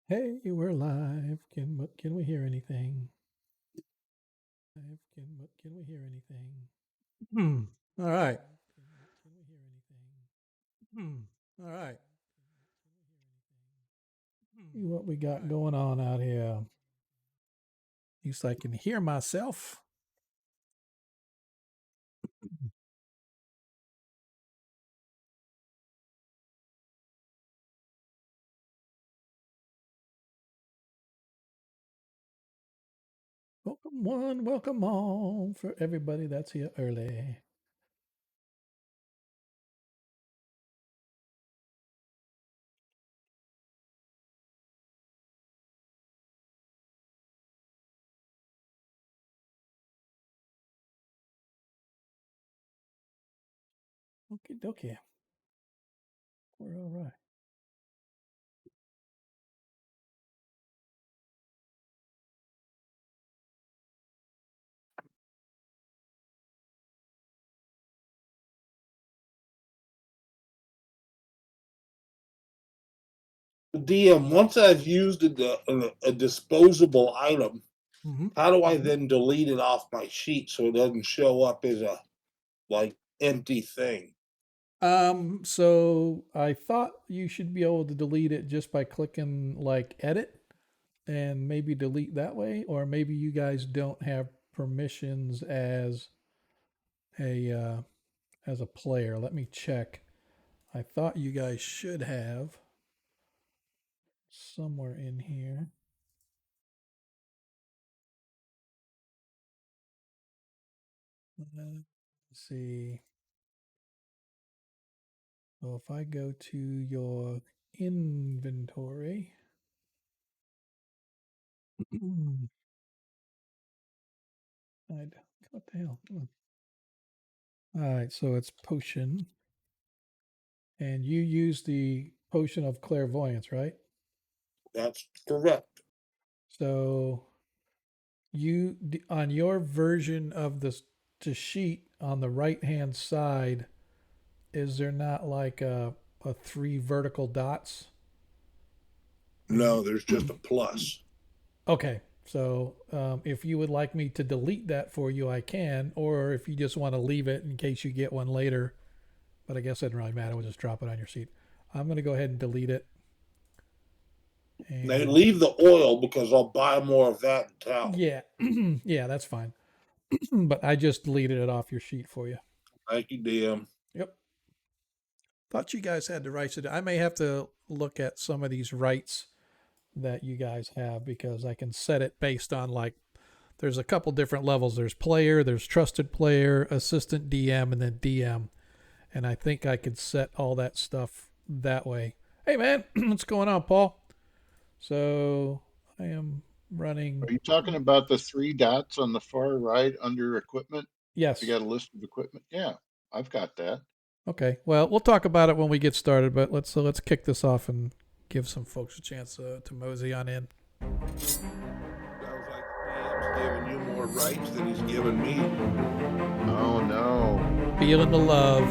Hey, we're live. Can we hear anything? Live. Can we hear anything? All right. Can we hear anything? All right. See what we got going on out here. At least I can hear myself. Welcome one, welcome all for everybody that's here early. Okay, dokie. We're all right. DM, once I've used a disposable item, Mm-hmm. how do I then delete it off my sheet so it doesn't show up as a empty thing? So I thought you should be able to delete it just by clicking like edit and maybe delete that way, or maybe you guys don't have permissions a uh, as a player. Let me check. I thought you guys should have somewhere in here. Let's see. So if I go to your inventory, what the hell? All right, so it's potion, and you use the potion of clairvoyance, right? That's correct. So you on your version of the sheet on the right hand side, is there not like a three vertical dots? No, there's just a plus. Okay, so if you would like me to delete that for you, I can, or if you just want to leave it in case you get one later, but I guess it doesn't really matter. We'll just drop it on your sheet. I'm going to go ahead and delete it. They And leave the oil because I'll buy more of that in town. yeah, yeah, that's fine. But I just deleted it off your sheet for you. Thank you, DM. Yep. Thought you guys had the rights to do. I may have to look at some of these rights that you guys have because I can set it based on like there's a couple different levels. There's player, there's trusted player, assistant DM, and then DM. And I think I could set all that stuff that way. Hey man, what's going on, Paul? So I am running. Are you talking about the three dots on the far right under equipment? Yes. You got a list of equipment? Yeah, I've got that. Okay. Well, we'll talk about it when we get started, but let's kick this off and give some folks a chance to mosey on in. Sounds like DM's giving you more rights than he's giving me. Oh no. Feeling the love.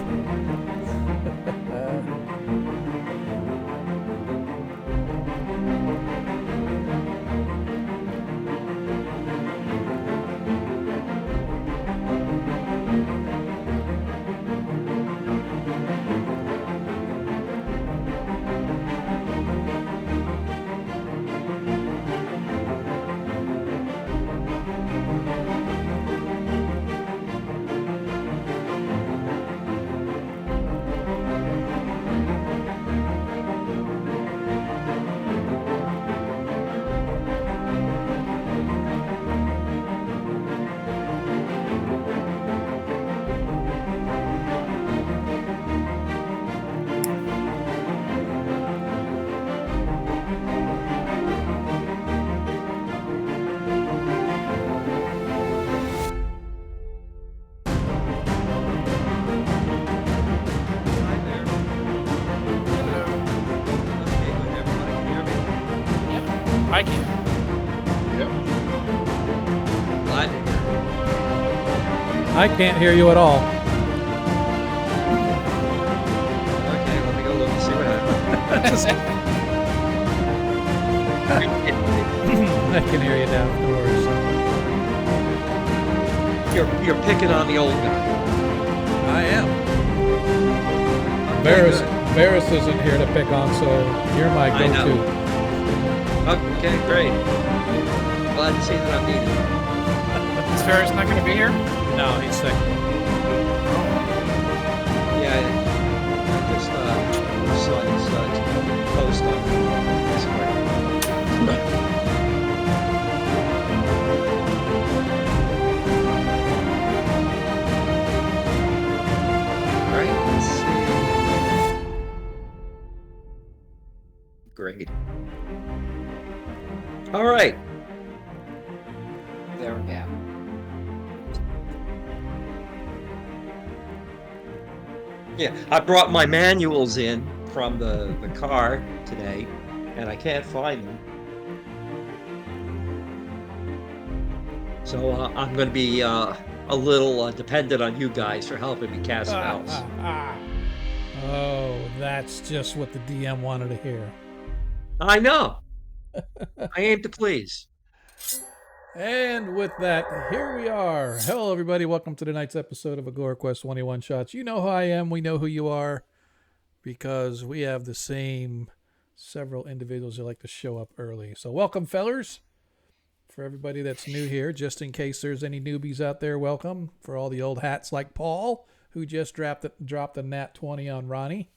I can. Yep. Glad to hear. I can't hear you at all. Okay, let me go look and see what happened. I can hear you down the doors. You're picking on the old guy. I am. Okay, Varys isn't here to pick on, so you're my I know. go-to. Okay, great. Glad to see that I'm needed. Is Ferris not going to be here? No, he's sick. Yeah, I just saw his post on Instagram. Right, let's see. Great. All right. There we go. Yeah, I brought my manuals in from the car today, and I can't find them. So I'm going to be a little dependent on you guys for helping me cast spells. Oh, that's just what the DM wanted to hear. I know. I aim to please. And with that, here we are. Hello, everybody. Welcome to tonight's episode of Agora Quest 21 Shots. You know who I am. We know who you are because we have the same several individuals who like to show up early. So welcome, fellers. For everybody that's new here, just in case there's any newbies out there, welcome. For all the old hats like Paul, who just dropped a nat 20 on Ronnie.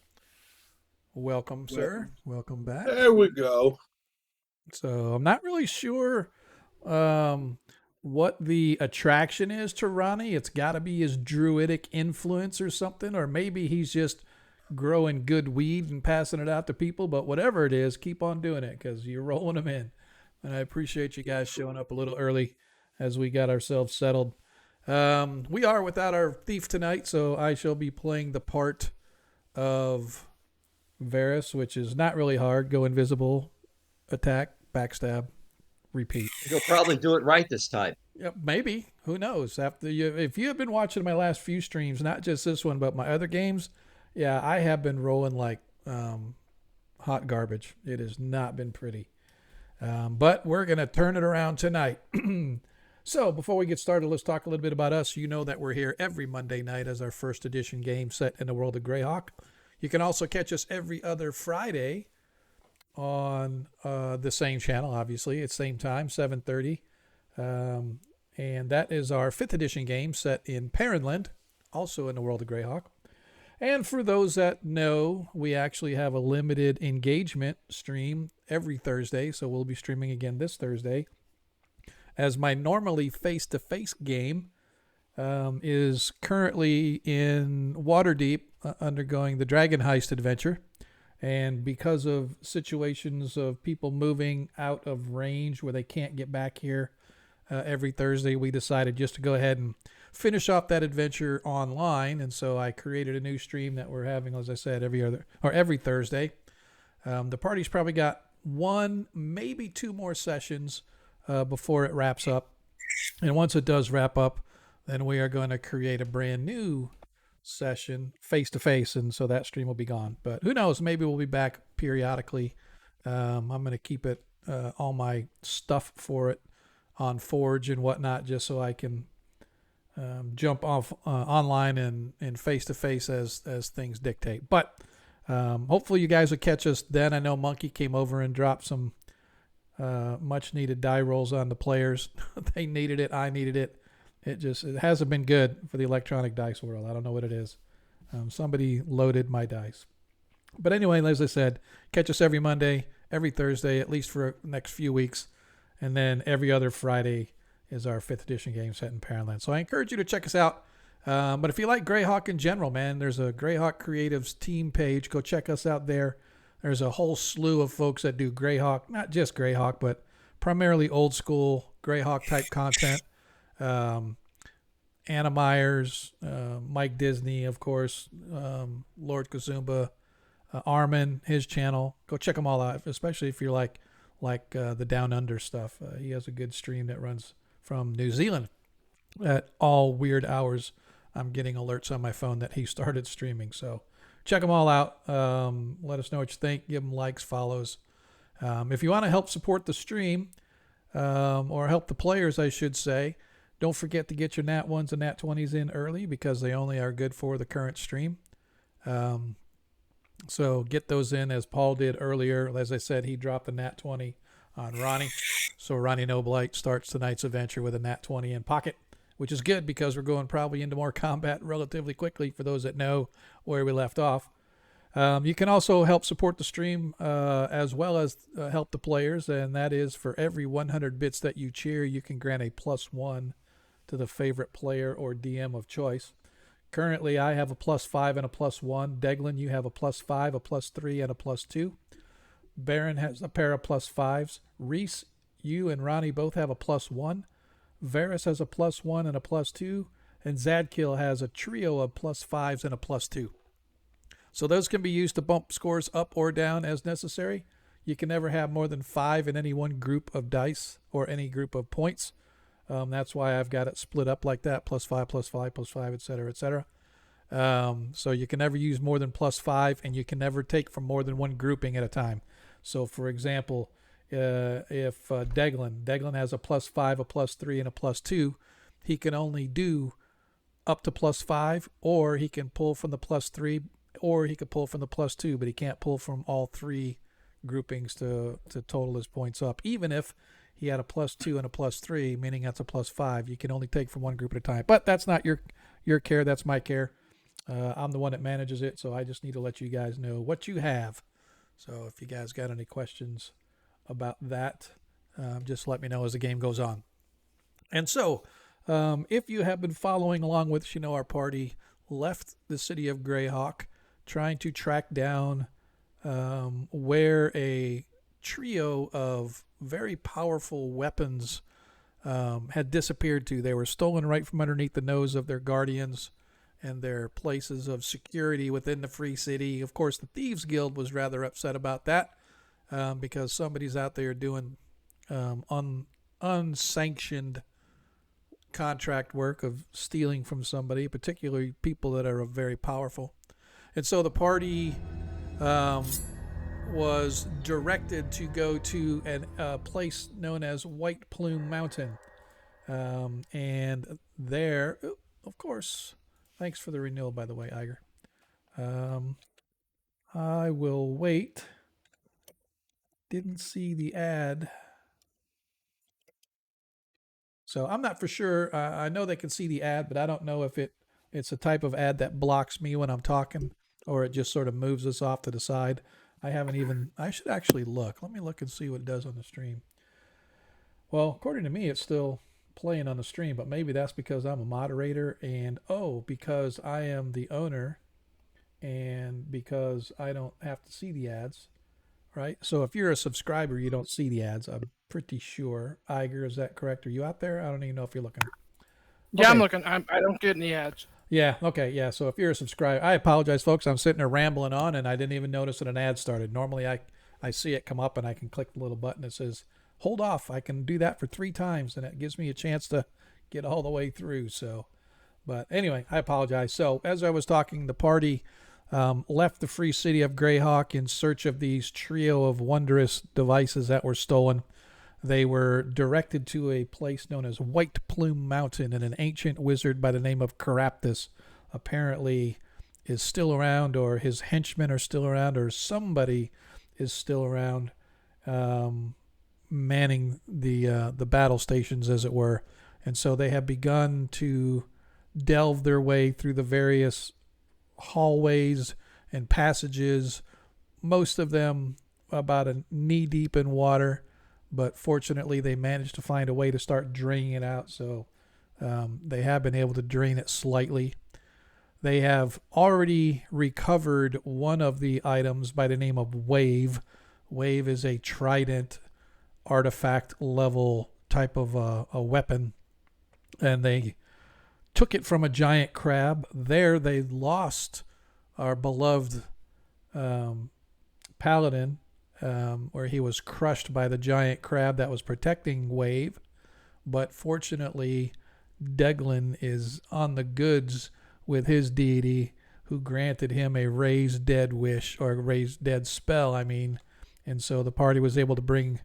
Welcome, sir. Welcome back. There we go. So I'm not really sure what the attraction is to Ronnie. It's got to be his druidic influence or something, or maybe he's just growing good weed and passing it out to people. But whatever it is, keep on doing it because you're rolling them in. And I appreciate you guys showing up a little early as we got ourselves settled. We are without our thief tonight, so I shall be playing the part of Varys, which is not really hard. Go invisible, attack, backstab, repeat. You'll probably do it right this time. Yep, maybe. Who knows? If you have been watching my last few streams, not just this one, but my other games, yeah, I have been rolling like hot garbage. It has not been pretty. But we're going to turn it around tonight. So before we get started, let's talk a little bit about us. You know that we're here every Monday night as our first edition game set in the world of Greyhawk. You can also catch us every other Friday on the same channel, obviously. It's same time, 7:30. And that is our 5th edition game set in Perrinland, also in the world of Greyhawk. And for those that know, we actually have a limited engagement stream every Thursday, so we'll be streaming again this Thursday. As my normally face-to-face game is currently in Waterdeep, undergoing the Dragon Heist adventure. And because of situations of people moving out of range where they can't get back here every Thursday, we decided just to go ahead and finish off that adventure online. And so I created a new stream that we're having, as I said, every Thursday. The party's probably got 1, maybe 2 more sessions before it wraps up. And once it does wrap up, then we are going to create a brand new session face to face, and so that stream will be gone. But who knows? Maybe we'll be back periodically. I'm going to keep it all my stuff for it on Forge and whatnot, just so I can jump off online and face to face as things dictate. But hopefully you guys will catch us then. I know Monkey came over and dropped some much needed die rolls on the players. They needed it. I needed it. It hasn't been good for the electronic dice world. I don't know what it is. Somebody loaded my dice. But anyway, as I said, catch us every Monday, every Thursday, at least for the next few weeks. And then every other Friday is our 5th edition game set in Perrinland. So I encourage you to check us out. But if you like Greyhawk in general, man, there's a Greyhawk Creatives team page. Go check us out there. There's a whole slew of folks that do Greyhawk, not just Greyhawk, but primarily old school Greyhawk type content. Anna Myers, Mike Disney, of course, Lord Kazumba, Armin, his channel. Go check them all out, especially if you're like the Down Under stuff. He has a good stream that runs from New Zealand at all weird hours. I'm getting alerts on my phone that he started streaming. So check them all out. Let us know what you think. Give them likes, follows. If you want to help support the stream, or help the players, I should say, don't forget to get your Nat 1s and Nat 20s in early because they only are good for the current stream. So get those in as Paul did earlier. As I said, he dropped a Nat 20 on Ronnie. So Ronnie Noblight starts tonight's adventure with a Nat 20 in pocket, which is good because we're going probably into more combat relatively quickly for those that know where we left off. You can also help support the stream as well as help the players, and that is for every 100 bits that you cheer, you can grant a +1 to the favorite player or DM of choice. Currently, I have a +5 and a +1. Deglin, you have a +5, a +3, and a +2. Baron has a pair of +5s. Reese, you and Ronnie both have a +1. Varys has a +1 and a +2. And Zadkill has a trio of +5s and a +2. So those can be used to bump scores up or down as necessary. You can never have more than 5 in any one group of dice or any group of points. That's why I've got it split up like that, +5, +5, +5, etc., etc. So you can never use more than +5, and you can never take from more than one grouping at a time. So, for example, if Deglin has a +5, a +3, and a +2, he can only do up to +5, or he can pull from the +3, or he could pull from the +2, but he can't pull from all three groupings to total his points up. Even if he had a +2 and a +3, meaning that's a +5, you can only take from one group at a time. But that's not your care, that's my care. I'm the one that manages it, so I just need to let you guys know what you have. So if you guys got any questions about that, just let me know as the game goes on. And so, if you have been following along with us, you know our party left the city of Greyhawk trying to track down where a trio of very powerful weapons had disappeared to. They were stolen right from underneath the nose of their guardians and their places of security within the free city. Of course, the Thieves Guild was rather upset about that because somebody's out there doing unsanctioned contract work of stealing from somebody, particularly people that are very powerful. And so the party was directed to go to a place known as White Plume Mountain. And there, of course, thanks for the renewal, by the way, Iger. I will wait. Didn't see the ad. So I'm not for sure. I know they can see the ad, but I don't know if it's a type of ad that blocks me when I'm talking, or it just sort of moves us off to the side. I should actually look. Let me look and see what it does on the stream. Well, according to me, it's still playing on the stream, but maybe that's because I'm a moderator and, because I am the owner and because I don't have to see the ads, right? So if you're a subscriber, you don't see the ads, I'm pretty sure. Iger, is that correct? Are you out there? I don't even know if you're looking. Yeah, Okay. I'm looking. I don't get any ads. Yeah, okay, yeah. So if you're a subscriber, I apologize, folks. I'm sitting there rambling on, and I didn't even notice that an ad started. Normally, I see it come up, and I can click the little button that says, hold off. I can do that for 3 times, and it gives me a chance to get all the way through. So, but anyway, I apologize. So as I was talking, the party left the free city of Greyhawk in search of these trio of wondrous devices that were stolen. They were directed to a place known as White Plume Mountain, and an ancient wizard by the name of Caraptus apparently is still around, or his henchmen are still around, or somebody is still around manning the battle stations, as it were. And so they have begun to delve their way through the various hallways and passages, most of them about a knee deep in water. But fortunately, they managed to find a way to start draining it out. So they have been able to drain it slightly. They have already recovered one of the items by the name of Wave. Wave is a trident artifact level type of a weapon. And they took it from a giant crab. There they lost our beloved paladin, where he was crushed by the giant crab that was protecting Wave. But fortunately, Deglin is on the goods with his deity, who granted him a raise dead wish, or raise dead spell, and so the party was able to bring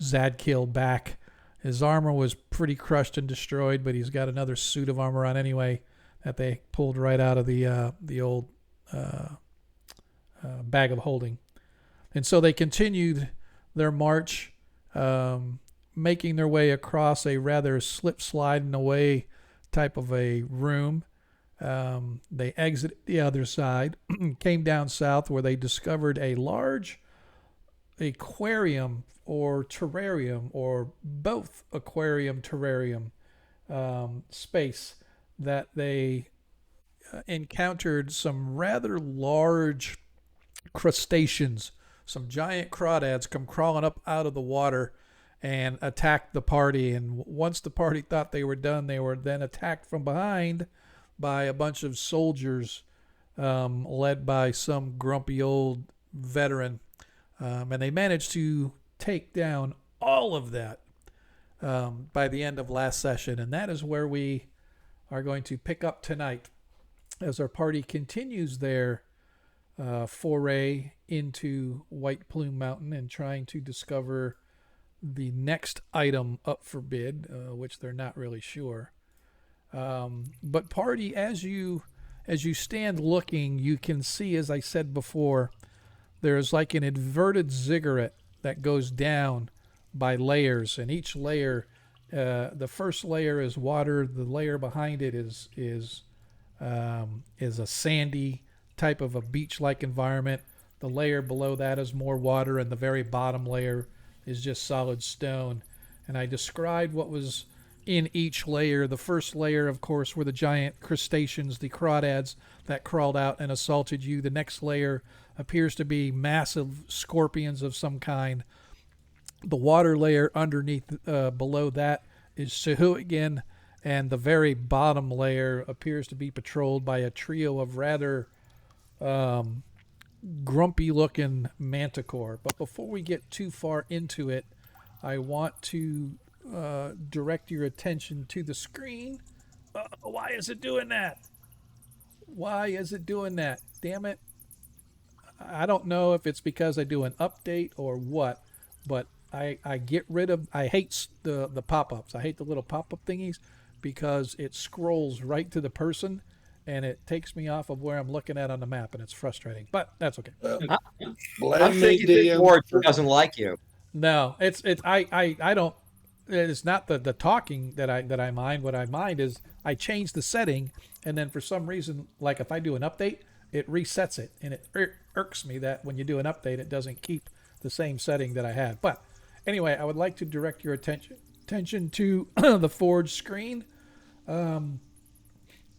Zadkiel back. His armor was pretty crushed and destroyed, but he's got another suit of armor on anyway that they pulled right out of the old bag of holding. And so they continued their march, making their way across a rather slip-sliding away type of a room. They exited the other side, came down south where they discovered a large aquarium or terrarium, or both aquarium terrarium space that they encountered some rather large crustaceans. Some giant crawdads come crawling up out of the water and attacked the party. And once the party thought they were done, they were then attacked from behind by a bunch of soldiers, led by some grumpy old veteran. And they managed to take down all of that by the end of last session. And that is where we are going to pick up tonight as our party continues their foray into White Plume Mountain and trying to discover the next item up for bid, which they're not really sure. But party, as you stand looking, you can see, as I said before, there's like an inverted ziggurat that goes down by layers, and each layer, the first layer is water, the layer behind it is a sandy type of a beach-like environment. The layer below that is more water, and the very bottom layer is just solid stone. And I described what was in each layer. The first layer, of course, were the giant crustaceans, the crawdads that crawled out and assaulted you. The next layer appears to be massive scorpions of some kind. The water layer underneath, below that, is Sahuagin, and the very bottom layer appears to be patrolled by a trio of rather grumpy-looking manticore. But before we get too far into it, I want to direct your attention to the screen. Why is it doing that? Why is it doing that? Damn it. I don't know if it's because I do an update or what, but I get rid of, I hate the pop-ups. I hate the little pop-up thingies because it scrolls right to the person and it takes me off of where I'm looking at on the map, and it's frustrating, but that's okay. I'm Blame me, thinking that DM. George doesn't like you. No, I don't, it's not the talking that I mind. What I mind is I change the setting, and then for some reason, like if I do an update, it resets it, and it irks me that when you do an update, it doesn't keep the same setting that I had. But anyway, I would like to direct your attention to the Forge screen.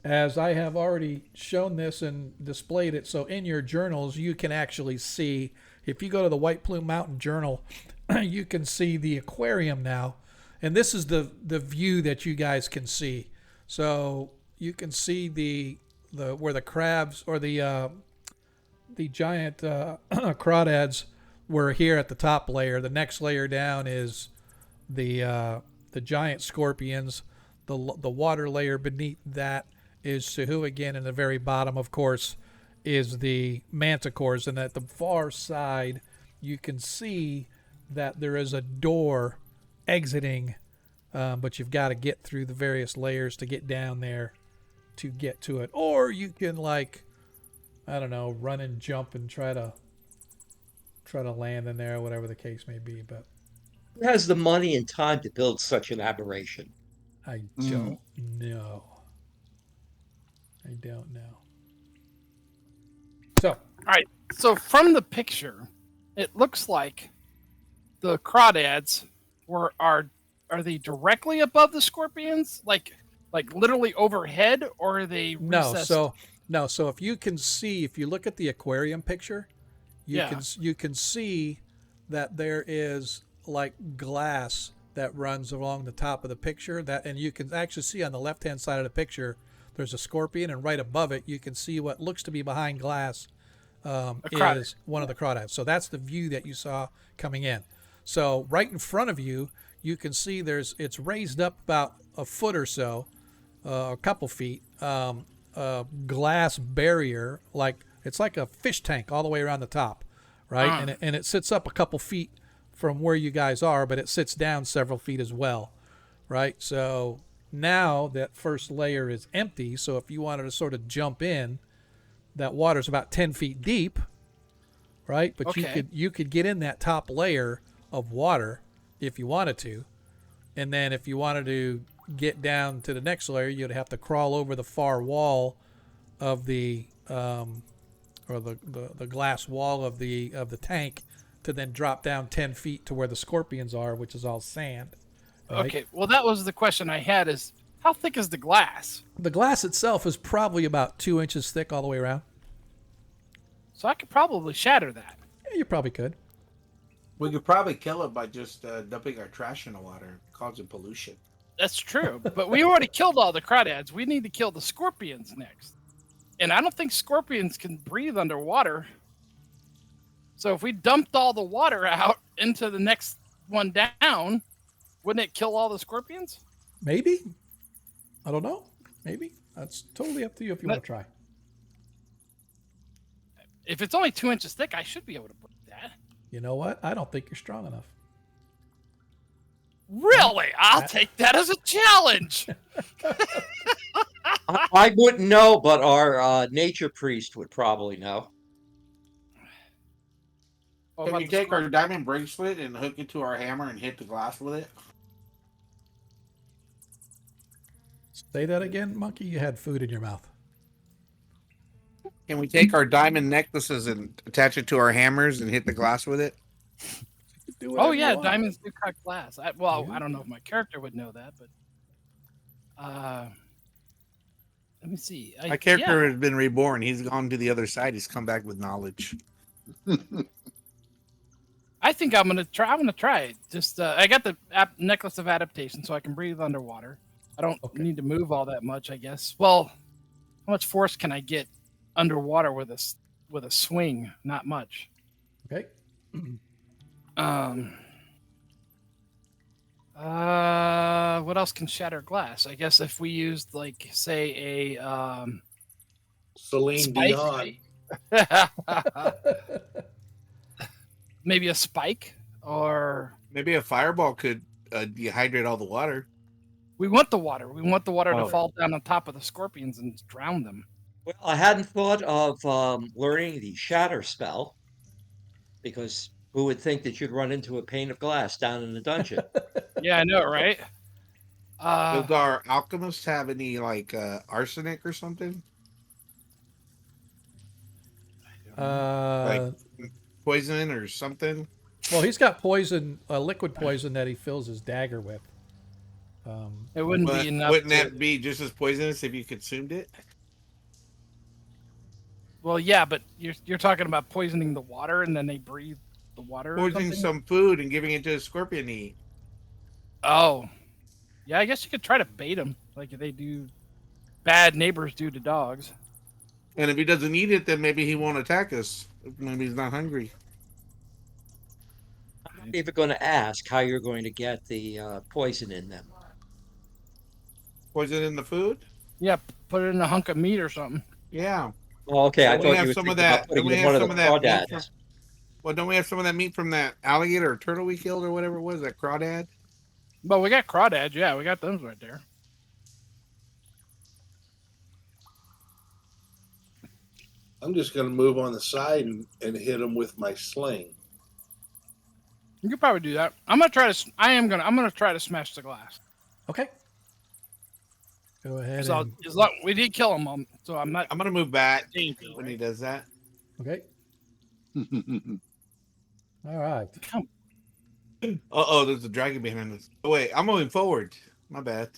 As I have already shown this and displayed it, so in your journals, you can actually see, if you go to the White Plume Mountain Journal, you can see the aquarium now. And this is the view that you guys can see. So you can see the where the crabs or the giant crawdads were here at the top layer. The next layer down is the giant scorpions. The water layer beneath that is Sahuagin, and the very bottom, of course, is the manticores. And at the far side, you can see that there is a door exiting, but you've got to get through the various layers to get down there to get to it. Or you can, like, I don't know, run and jump and try to land in there, whatever the case may be. But Who has the money and time to build such an aberration? I don't know. I don't know. So, All right. So from the picture, it looks like the crawdads are they directly above the scorpions, like literally overhead, or are they recessed? So if you can see, if you look at the aquarium picture, you can see that there is like glass that runs along the top of the picture, and you can actually see on the left-hand side of the picture there's a scorpion, and right above it you can see what looks to be behind glass is one of the crawdads. So that's the view that you saw coming in. So right in front of you, you can see it's raised up about a foot or so, a couple feet, a glass barrier, like it's like a fish tank all the way around the top. right? And it sits up a couple feet from where you guys are, but it sits down several feet as well, right? So now that first layer is empty. So if you wanted to sort of jump in, that water's about 10 feet deep, right? But Okay. you could get in that top layer of water if you wanted to. And then if you wanted to get down to the next layer, you'd have to crawl over the far wall of the or the glass wall of the tank to then drop down 10 feet to where the scorpions are, which is all sand. Right? Okay. Well, that was the question I had: is how thick is the glass? The glass itself is probably about 2 inches thick all the way around. So I could probably shatter that. Yeah, you probably could. We could probably kill it by just dumping our trash in the water, causing pollution. That's true. But we already killed all the crawdads. We need to kill the scorpions next. And I don't think scorpions can breathe underwater. So if we dumped all the water out into the next one down, wouldn't it kill all the scorpions? Maybe. I don't know. Maybe. That's totally up to you if you want to try. If it's only 2 inches thick, I should be able to break that. You know what? I don't think you're strong enough. Really? I'll take that as a challenge. I wouldn't know, but our nature priest would probably know. What Can about you the take our diamond bracelet and hook it to our hammer and hit the glass with it? Say that again, Monkey. You had food in your mouth. Can we take our diamond necklaces and attach it to our hammers and hit the glass with it? Do Oh whatever you yeah, want. diamonds do cut glass. I Yeah. don't know if my character would know that, but let me see. My character has been reborn. He's gone to the other side. He's come back with knowledge. I think I'm gonna try. I'm gonna try it. Just I got the necklace of adaptation, so I can breathe underwater. I don't Okay. need to move all that much, I guess. Well, how much force can I get underwater with a swing? Not much. Okay. What else can shatter glass? I guess if we used like say a Celine Spike? Dion. maybe a spike, or Maybe a fireball could dehydrate all the water. we want the water. We want the water to Oh. fall down on top of the scorpions and drown them. Well, I hadn't thought of learning the shatter spell, because who would think that you'd run into a pane of glass down in the dungeon? Yeah, I know, right? Does our alchemists have any like arsenic or something? Poison or something? Well, he's got poison, liquid poison that he fills his dagger with. It wouldn't But be enough. wouldn't to- that be just as poisonous if you consumed it? Well, yeah, but you're talking about poisoning the water, and then they breathe the water. or Poisoning something? some food and giving it to a scorpion to eat. Oh, yeah. I guess you could try to bait them, like they do. Bad neighbors do to dogs. And if he doesn't eat it, then maybe he won't attack us. Maybe he's not hungry. I'm not even going to ask how you're going to get the poison in them. Poison in the food? Yeah, put it in a hunk of meat or something. Yeah. Oh, okay, I Well, we thought have you were some thinking of about that- putting we it in have one of some the of that meat crawdads. Well, don't we have some of that meat from that alligator or turtle we killed or whatever it was, that crawdad? But we got crawdads. Yeah, we got those right there. I'm just going to move on the side and hit him with my sling. You could probably do that. I'm gonna try to. I'm gonna try to smash the glass. Okay. Go ahead. So And, as long, we did kill him, so I'm not. I'm gonna move back Danger, when he right? does that. okay. All right. Oh, there's a dragon behind us. Oh wait, I'm moving forward. My bad.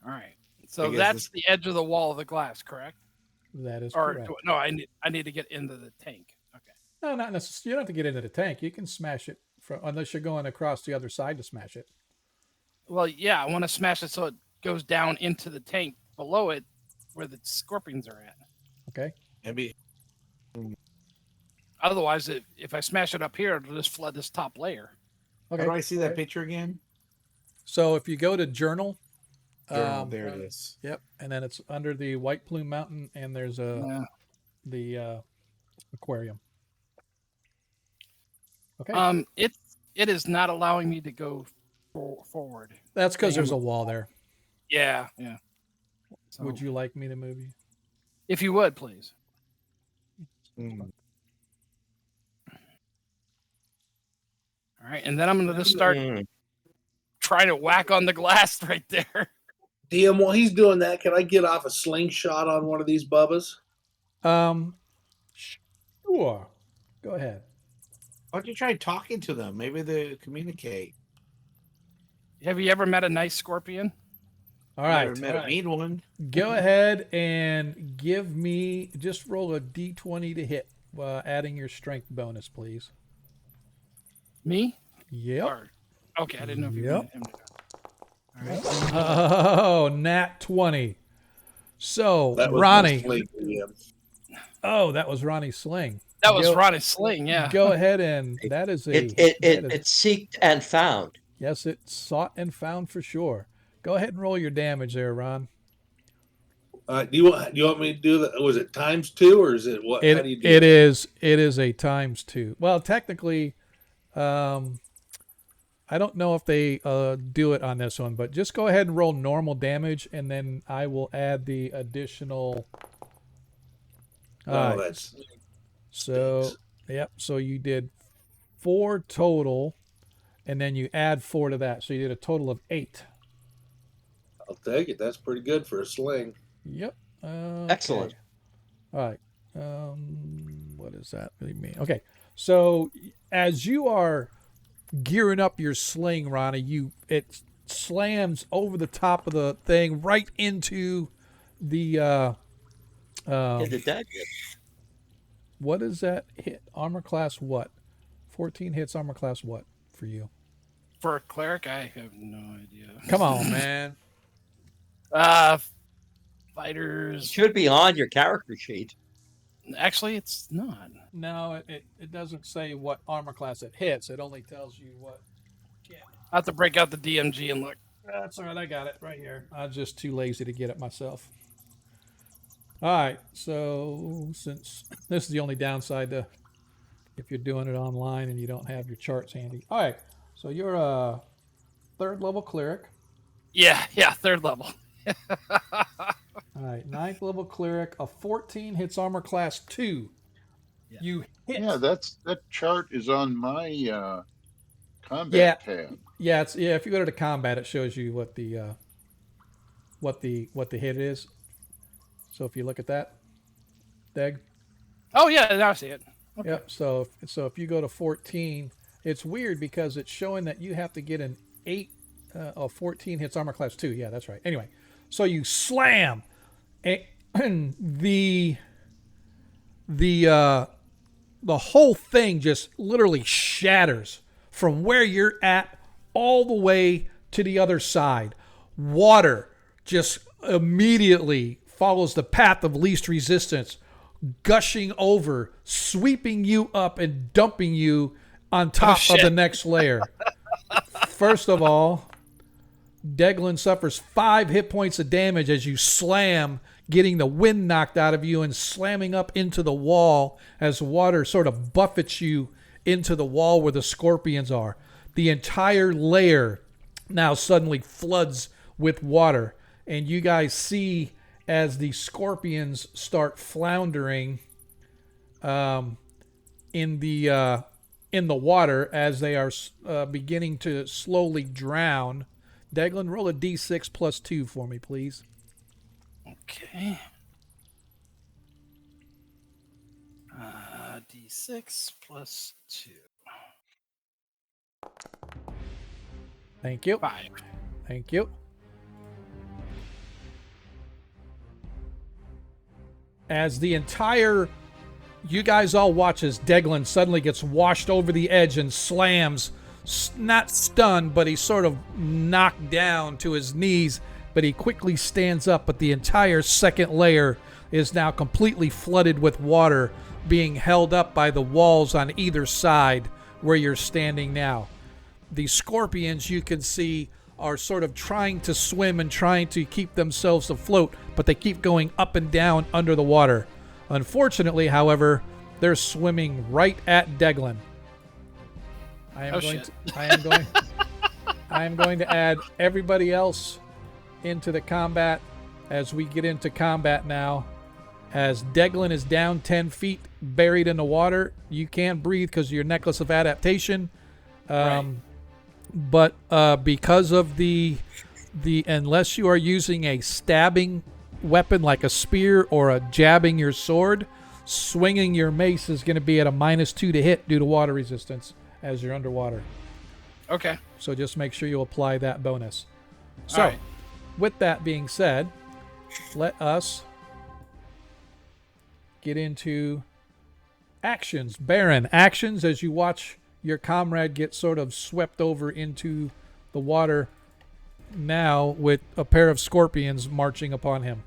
All right. I So guess that's this- the edge of the wall of the glass, correct? That is Or correct. no, I need to get into the tank. Okay. No, not necessarily. You don't have to get into the tank. You can smash it unless you're going across the other side to smash it. Well, yeah, I want to smash it so it goes down into the tank below it, where the scorpions are at. Okay. Maybe Otherwise, if I smash it up here, it'll just flood this top layer. how Okay. do I see that picture again? So if you go to journal, Journal, there it is. Yep, and then it's under the White Plume Mountain, and there's Yeah. the aquarium. Okay. It is not allowing me to go forward. That's because there's a wall there. Yeah, yeah. So, Would you like me to move you? if you would, please. Mm. All right, and then I'm going to just start Mm. trying to whack on the glass right there. DM, while he's doing that, can I get off a slingshot on one of these bubbas? Sure. Go ahead. Why don't you try talking to them? Maybe they communicate. Have you ever met a nice scorpion? All right. Never met a mean one. Go ahead and give me, just roll a d20 to hit, adding your strength bonus, please. Me? Yep. Or, okay, I didn't know if you Yep. wanted him to go. All right. Oh, nat 20. So, That was Ronnie. my sling, DM. Oh, that was Ronnie's sling. That was Go- Ronnie's sling, yeah. Go ahead and that is a. It seeked and found. Yes, it sought and found for sure. Go ahead and roll your damage there, Ron. Do you want me to do that? Was it ×2 or is it what? How do you do It that? is a ×2. Well, technically, I don't know if they do it on this one, but just go ahead and roll normal damage, and then I will add the additional. All Oh, right. that's So, yep. So you did 4 total, and then you add 4 to that. So you did a total of 8. I'll take it. That's pretty good for a sling. Yep. Excellent. All right. What does that really mean? Okay. So as you are gearing up your sling, Ronnie, it slams over the top of the thing right into the In the dead. what is that hit? Armor class what? 14 hits armor class what for you? For a cleric, I have no idea. Come on, man. It Fighters. should be on your character sheet. Actually, it's not. No, it doesn't say what armor class it hits. It only tells you what. I have to break out the DMG and look. That's all right. I got it right here. I'm just too lazy to get it myself. All right. So since this is the only downside to if you're doing it online and you don't have your charts handy. All right. So you're a 3rd level cleric. Yeah, 3rd level. All right. 9th level cleric. A 14 hits armor class 2. Yeah. You hit. Yeah, that chart is on my combat tab. Yeah, if you go to the combat, it shows you what the hit is. So if you look at that, Deg. Oh yeah, now I see it. Okay. Yep. So if you go to 14, it's weird because it's showing that you have to get an 8 or 14 hits armor class 2. Yeah, that's right. Anyway, so you slam, and the whole thing just literally shatters from where you're at all the way to the other side. Water just immediately follows the path of least resistance, gushing over, sweeping you up and dumping you on top of the next layer. First of all, Deglin suffers 5 hit points of damage as you slam, getting the wind knocked out of you and slamming up into the wall as water sort of buffets you into the wall where the scorpions are. The entire layer now suddenly floods with water, and you guys see as the scorpions start floundering in the water as they are beginning to slowly drown. Deglin, roll a d6 plus 2 for me, please. Okay. D6 plus 2. Thank you. 5. Thank you. As the entire, you guys all watch as Deglin suddenly gets washed over the edge and slams, not stunned, but he's sort of knocked down to his knees, but he quickly stands up, but the entire second layer is now completely flooded with water, being held up by the walls on either side where you're standing now. The scorpions, you can see, are sort of trying to swim and trying to keep themselves afloat, but they keep going up and down under the water. Unfortunately, however, they're swimming right at Deglin. I am Oh, going shit. to. I am going to add everybody else into the combat as we get into combat now. As Deglin is down 10 feet, buried in the water, you can't breathe because of your necklace of adaptation. Right. But because of the unless you are using a stabbing weapon like a spear or a jabbing your sword, swinging your mace is going to be at a -2 to hit due to water resistance as you're underwater. Okay. So just make sure you apply that bonus. So, All right. with that being said, let us get into actions. Baron, actions as you watch your comrade get sort of swept over into the water now with a pair of scorpions marching upon him.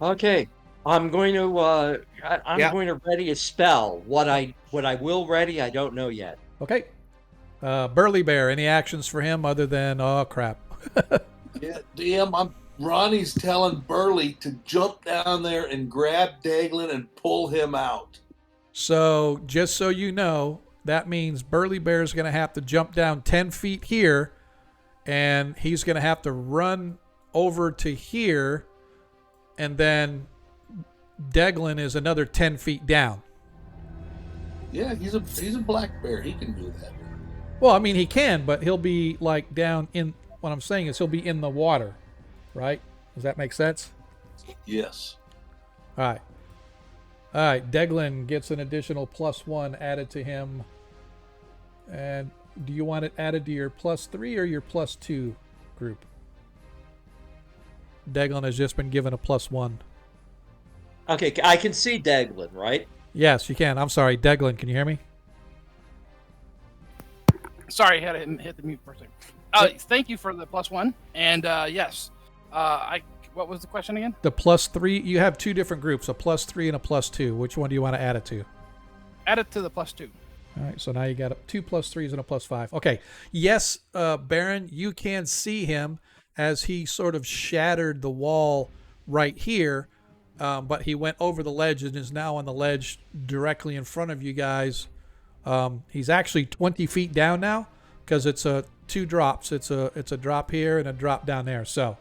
Okay. I'm going to I'm Yeah. going to ready a spell. What I will ready, I don't know yet. Okay. Burly Bear, any actions for him other than, oh crap. Yeah, DM, Ronnie's telling Burley to jump down there and grab Daglin and pull him out. So, just so you know, that means Burly Bear is going to have to jump down 10 feet here, and he's going to have to run over to here, and then Deglin is another 10 feet down. Yeah, he's a black bear. He can do that. Well, I mean, he can, but he'll be like down in. What I'm saying is he'll be in the water, right? Does that make sense? Yes. All right. All right. Deglin gets an additional +1 added to him. And do you want it added to your +3 or your +2 group? Deglin has just been given a +1. Okay, I can see Deglin, right? Yes, you can. I'm sorry, Deglin. Can you hear me? Sorry, I had to hit the mute for a second. Thank you for the +1. And yes, what was the question again? The +3. You have two different groups, a +3 and a +2. Which one do you want to add it to? Add it to the +2. All right, so now you got two +3s and a +5. Okay. Yes, Baron, you can see him as he sort of shattered the wall right here, but he went over the ledge and is now on the ledge directly in front of you guys. He's actually 20 feet down now because it's two drops. It's a drop here and a drop down there. So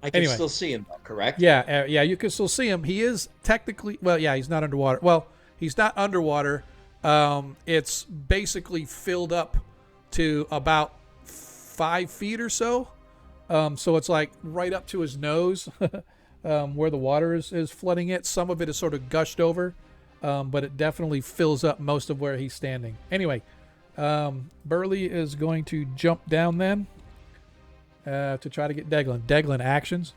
I can Anyway. still see him, though, correct? yeah, you can still see him. He is technically, well, yeah, he's not underwater. Well, he's not underwater. It's basically filled up to about 5 feet or so. So it's like right up to his nose where the water is flooding it. Some of it is sort of gushed over, but it definitely fills up most of where he's standing. Anyway, Burley is going to jump down then to try to get Deglin. Deglin, actions.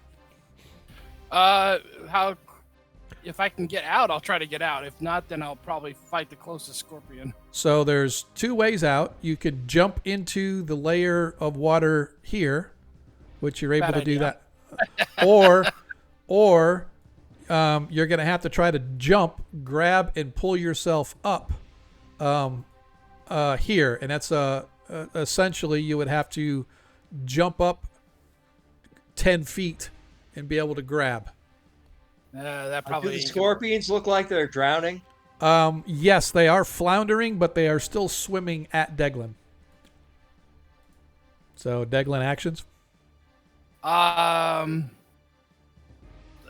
If I can get out, I'll try to get out. If not, then I'll probably fight the closest scorpion. So there's two ways out. You could jump into the layer of water here, which you're able Bad to do idea. that. Or you're going to have to try to jump, grab, and pull yourself up here. And that's essentially you would have to jump up 10 feet and be able to grab. That Do probably the ain't gonna scorpions look like they're drowning? Yes, they are floundering, but they are still swimming at Deglin. So, Deglin actions. work.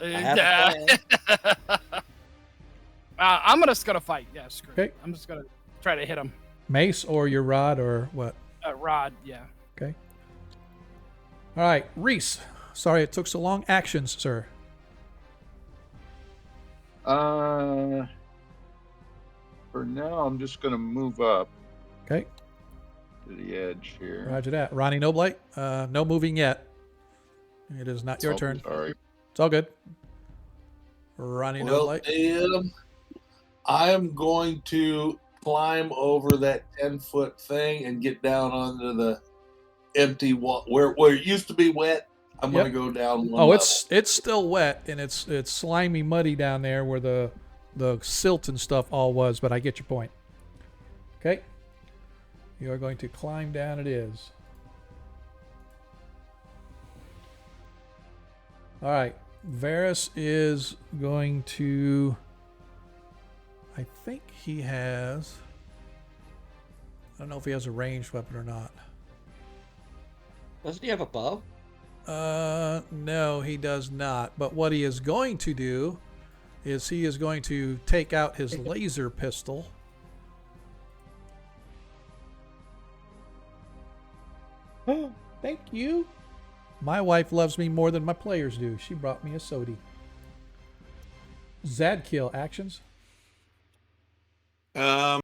have a plan. I'm just gonna fight. Yeah, screw it. Okay. I'm just gonna try to hit him. Mace or your rod or what? Rod. Yeah. Okay. All right, Reese. Sorry it took so long. Actions, sir. For now, I'm just gonna move up Okay. to the edge here. Roger that. Ronnie Noblight. No moving yet. It is not your Oh, turn. Sorry. It's all good. Ronnie Well, Noblight. I am going to climb over that 10-foot thing and get down onto the empty wall where it used to be wet. I'm Yep. going to go down one Oh, level. it's still wet and it's slimy, muddy down there where the silt and stuff all was. But I get your point. Okay. You are going to climb down. It is. All right. Varys is going to I think he has. I don't know if he has a ranged weapon or not. Doesn't he have a bow? No, he does not. But what he is going to do is he is going to take out his laser pistol. Oh, thank you. My wife loves me more than my players do. She brought me a sody. Zadkill actions. I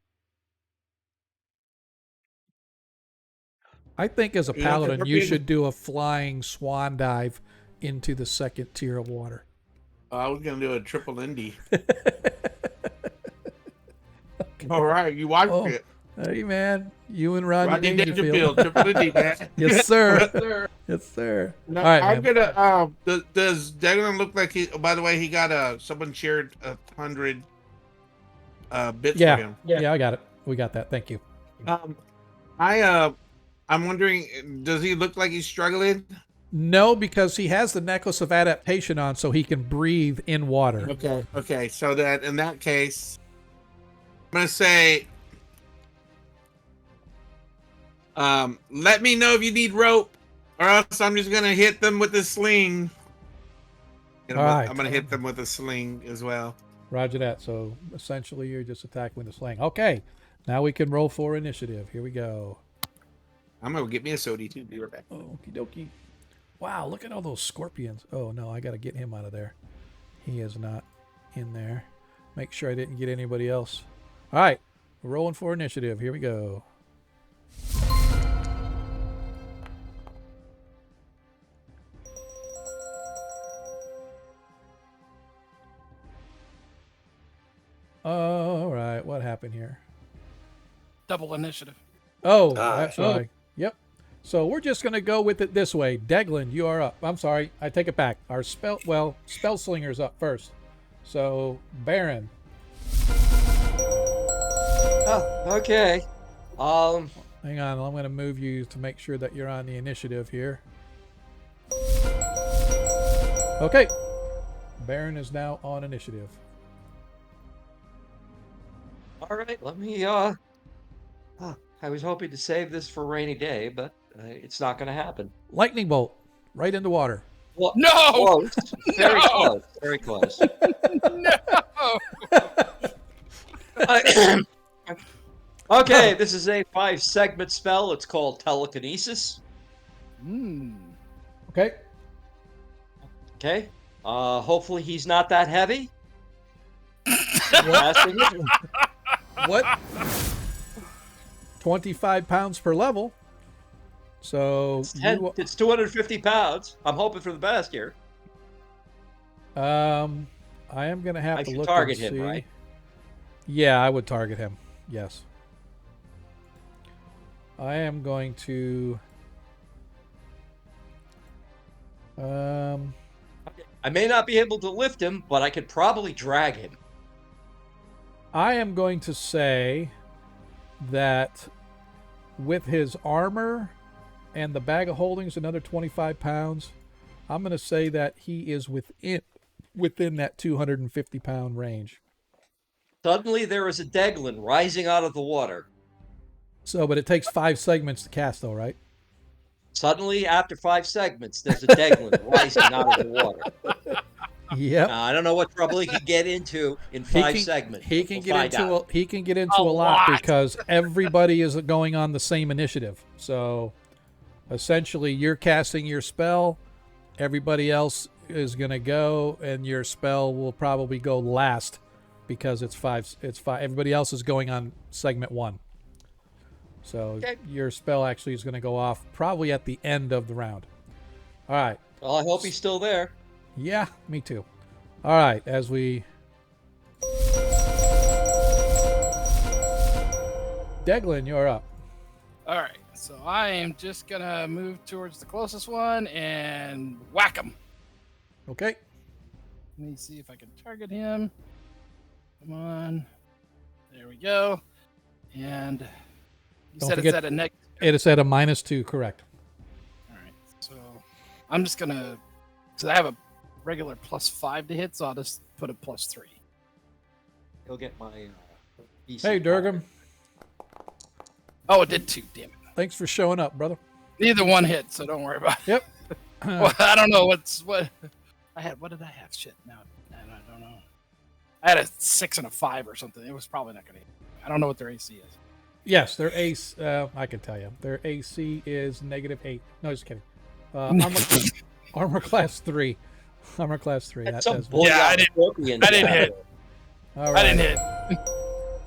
think as a You know, paladin, you should do a flying swan dive into the second tier of water. I was gonna do a triple Indy. All right, you watched it. Hey man, you and Rodney, Rodney Dangerfield. Triple Indy, man. Yes, sir. Yes, sir. Yes, sir. No, All right, I'm man. gonna. Does Declan look like he? Oh, by the way, he got someone shared 100 bits for him. Yeah, I got it. We got that. Thank you. I'm wondering, does he look like he's struggling? No, because he has the necklace of adaptation on, so he can breathe in water. Okay. So that in that case, I'm gonna say, let me know if you need rope, or else I'm just gonna hit them with the sling. And All right. I'm gonna hit them with a sling as well. Roger that. So essentially, you're just attacking with a sling. Okay. Now we can roll for initiative. Here we go. I'm gonna get me a sody too. Be right back. Okie dokie. Wow, look at all those scorpions. Oh, no, I got to get him out of there. He is not in there. Make sure I didn't get anybody else. All right, we're rolling for initiative. Here we go. All right, what happened here? Double initiative. Oh, that's right. Yep. So we're just going to go with it this way. Deglin, you are up. I'm sorry. I take it back. Our spell slinger's up first. So, Baron. Oh, okay. Hang on. I'm going to move you to make sure that you're on the initiative here. Okay. Baron is now on initiative. All right, let me, I was hoping to save this for a rainy day, but it's not going to happen. Lightning bolt. Right into water. Well, No! close. Very No! close. Very close. No! Okay, this is a 5-segment spell. It's called telekinesis. Okay. Okay. Hopefully he's not that heavy. What? 25 pounds per level. So It's 250 pounds. I'm hoping for the best here. I am gonna have to look target and him, see. right? Yeah, I would target him. Yes. I am going to. I may not be able to lift him, but I could probably drag him. I am going to say that with his armor and the bag of holdings, another 25 pounds, I'm going to say that he is within that 250-pound range. Suddenly there is a Deglin rising out of the water. So, but it takes 5 segments to cast, though, right? Suddenly, after 5 segments, there's a Deglin rising out of the water. Yep. Now, I don't know what trouble he could get into in 5 segments. He can We'll get into A a lot lot. because everybody is going on the same initiative. So essentially you're casting your spell, everybody else is going to go, and your spell will probably go last because it's five. Everybody else is going on segment 1. So your spell actually is going to go off probably at the end of the round. All right. Well, I hope he's still there. Yeah, me too. All right, as we... Deglin, you're up. All right, so I am just going to move towards the closest one and whack him. Okay. Let me see if I can target him. Come on. There we go. And you said it's at a negative. It is at a -2, correct. All right, so I'm just going to... So I have a regular +5 to hit, so I'll just put a +3. go get my BC Hey, Durgam. Oh, it did too. Damn it. Thanks for showing up, brother. Neither one hit, so don't worry about it. Yep. Well, I don't know what I had. What did I have? Shit, no, I don't know. I had a 6 and a 5 or something. It was probably not gonna hit. I don't know what their AC is. Yes, their AC. I can tell you. Their AC is -8. No, just kidding. Armor class 3. Armor class 3. That's That some does bullshit. Yeah, I didn't hit. All I didn't hit.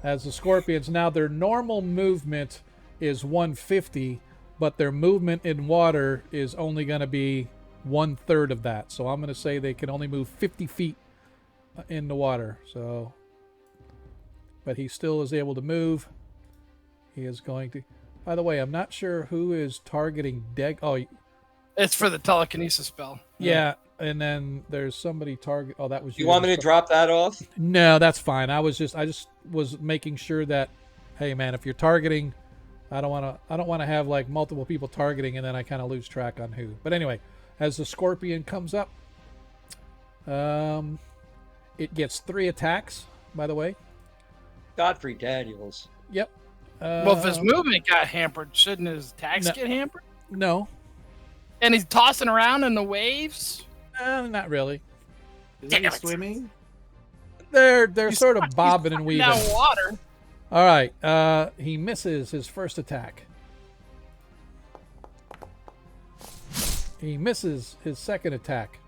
As the Scorpions, now their normal movement is 150, but their movement in water is only going to be 1/3 of that. So I'm going to say they can only move 50 feet in the water. So, but he still is able to move. He is going to. By the way, I'm not sure who is targeting Deg. Oh, It's for the telekinesis spell. yeah. And then there's somebody target. Oh, that was you. You want me to drop that off? No, that's fine. I just was making sure that, hey man, if you're targeting, I don't want to have like multiple people targeting and then I kind of lose track on who. But anyway, as the Scorpion comes up, it gets 3 attacks. By the way. Godfrey Daniels. Yep. Well, if his movement got hampered, shouldn't his attacks get hampered? No. And he's tossing around in the waves. Not really. Is he swimming? They're sort of bobbing and weaving. Down water. All right. He misses his first attack. He misses his second attack.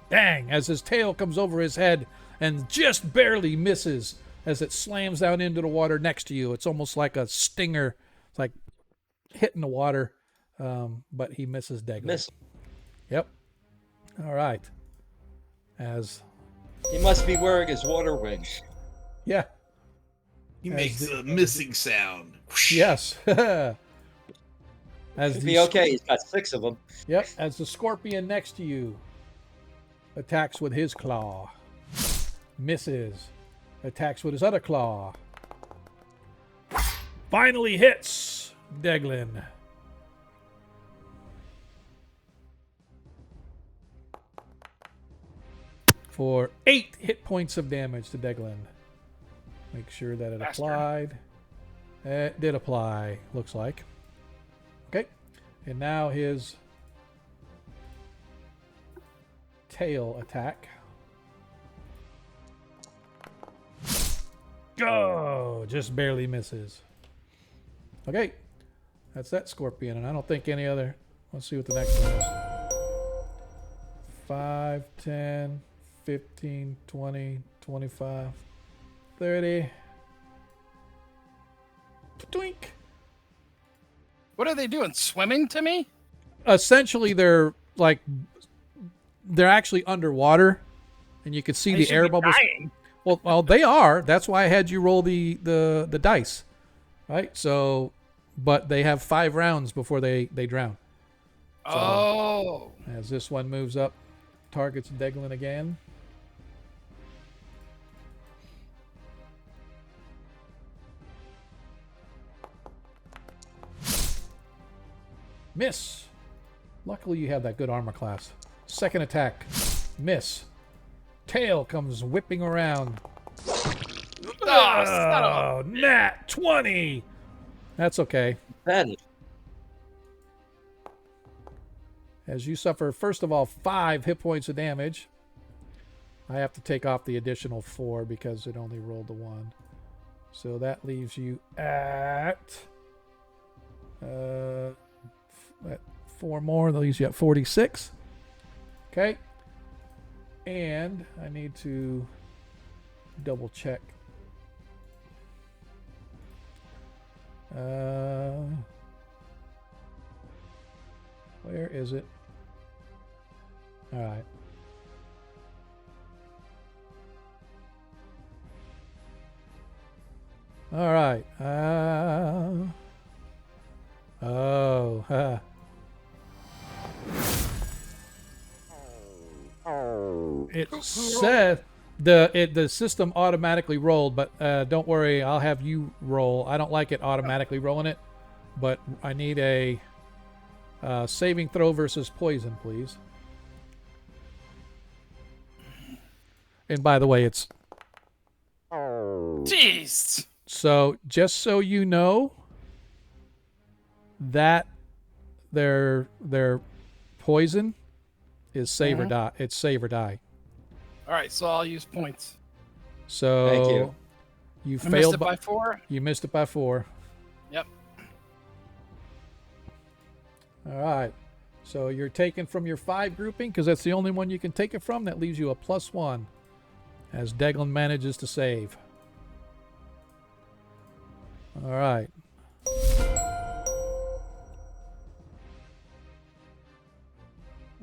Dang! As his tail comes over his head and just barely misses as it slams down into the water next to you. It's almost like a stinger. It's like hitting the water. But he misses Deglin. Miss. Yep. All right. As He must be wearing his water wings. yeah. He makes a missing sound. Yes. As He'll the be okay. He's got 6 of them. Yep. As the Scorpion next to you attacks with his claw, misses. Attacks with his other claw. Finally hits Deglin. For 8 hit points of damage to Deglin. Make sure that it applied. It did apply, looks like. Okay. And now his tail attack. Go! Just barely misses. Okay. That's that Scorpion, and I don't think any other. Let's see what the next one is. 5, 10, 15, 20, 25, 30. Twink. What are they doing? Swimming to me? Essentially, they're actually underwater, and you can see They the should air be bubbles. dying. Well, they are. That's why I had you roll the dice, right? So, but they have 5 rounds before they drown. Oh. As this one moves up, targets Deglin again. Miss. Luckily, you have that good armor class. Second attack. Miss. Tail comes whipping around. Oh, nat 20. That's okay. Ben, As you suffer, first of all, 5 hit points of damage. I have to take off the additional 4 because it only rolled the 1. So that leaves you at 4 more. That leaves you at 46. Okay. And I need to double check. Where is it? All right. All right. It said the system automatically rolled, but don't worry, I'll have you roll. I don't like it automatically rolling it, but I need a saving throw versus poison, please. And by the way, it's Jeez. so just so you know that their poison is save or die. It's save or die. All right, so I'll use points. So Thank you. You I failed missed it by 4. You missed it by 4. Yep. All right. So you're taken from your 5 grouping because that's the only one you can take it from. That leaves you a +1 as Deglin manages to save. All right.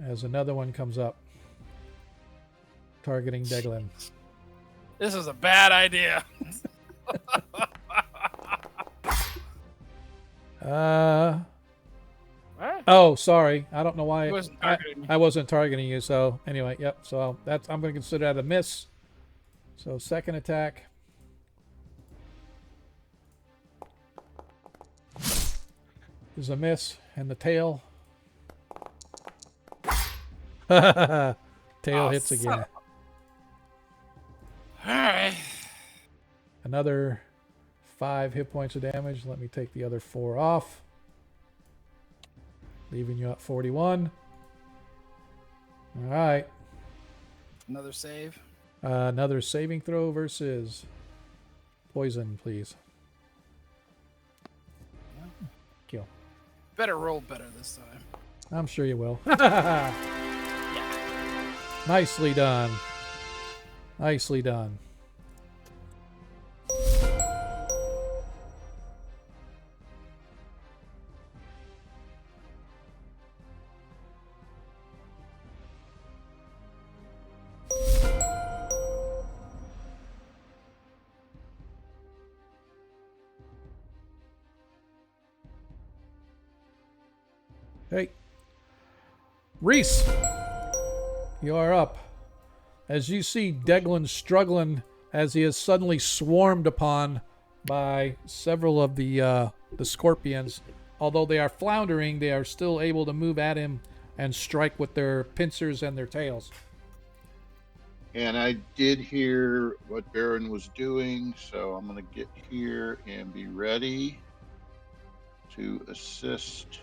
As another one comes up, targeting Deglin. This is a bad idea. What? Oh, sorry. I don't know why He wasn't targeting me. I wasn't targeting you. So anyway, yep. So that's I'm going to consider that a miss. So second attack. Is a miss, and the tail. Tail hits again. All right. Another 5 hit points of damage. Let me take the other 4 off. Leaving you at 41. All right. Another save. Another saving throw versus poison, please. Kill. Better roll better this time. I'm sure you will. Yeah. Nicely done. Nicely done. Hey. Reese, you are up. As you see Deglin struggling as he is suddenly swarmed upon by several of the scorpions. Although they are floundering, they are still able to move at him and strike with their pincers and their tails. And I did hear what Baron was doing, so I'm going to get here and be ready to assist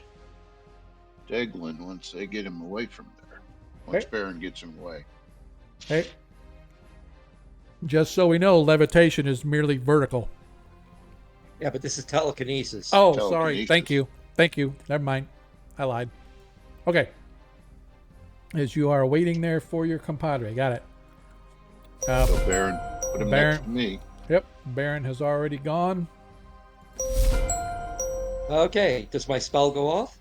Deglin once they get him away from there. Once Okay. Baron gets him away. Hey. Just so we know, levitation is merely vertical. Yeah, but this is telekinesis. Oh, sorry. Telekinesis. Thank you. Thank you. Never mind. I lied. Okay. As you are waiting there for your compadre. Got it. So Baron, put him Baron. next to me. Yep. Baron has already gone. Okay, does my spell go off?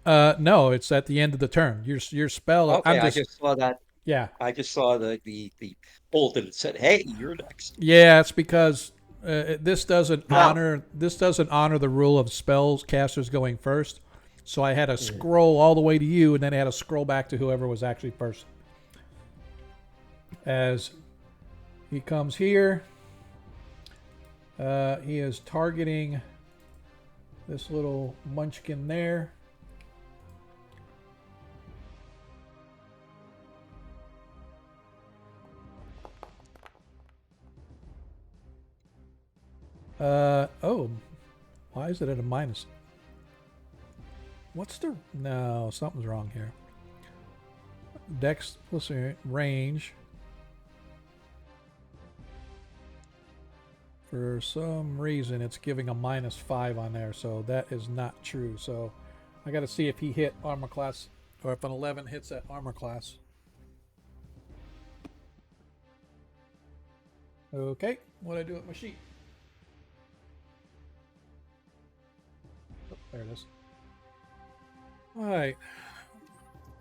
No, it's at the end of the turn. Your spell. Okay, I just saw that. Yeah. I just saw the bolt that said, "Hey, you're next." Yeah, it's because this doesn't Ah. honor the rule of spells casters going first. So I had to scroll all the way to you, and then I had to scroll back to whoever was actually first. As he comes here, he is targeting this little munchkin there. Oh, why is it at a minus? What's the... No, something's wrong here. Dex plus range. For some reason, it's giving a -5 on there, so that is not true. So I got to see if he hit armor class, or if an 11 hits that armor class. Okay, what do I do with my sheet? Oh, there it is. All right.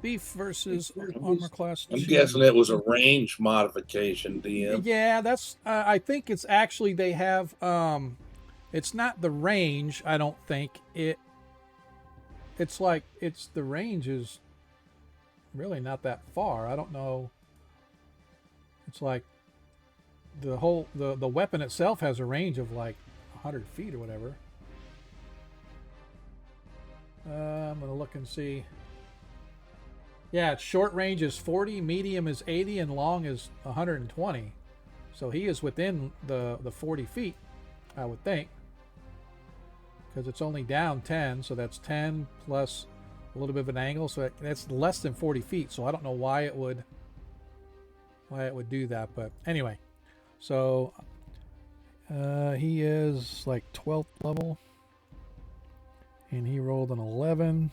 Beef versus armor class. I'm 2. guessing it was a range modification, DM. Yeah, that's. I think it's actually they have. It's not the range. I don't think it. It's like it's the range is really not that far. I don't know. It's like the whole the weapon itself has a range of like 100 feet or whatever. I'm gonna look and see. Yeah, short range is 40, medium is 80, and long is 120. So he is within the 40 feet, I would think. Because it's only down 10, so that's 10 plus a little bit of an angle, so that's less than 40 feet. So I don't know why it would do that, but anyway. So he is like 12th level, and he rolled an 11.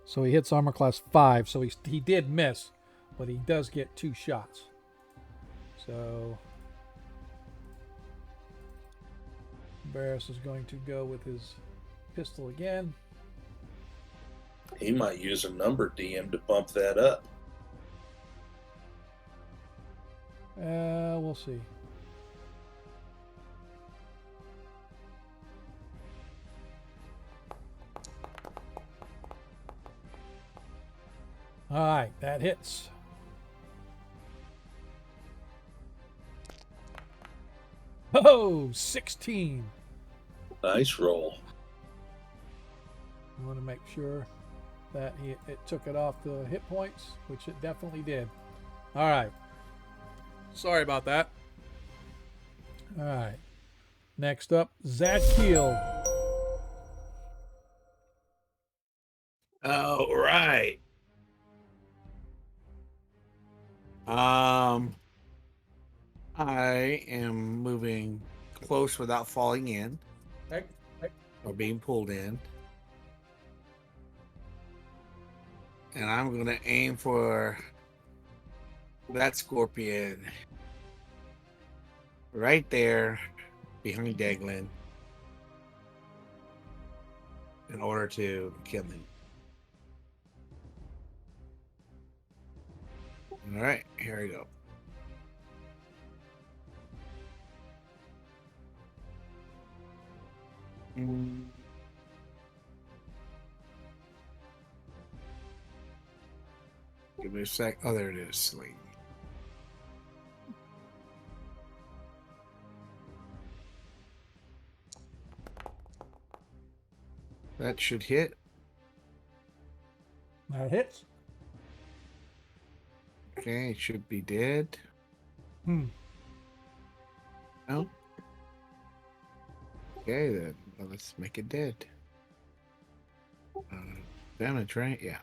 So he hits armor class 5. So he did miss, but he does get 2 shots. So Barris is going to go with his pistol again. He might use a number DM to bump that up. We'll see. All right, that hits. Oh, 16. Nice roll. I want to make sure that it took it off the hit points, which it definitely did. All right. Sorry about that. All right. Next up, Zadkiel. All right. I am moving close without falling in or being pulled in. And I'm going to aim for that scorpion right there behind Deglin in order to kill him. All right, here we go. Give me a sec. Oh, there it is. Sling. That should hit. That hits. Okay, it should be dead. Hmm. No. Okay, then well, let's make it dead. Damage, right? Yeah.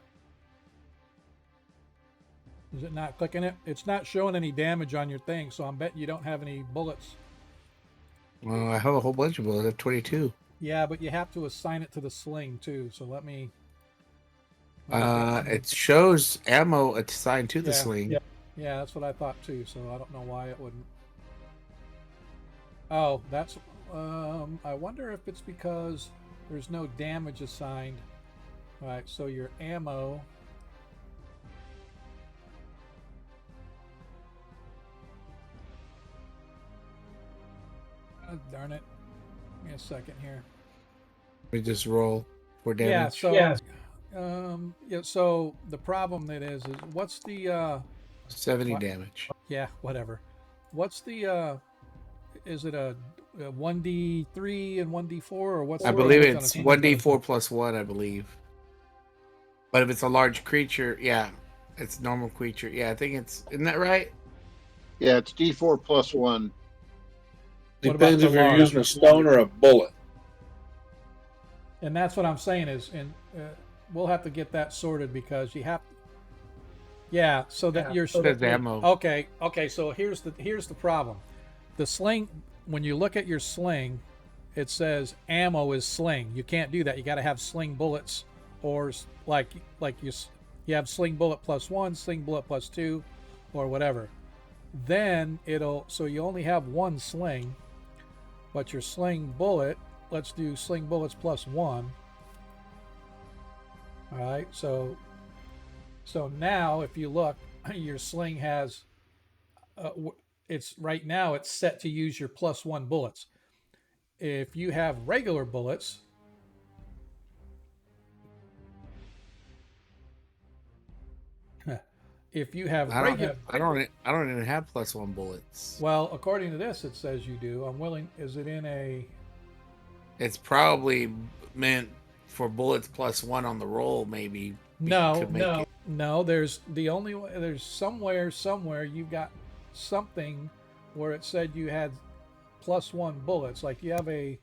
Is it not clicking it? It's not showing any damage on your thing, so I'm betting you don't have any bullets. Well, I have a whole bunch of bullets. I have 22. Yeah, but you have to assign it to the sling too. So let me. It shows ammo assigned to the sling. Yeah, that's what I thought too. So I don't know why it wouldn't. Oh, that's. I wonder if it's because there's no damage assigned. All right, so your ammo. Oh, darn it. Give me a second here. We just roll for damage. Yeah, so the problem that is what's the 70 damage. yeah, whatever. What's the is it a 1d3 and 1d4 or what's I the believe damage on it's a 1d4 plus 1, I believe. But if it's a large creature, yeah, it's normal creature. Yeah, I think it's, isn't that right? Yeah, it's D4 plus 1. What about Depends the if you're large? using a stone or a bullet. And that's what I'm saying is, and we'll have to get that sorted because you have. Yeah, so that you're. There's ammo. Okay. So here's the problem. The sling. When you look at your sling, it says ammo is sling. You can't do that. You got to have sling bullets, or like you have sling bullet plus 1, sling bullet plus 2, or whatever. Then so you only have one sling, but your sling bullet. Let's do sling bullets plus 1. All right, so now if you look, your sling has it's right now it's set to use your plus 1 bullets. If you have regular bullets, if you have regular, I don't even have plus 1 bullets. well, according to this, it says you do. I'm willing. Is it in a? It's probably meant for bullets plus 1 on the roll, maybe. No, could make no, it. no. There's somewhere you've got something where it said you had +1 bullets. Like you have a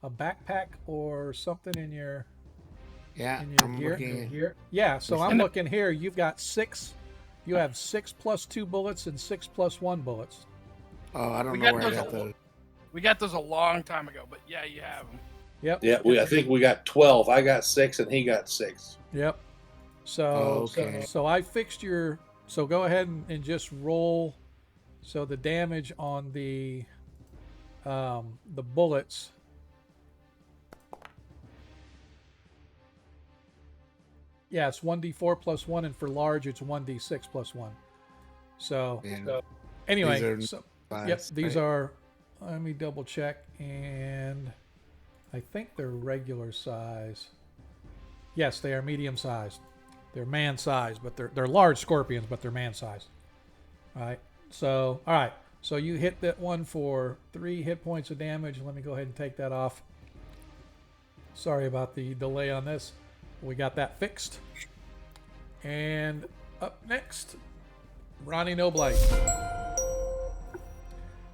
backpack or something in your Yeah, I'm gear. looking. Yeah. So I'm And- looking here. You've got 6. You have 6 +2 bullets and 6 +1 bullets. Oh, I don't We know got where I those got a- those. We got those a long time ago, but yeah, you have them. Yep. Yeah, I think we got 12. I got 6 and he got 6. Yep. So Okay. so I fixed your. So go ahead and just roll. So the damage on the bullets. Yeah, it's 1d4 +1, and for large it's 1d6 +1. So And anyway, these are so, size, yep, these right? are. Let me double check, and I think they're regular size. Yes, they are medium sized. They're man sized, but they're large scorpions, but they're man sized. All right. So all right. So you hit that one for 3 hit points of damage. Let me go ahead and take that off. Sorry about the delay on this. We got that fixed. And up next, Ronnie Noblight.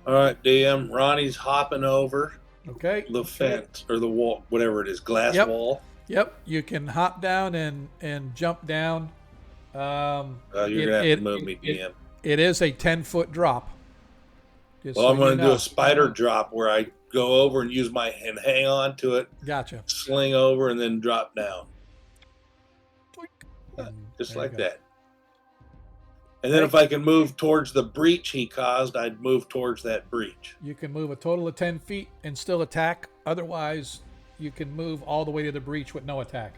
All right, DM. Ronnie's hopping over Okay. the fence or the wall, whatever it is, glass Yep. wall. Yep. You can hop down and jump down. You're gonna have to move me, DM. It is a 10-foot drop. Just Well, so I'm going you to do know. a spider drop where I go over and use my and hang on to it, Gotcha. sling over, and then drop down, And just there you like go. that. And then if I can move towards the breach he caused, I'd move towards that breach. You can move a total of 10 feet and still attack. Otherwise, you can move all the way to the breach with no attack.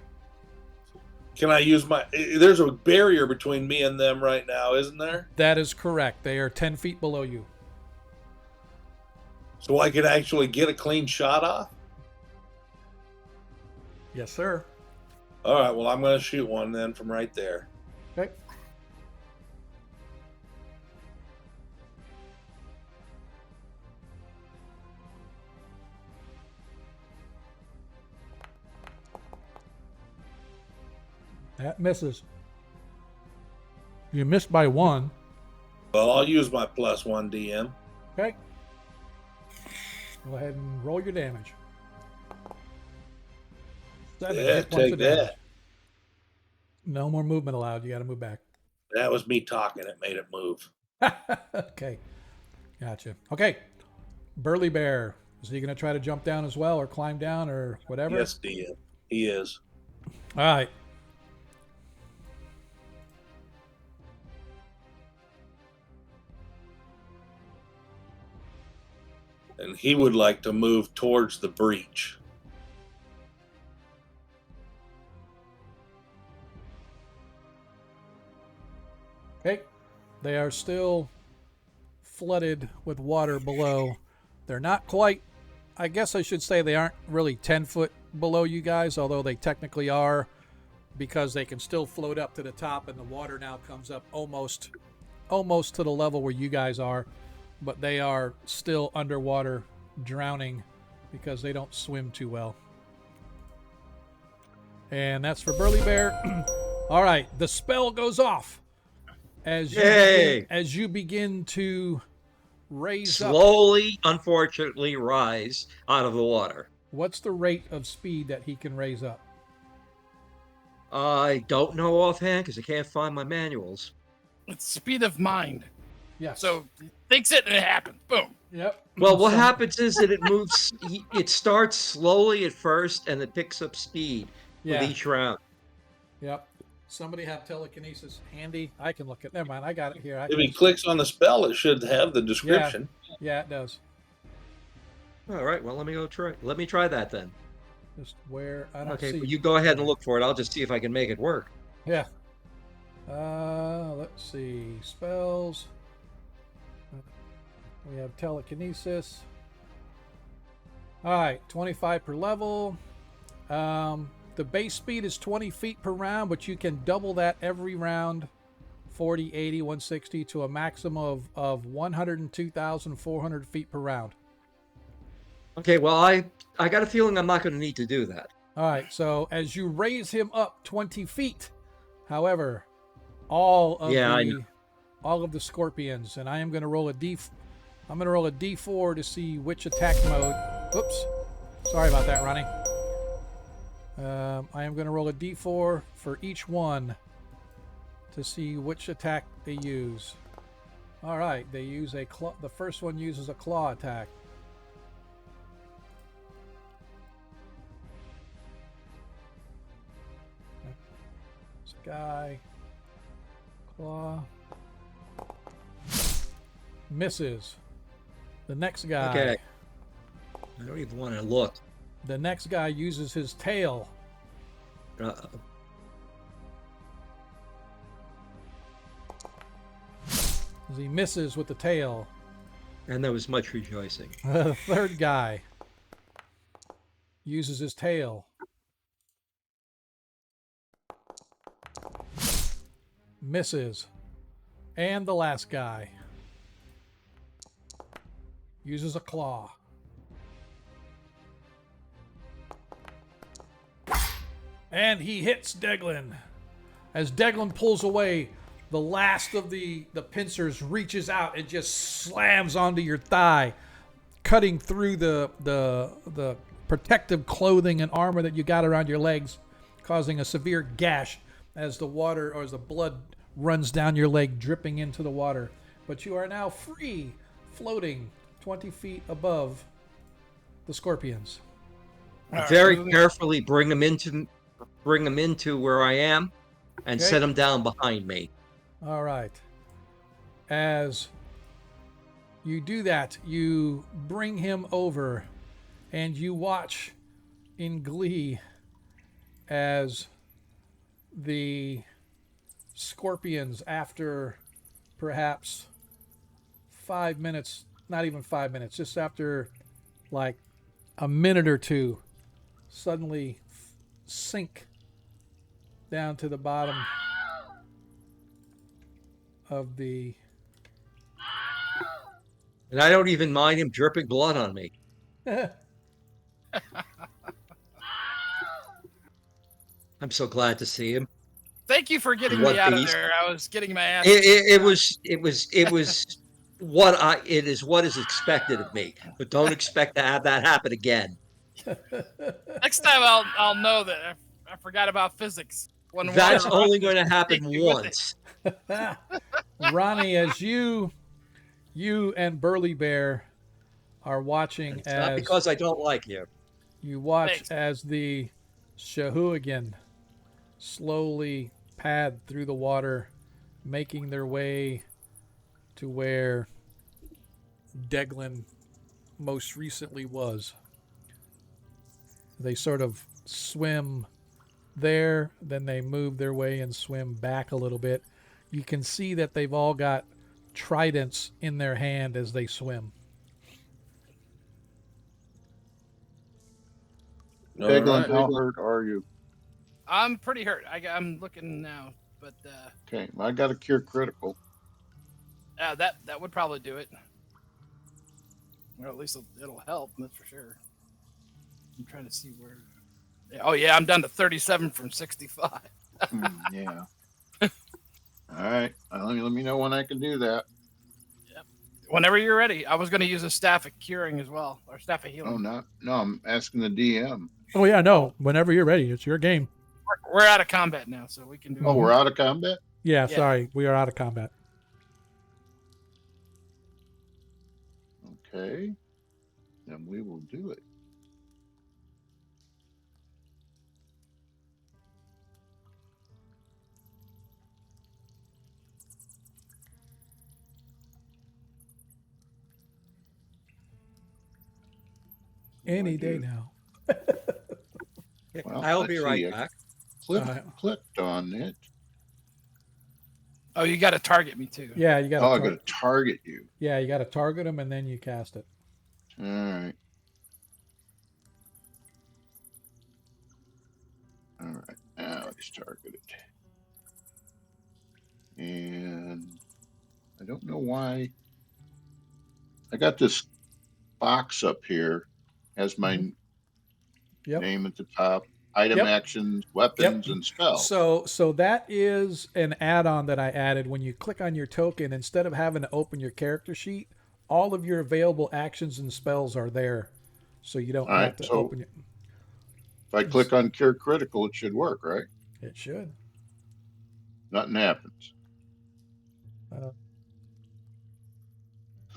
Can I use my? There's a barrier between me and them right now, isn't there? That is correct. They are 10 feet below you. So I could actually get a clean shot off. Yes, sir. All right. Well, I'm going to shoot one then from right there. Okay. That misses. You missed by 1. Well, I'll use my +1 DM. Okay. Go ahead and roll your damage. 7 Yeah, hit points take of damage. that. No more movement allowed. You got to move back. That was me talking. It made it move. Okay. Gotcha. Okay. Burly Bear. Is he going to try to jump down as well or climb down or whatever? Yes, DM. He is. All right. And he would like to move towards the breach. Okay. They are still flooded with water below. They're not quite, I guess I should say they aren't really 10 foot below you guys, although they technically are, because they can still float up to the top and the water now comes up almost to the level where you guys are, but they are still underwater drowning because they don't swim too well. And that's for Burly Bear. All right, the spell goes off as you begin to raise up. Slowly, unfortunately, rise out of the water. What's the rate of speed that he can raise up? I don't know offhand because I can't find my manuals. It's speed of mind. Yeah. So he thinks it and it happens. Boom. Yep. Well, what So- happens is that it moves. It starts slowly at first, and it picks up speed Yeah. with each round. Yep. Somebody have telekinesis handy? I can look at. Never mind. I got it here. If he clicks on the spell, it should have the description. Yeah, it does. All right. Well, let me go try. Let me try that then. Just where I don't Okay. see. Well, you go ahead and look for it. I'll just see if I can make it work. Yeah. Let's see. Spells. We have telekinesis. All right, 25 per level. The base speed is 20 feet per round, but you can double that every round, 40, 80, 160, to a maximum of 102,400 feet per round. Okay. Well, I got a feeling I'm not going to need to do that. All right, so as you raise him up 20 feet, However, all of Yeah, I know. all of the scorpions, and I am going to roll a I'm going to roll a d4 to see which attack mode. Oops, sorry about that, Ronnie. I am going to roll a d4 for each one to see which attack they use. All right, they use a claw. The first one uses a claw attack. Sky. Claw. Misses. The next guy. Okay. I don't even want to look. The next guy uses his tail. Uh-oh. As he misses with the tail. And there was much rejoicing. The third guy uses his tail. Misses. And the last guy uses a claw. And he hits Deglin. As Deglin pulls away, the last of the pincers reaches out and just slams onto your thigh, cutting through the protective clothing and armor that you got around your legs, causing a severe gash as the water or as the blood runs down your leg, dripping into the water. But you are now free, floating 20 feet above the scorpions. Very carefully bring them into where I am and Okay. set them down behind me. All right. As you do that, you bring him over and you watch in glee as the scorpions, after perhaps 5 minutes, not even 5 minutes, just after like a minute or two, suddenly sink down to the bottom of the... And I don't even mind him dripping blood on me. I'm so glad to see him. Thank you for getting What me out of beast? there. I was getting my ass. It was what is expected of me, but don't expect to have that happen again. Next time I'll know that I forgot about physics. When That's water only rushes, going to happen take me with it. once. Ronnie, as you and Burly Bear are watching It's not because I don't like you. you watch Thanks. as the Shahuigan slowly pad through the water, making their way to where Deglin most recently was. They sort of swim there, then they move their way and swim back a little bit. You can see that they've all got tridents in their hand as they swim. Peglin, right. how hurt are you? I'm pretty hurt. I'm looking now, but Okay, I got a cure critical. that would probably do it. Or at least it'll help. That's for sure. I'm trying to see where. Oh yeah, I'm down to 37 from 65. Yeah. All right. Let me know when I can do that. Whenever you're ready. I was going to use a staff of curing as well, or staff of healing. Oh, no, I'm asking the DM. Oh yeah, no. Whenever you're ready, it's your game. We're out of combat now, so we can do. Oh, we're out of combat? Yeah, Yeah. sorry, we are out of combat. Okay. Then we will do it. Any do I day do? now. Well, I'll let's be see, right I back. Clicked on it. Oh, you got to target me too. Yeah, you got. Oh, I got to target you. Yeah, you got to target them and then you cast it. All right. All right. Now it's targeted. And I don't know why. I got this box up here, has my Yep. name at the top. item Yep. actions, weapons, and spells. So that is an add-on that I added. When you click on your token, instead of having to open your character sheet, all of your available actions and spells are there, so you don't All right. have to So open it. if I click on Cure Critical, it should work, right? It should. Nothing happens. Uh,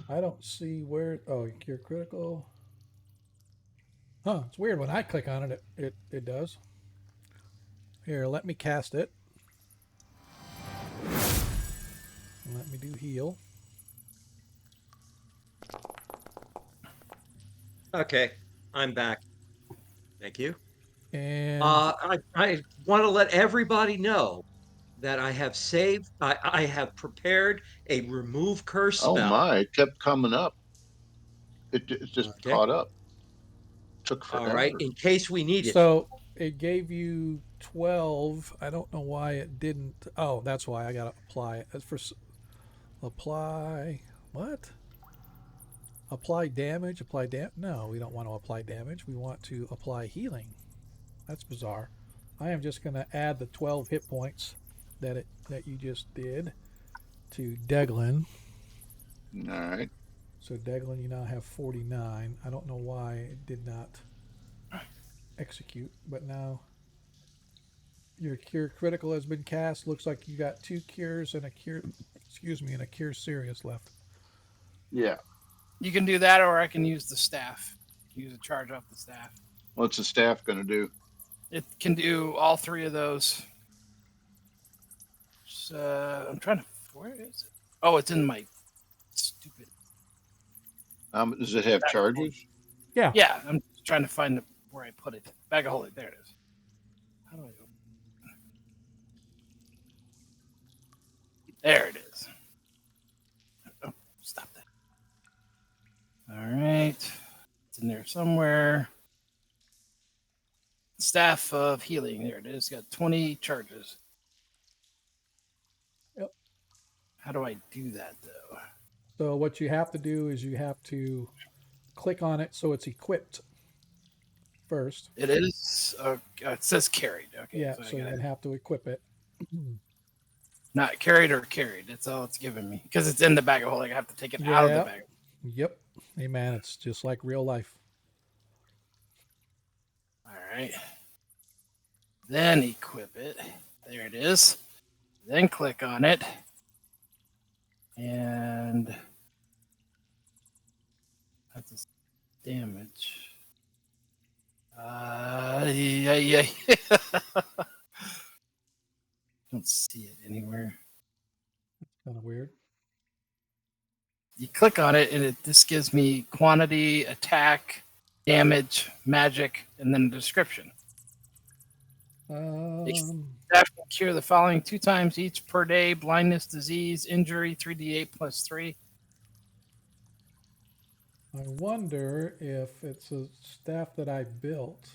I don't see where. Oh, cure critical. Huh? It's weird. When I click on it, it does. Here, let me cast it. Let me do heal. Okay, I'm back. Thank you. And I want to let everybody know that I have saved. I have prepared a remove curse Oh spell. my! It kept coming up. It just Okay. caught up. Took All right. forever. In case we need it. so it gave you 12. I don't know why it didn't. Oh, that's why I gotta apply it. As for apply what? Apply damage. Apply No, we don't want to apply damage. We want to apply healing. That's bizarre. I am just gonna add the 12 hit points that you just did to Deglin. All right. So Deglin, you now have 49. I don't know why it did not execute, but now your cure critical has been cast. Looks like you got 2 cures and a cure, excuse me, and a cure serious left. Yeah. You can do that, or I can use the staff. Use a charge off the staff. What's the staff going to do? It can do all 3 of those. So I'm trying to. Where is it? Oh, it's in my stupid. Does it have charges? Yeah. Yeah, I'm trying to find where I put it. Bag of holding. There it is. How do I open it? There it is. Oh, stop that. All right. It's in there somewhere. Staff of healing. There it is. Got 20 charges. Yep. How do I do that, though? So what you have to do is you have to click on it so it's equipped first. It is. It says carried. Okay. Yeah, So so you're going to have to equip it. not carried or carried. That's all it's giving me because it's in the bag of holding. I have to take it out of the bag. Yep. Hey, man, it's just like real life. All right. Then equip it. There it is. Then click on it. And that's damage. Yeah. Don't see it anywhere. Kind of weird. You click on it, and this gives me quantity, attack, damage, magic, and then a description. Staff can cure the following 2 times each per day: blindness, disease, injury, 3d8 plus 3. I wonder if it's a staff that I built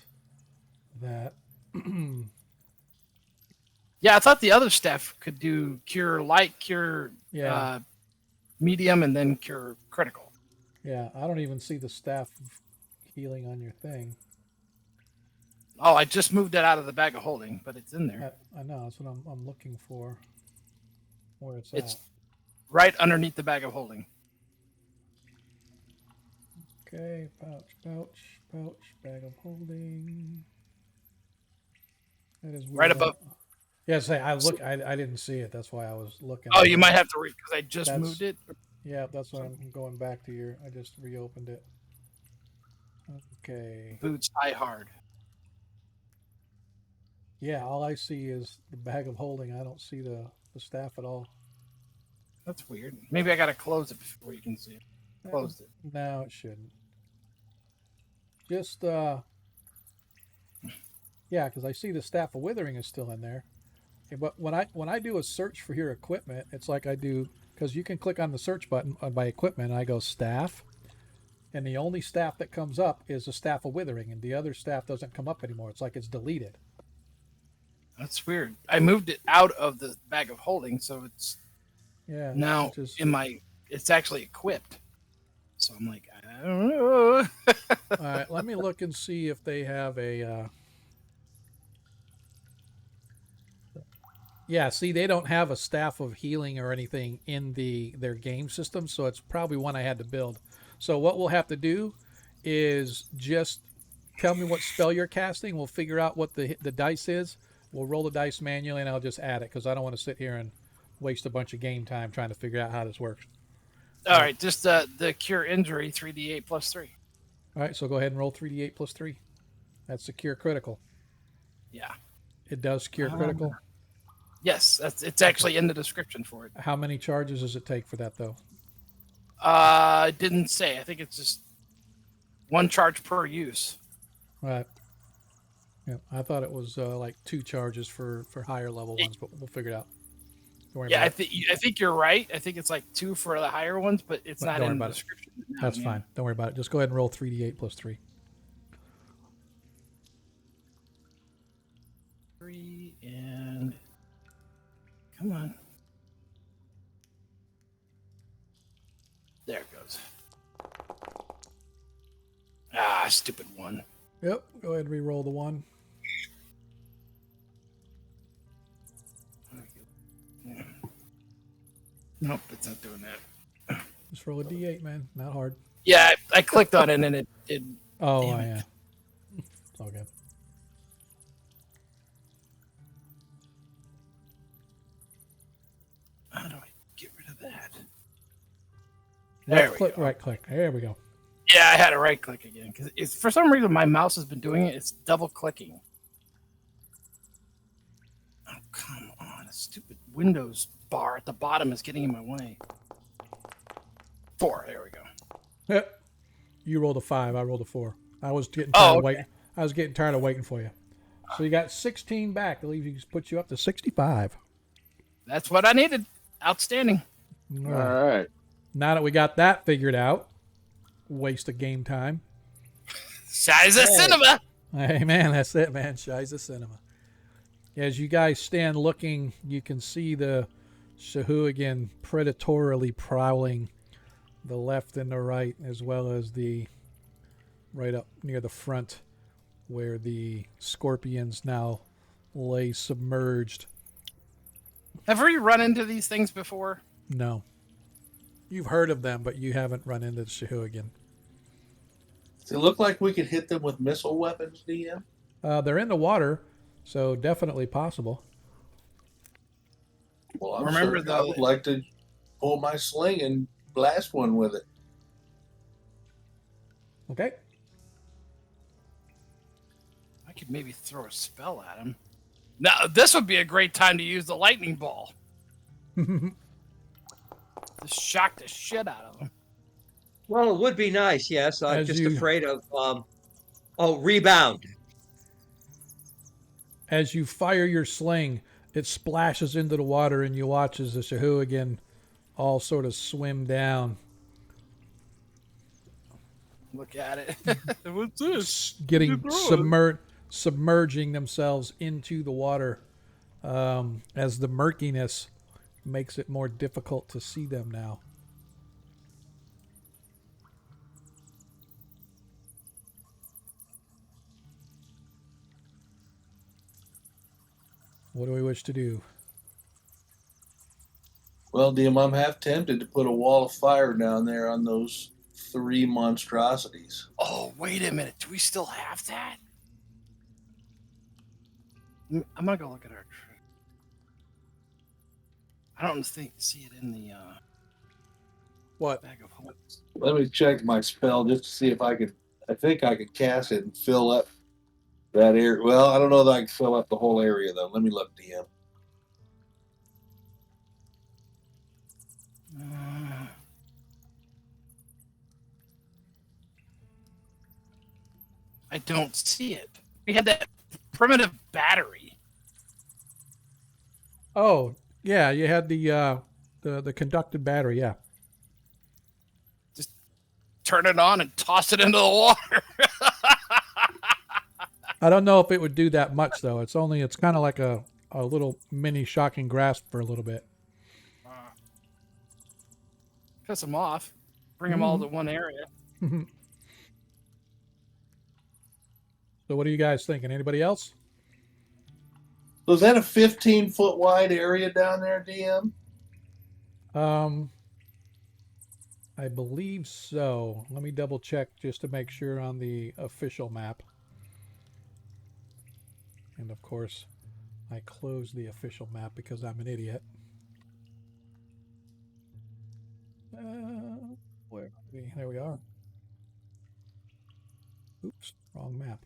that. Yeah, I thought the other staff could do cure light, cure medium, and then cure critical. Yeah, I don't even see the staff healing on your thing. Oh, I just moved it out of the bag of holding, but it's in there. I know, that's what I'm looking for. Where it's It's at. right underneath the bag of holding. Okay, pouch, bag of holding. That is weird. Right above. Yeah, I didn't see it. That's why I was looking. Oh, you might have to read because I just moved it. Yeah, that's why I'm going back to your. I just reopened it. Okay. Boots high hard. Yeah, all I see is the bag of holding. I don't see the staff at all. That's weird. Maybe I gotta close it before you can see it. Closed it. No, it shouldn't. Just yeah, because I see the staff of withering is still in there. Okay, but when I do a search for your equipment, it's like I do because you can click on the search button by equipment. And I go staff, and the only staff that comes up is the staff of withering, and the other staff doesn't come up anymore. It's like it's deleted. That's weird. I moved it out of the bag of holding, so it's now in my. It's actually equipped. So I'm like, I don't know. All right, let me look and see if they have a. Yeah, see, they don't have a staff of healing or anything in their game system, so it's probably one I had to build. So what we'll have to do is just tell me what spell you're casting. We'll figure out what the dice is. We'll roll the dice manually, and I'll just add it because I don't want to sit here and waste a bunch of game time trying to figure out how this works. All right, just the cure injury 3d8 plus 3. All right, so go ahead and roll 3d8 plus 3. That's the cure critical. Yeah. It does cure critical. Yes, it's actually in the description for it. How many charges does it take for that, though? It didn't say. I think it's just 1 charge per use. Right. Yeah, I thought it was like 2 charges for higher level ones, but we'll figure it out. Don't worry Yeah, about I think you're right. I think it's like 2 for the higher ones, but it's not in the it. description. That's fine. Don't worry about it. Just go ahead and roll 3d8 plus 3. 3 and come on. There it goes. Ah, stupid 1. Yep. Go ahead and re-roll the 1. Nope, it's not doing that. Just roll a d8, man. Not hard. Yeah, I clicked on it and it Oh, Damn it. yeah. It's all good. How do I get rid of that? There we Click, go. right click. There we go. Yeah, I had to right click again because for some reason my mouse has been doing it. It's double clicking. Oh, come on. A stupid Windows bar at the bottom is getting in my way. 4. There we go. Yep. You rolled a 5. I rolled a 4. I was getting Oh, tired of okay. waiting. I was getting tired of waiting for you. So you got 16 back. I believe you put you up to 65. That's what I needed. Outstanding. All All right. right. Now that we got that figured out, waste of game time. Size of cinema. Hey, man, that's it, man. Shiza Cinema. As you guys stand looking, you can see the Shahuigan predatorily prowling the left and the right, as well as the right up near the front, where the scorpions now lay submerged. Have we run into these things before? No. You've heard of them, but you haven't run into the Shahuigan. Does it look like we could hit them with missile weapons, DM? They're in the water, so definitely possible. Well, I'm Remember certain I would like to pull my sling and blast one with it. Okay. I could maybe throw a spell at him. Now, this would be a great time to use the lightning ball. Just shock the shit out of him. Well, it would be nice, yes. I'm As just you- afraid of rebound. As you fire your sling, it splashes into the water, and you watch as the Shahuigan all sort of swim down, Look at it. What's this? getting throw it? submerging themselves into the water, as the murkiness makes it more difficult to see them now. What do we wish to do? Well, DM, I'm half tempted to put a wall of fire down there on those 3 monstrosities. Oh, wait a minute. Do we still have that? I'm going to go look at our... I don't see it in the What? bag of holes. Let me check my spell just to see if I could. I think I could cast it and fill up that area. Well, I don't know that I can fill up the whole area, though. Let me look, DM. I don't see it. We had that primitive battery. Oh, yeah, you had the conducted battery, yeah. Turn it on and toss it into the water. I don't know if it would do that much though. It's kind of like a little mini shocking grasp for a little bit. Piss them off. Bring them all to one area. So what are you guys thinking? Anybody else? So is that a 15-foot wide area down there, DM? I believe so. Let me double check just to make sure on the official map. And of course, I closed the official map because I'm an idiot. Where are we? There we are. Oops, wrong map.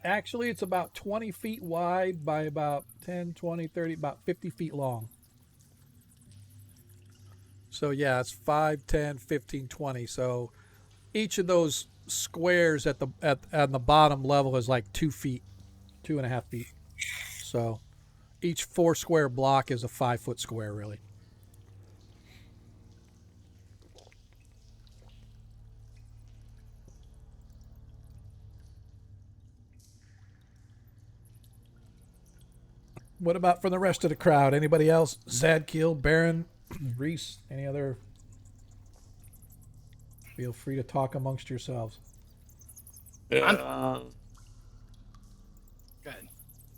Actually it's about 20 feet wide by about 10, 20, 30, about 50 feet long. So yeah, it's 5, 10, 15, 20. So each of those squares at the bottom level is like 2 feet, 2.5 feet. So each 4 square block is a 5-foot square, really. What about from the rest of the crowd? Anybody else? Zadkiel, Baron, Reese, any other? Feel free to talk amongst yourselves. Go ahead.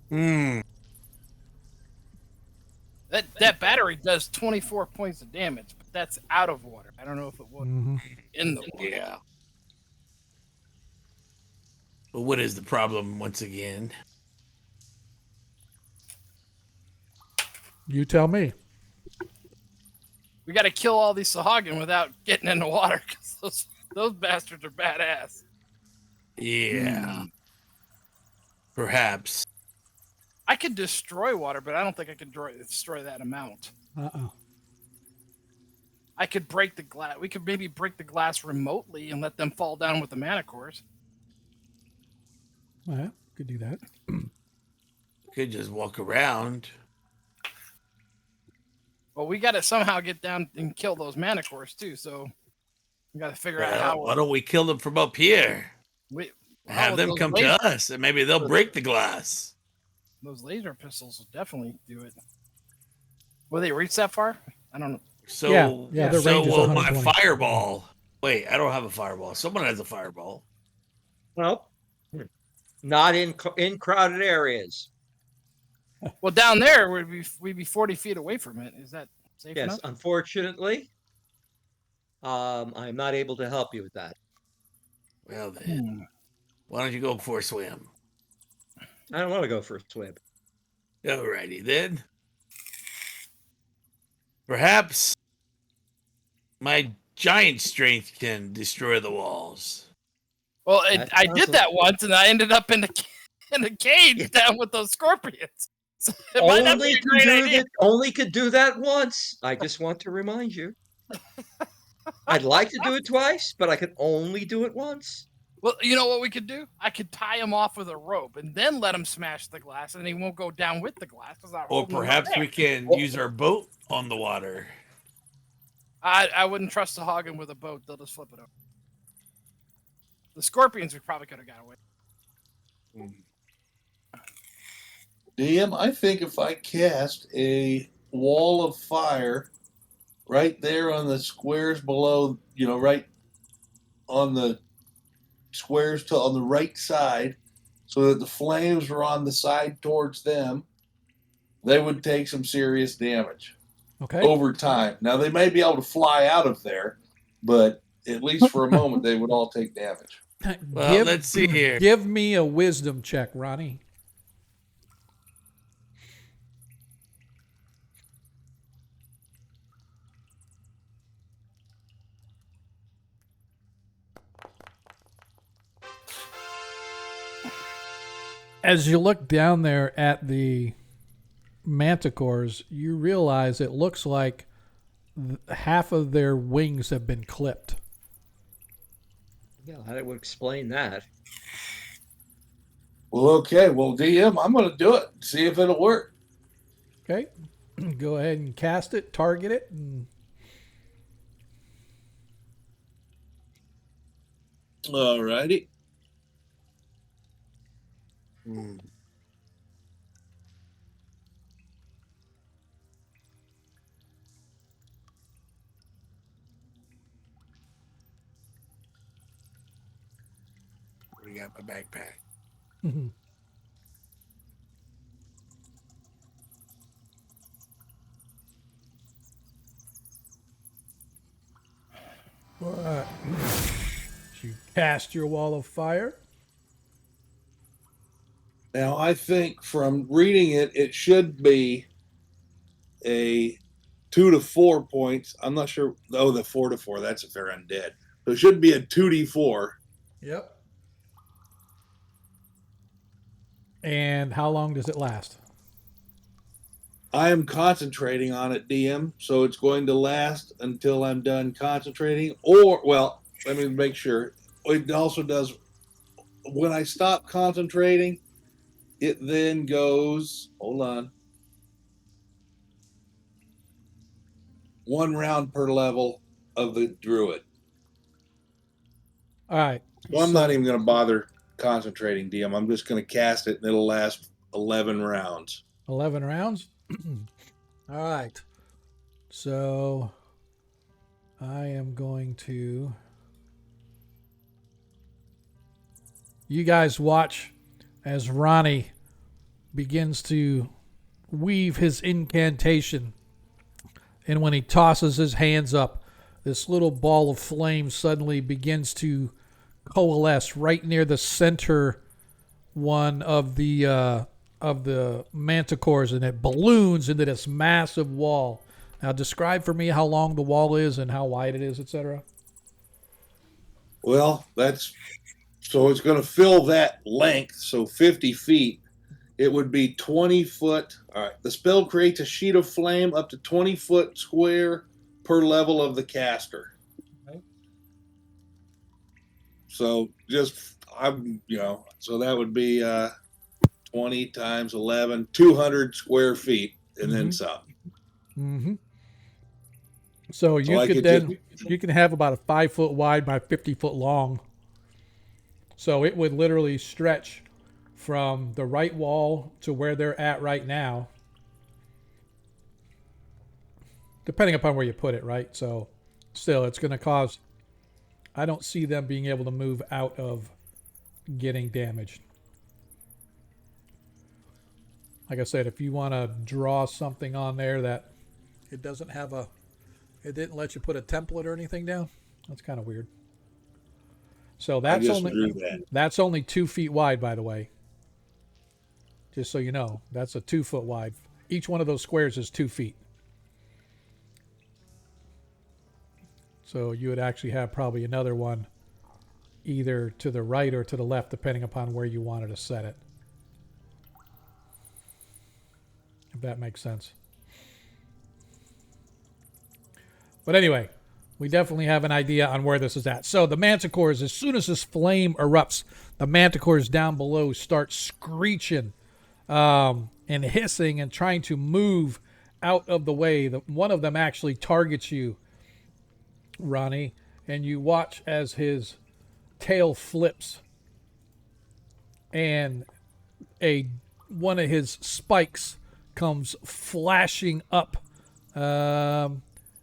Hmm. That battery does 24 points of damage, but that's out of water. I don't know if it would in the water. Yeah. But what is the problem once again? You tell me. We got to kill all these Sahagin without getting in the water because those bastards are badass. Yeah. Perhaps. I could destroy water, but I don't think I could destroy that amount. I could break the glass. We could maybe break the glass remotely and let them fall down with the mana cores. Yeah, could do that. Could just walk around. Well, we got to somehow get down and kill those mana cores too. So we got to figure out how. Why don't we kill them from up here? Have them come to us, and maybe they'll break the glass. Those laser pistols will definitely do it. Will they reach that far? I don't know. So, yeah, their so range is will my 120. fireball. Wait, I don't have a fireball. Someone has a fireball. Well, not in crowded areas. Well, down there we'd be 40 feet away from it. Is that safe enough? Yes, unfortunately, I'm not able to help you with that. Well then, why don't you go for a swim? I don't want to go for a swim. Alrighty then. Perhaps my giant strength can destroy the walls. Well, I did that once, and I ended up in the cage down with those scorpions. So it might not be a great idea. Only could do that once. I just want to remind you. I'd like to do it twice, but I could only do it once. Well, you know what we could do? I could tie him off with a rope and then let him smash the glass, and he won't go down with the glass. Or perhaps we can use our boat on the water. I wouldn't trust the Hagen with a boat. They'll just flip it over. The scorpions we probably could have got away. DM, I think if I cast a wall of fire right there on the squares below, right on the squares on the right side, so that the flames were on the side towards them, they would take some serious damage. Okay. Over time. Now they may be able to fly out of there, but at least for a moment they would all take damage. Well, let's see here. Give me a wisdom check, Ronnie. As you look down there at the manticores, you realize it looks like half of their wings have been clipped. Yeah, that would explain that. Well, okay. Well, DM, I'm going to do it. See if it'll work. Okay. Go ahead and cast it, target it. All righty. We got my backpack. Mhm. All right. You cast your wall of fire. Now, I think from reading it, it should be a 2 to 4 points. I'm not sure. Oh, the 4 to 4. That's if they're undead. So it should be a 2d4. Yep. And how long does it last? I am concentrating on it, DM. So it's going to last until I'm done concentrating. Or, well, let me make sure. It also does, when I stop concentrating, it then goes, hold on, 1 round per level of the druid. All right. Well, I'm not even going to bother concentrating, DM. I'm just going to cast it, and it'll last 11 rounds. 11 rounds. All right. So I am going to. You guys watch as Ronnie begins to weave his incantation. And when he tosses his hands up, this little ball of flame suddenly begins to coalesce right near the center one of the manticores, and it balloons into this massive wall. Now, describe for me how long the wall is and how wide it is, etc. Well, that's so it's going to fill that length, so 50 feet. It would be 20 foot. All right. The spell creates a sheet of flame up to 20-foot square per level of the caster. Okay. So so that would be 20 times 11, 200 square feet, and then some. Mm-hmm. So So you I could could then you can have about a 5 foot wide by 50 foot long. So it would literally stretch from the right wall to where they're at right now, depending upon where you put it, right? So still, it's going to cause. I don't see them being able to move out of getting damaged. Like I said, if you want to draw something on there that it doesn't have a, it didn't let you put a template or anything down. That's kind of weird. So I just drew that. that's only 2 feet wide, by the way. Just so you know, that's a 2 foot wide. Each one of those squares is 2 feet. So you would actually have probably another one either to the right or to the left, depending upon where you wanted to set it. If that makes sense. But anyway, we definitely have an idea on where this is at. So the manticores, as soon as this flame erupts, the manticores down below start screeching and hissing and trying to move out of the way. One of them actually targets you, Ronnie, and you watch as his tail flips and one of his spikes comes flashing up.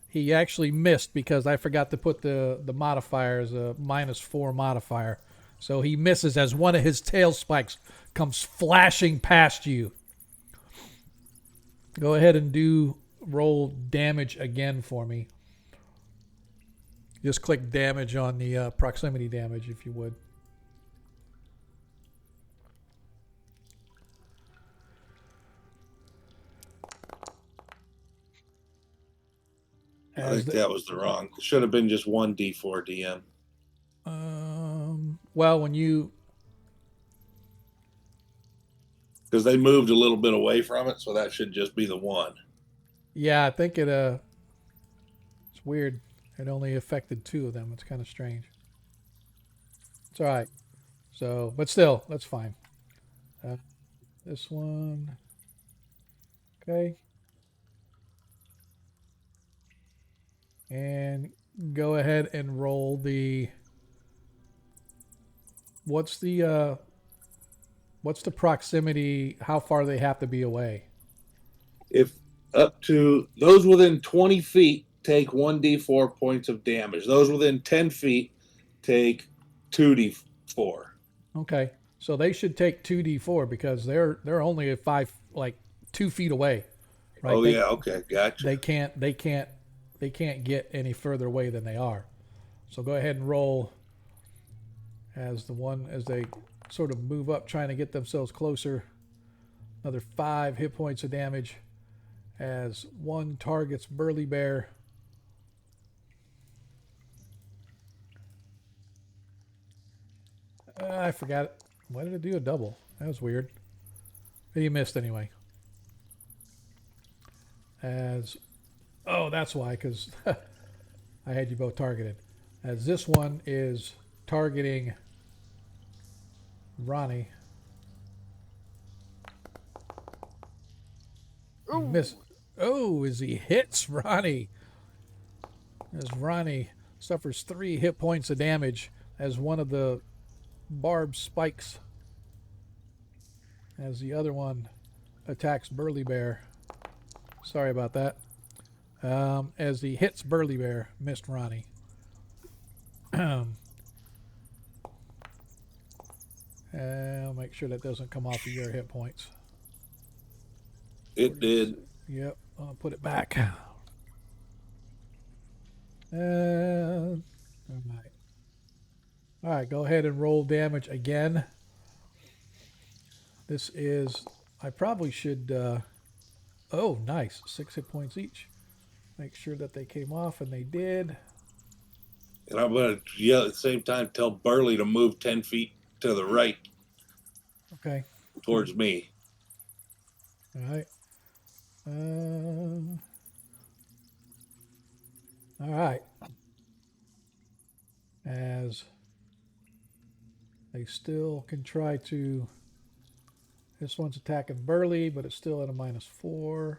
He actually missed because I forgot to put the modifier as a -4 modifier. So he misses as one of his tail spikes comes flashing past you. Go ahead and roll damage again for me. Just click damage on the proximity damage if you would. I think that was the wrong. It should have been just 1d4 DM. Well, when you because they moved a little bit away from it, so that should just be the one. Yeah, I think it's weird. It only affected 2 of them. It's kind of strange. It's all right. So, but still, that's fine. This one. Okay. And go ahead and roll the. What's the proximity? How far they have to be away? If up to those within 20 feet take 1d4 points of damage. Those within 10 feet take 2d4. Okay, so they should take 2d4 because they're only at 2 feet away, right? Oh yeah, okay, gotcha. They can't get any further away than they are. So go ahead and roll as they sort of move up, trying to get themselves closer. Another 5 hit points of damage as one targets Burly Bear. I forgot it. Why did it do a double? That was weird. But you missed anyway. That's why, because I had you both targeted. As this one is targeting Ronnie. Miss. Oh, as he hits Ronnie. As Ronnie suffers 3 hit points of damage as one of the barbed spikes. As the other one attacks Burly Bear. Sorry about that. As he hits Burly Bear, missed Ronnie. I'll make sure that doesn't come off of your hit points. It did. Yep, I'll put it back. All right. All right, go ahead and roll damage again. This is, I probably should, oh, nice. 6 hit points each. Make sure that they came off, and they did. And I'm going to yell at the same time, tell Burley to move 10 feet to the right Okay. towards me. All right. All right. As they still can try to. This one's attacking Burley, but it's still at a -4.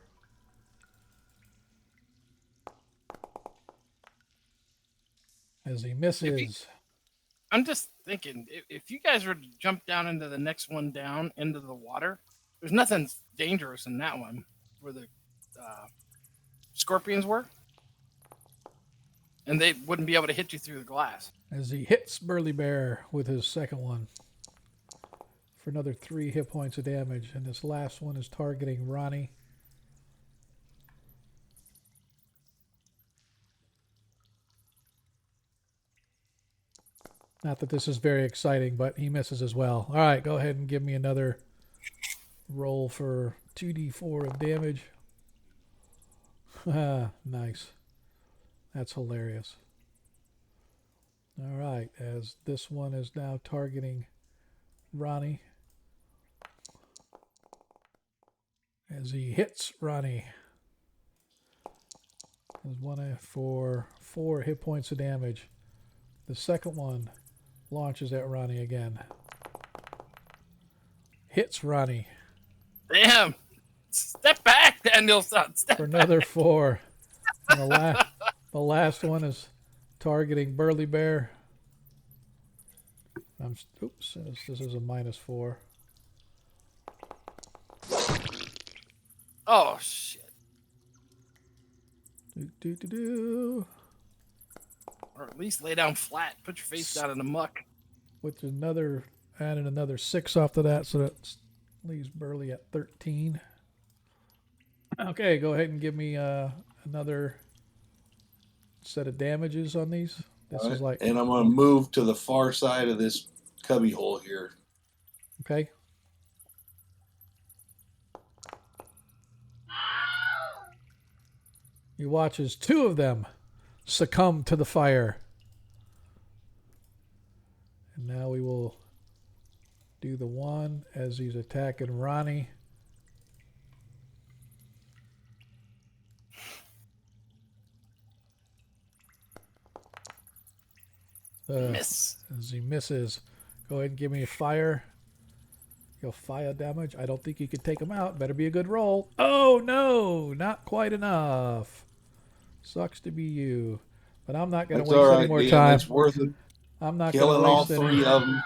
As he misses. I'm just thinking, if you guys were to jump down into the next one down into the water, there's nothing dangerous in that one where the scorpions were. And they wouldn't be able to hit you through the glass. As he hits Burly Bear with his second one for another 3 hit points of damage. And this last one is targeting Ronnie. Not that this is very exciting, but he misses as well. All right, go ahead and give me another roll for 2d4 of damage. Nice. That's hilarious. All right, as this one is now targeting Ronnie. As he hits Ronnie. There's one for 4 hit points of damage. The second one launches at Ronnie again. Hits Ronnie. Damn! Step back, Danielson! Step For another back. 4. And the last one is targeting Burly Bear. Oops, this is a -4. Oh, shit. Do. Or at least lay down flat. Put your face down in the muck. With added another 6 off to that, so that leaves Burly at 13. Okay, go ahead and give me another set of damages on these. This is like, and I'm going to move to the far side of this cubby hole here. okay. You watch as 2 of them succumb to the fire. And now we will do the one as he's attacking Ronnie. Miss. As he misses, go ahead and give me a fire. You'll fire damage. I don't think you can take him out. Better be a good roll. Oh no, not quite enough. Sucks to be you, but I'm not going to waste any more time. It's worth it. I'm not Killing going to all waste 3 of them.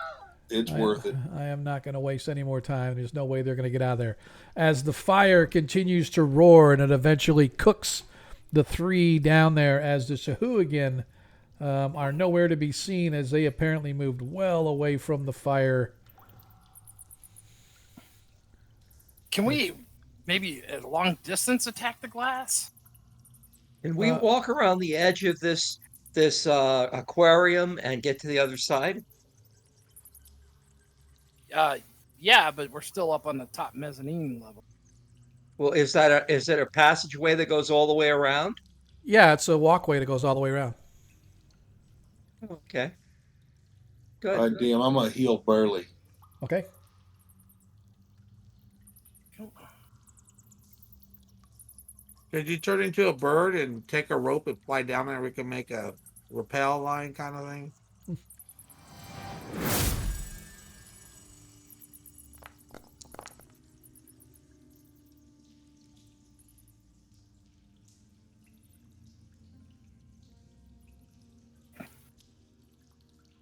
It's worth it. I am not going to waste any more time. There's no way they're going to get out of there. As the fire continues to roar and it eventually cooks the 3 down there, as the Shahuagin are nowhere to be seen, as they apparently moved well away from the fire Can we maybe at long distance attack the glass? Can we walk around the edge of this aquarium and get to the other side? Yeah, but we're still up on the top mezzanine level. Well, is it a passageway that goes all the way around? Yeah, it's a walkway that goes all the way around. Okay. All Good. right, damn, I'm gonna heal Burley. Okay. Could you turn into a bird and take a rope and fly down there? We can make a rappel line kind of thing.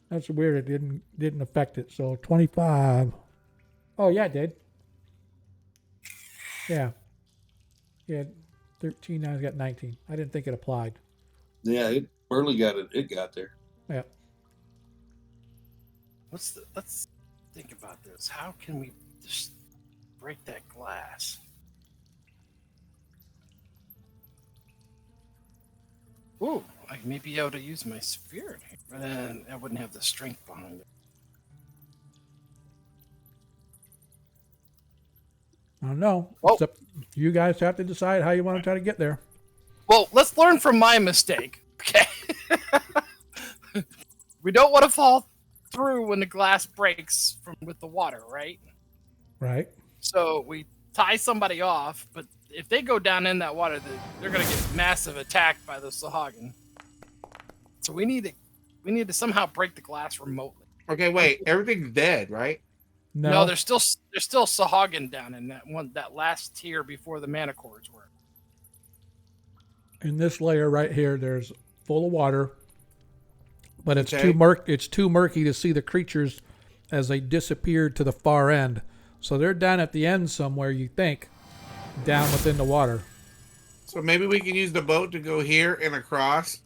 That's weird. It didn't affect it. So 25. Oh yeah, it did. Yeah. Yeah. 13. Now he's got 19. I didn't think it applied. Yeah, Burley got it. It got there. Yeah. Let's think about this. How can we just break that glass? Ooh, I may be able to use my spirit, but then I wouldn't have the strength behind it. I don't know. Well- It's up, you guys have to decide how you want to try to get there. Well, let's learn from my mistake, okay? We don't want to fall through when the glass breaks with the water, right? Right. So we tie somebody off, but if they go down in that water, they're going to get massive attacked by the Sahagin. So we need to somehow break the glass remotely. Okay, wait. Everything's dead, right? No, there's still Sahagin down in that last tier before the mana cords were. In this layer right here, there's full of water, but it's Okay. too murky to see the creatures as they disappeared to the far end. So they're down at the end somewhere, you think, down within the water. So maybe we can use the boat to go here and across,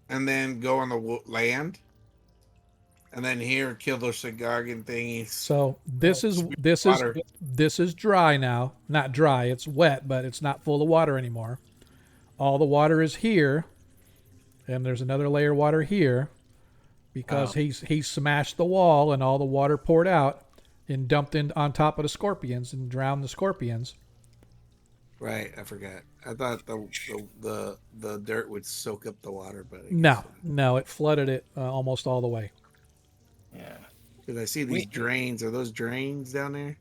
and then go on the land, and then here kill those Sagagan thingies. So this is water. this is dry now. Not dry, it's wet, but it's not full of water anymore. All the water is here, and there's another layer of water here because he smashed the wall and all the water poured out and dumped in on top of the scorpions and drowned the scorpions. Right, I forgot. I thought the dirt would soak up the water, but No, it flooded it almost all the way. Yeah. because I see these drains. Are those drains down there?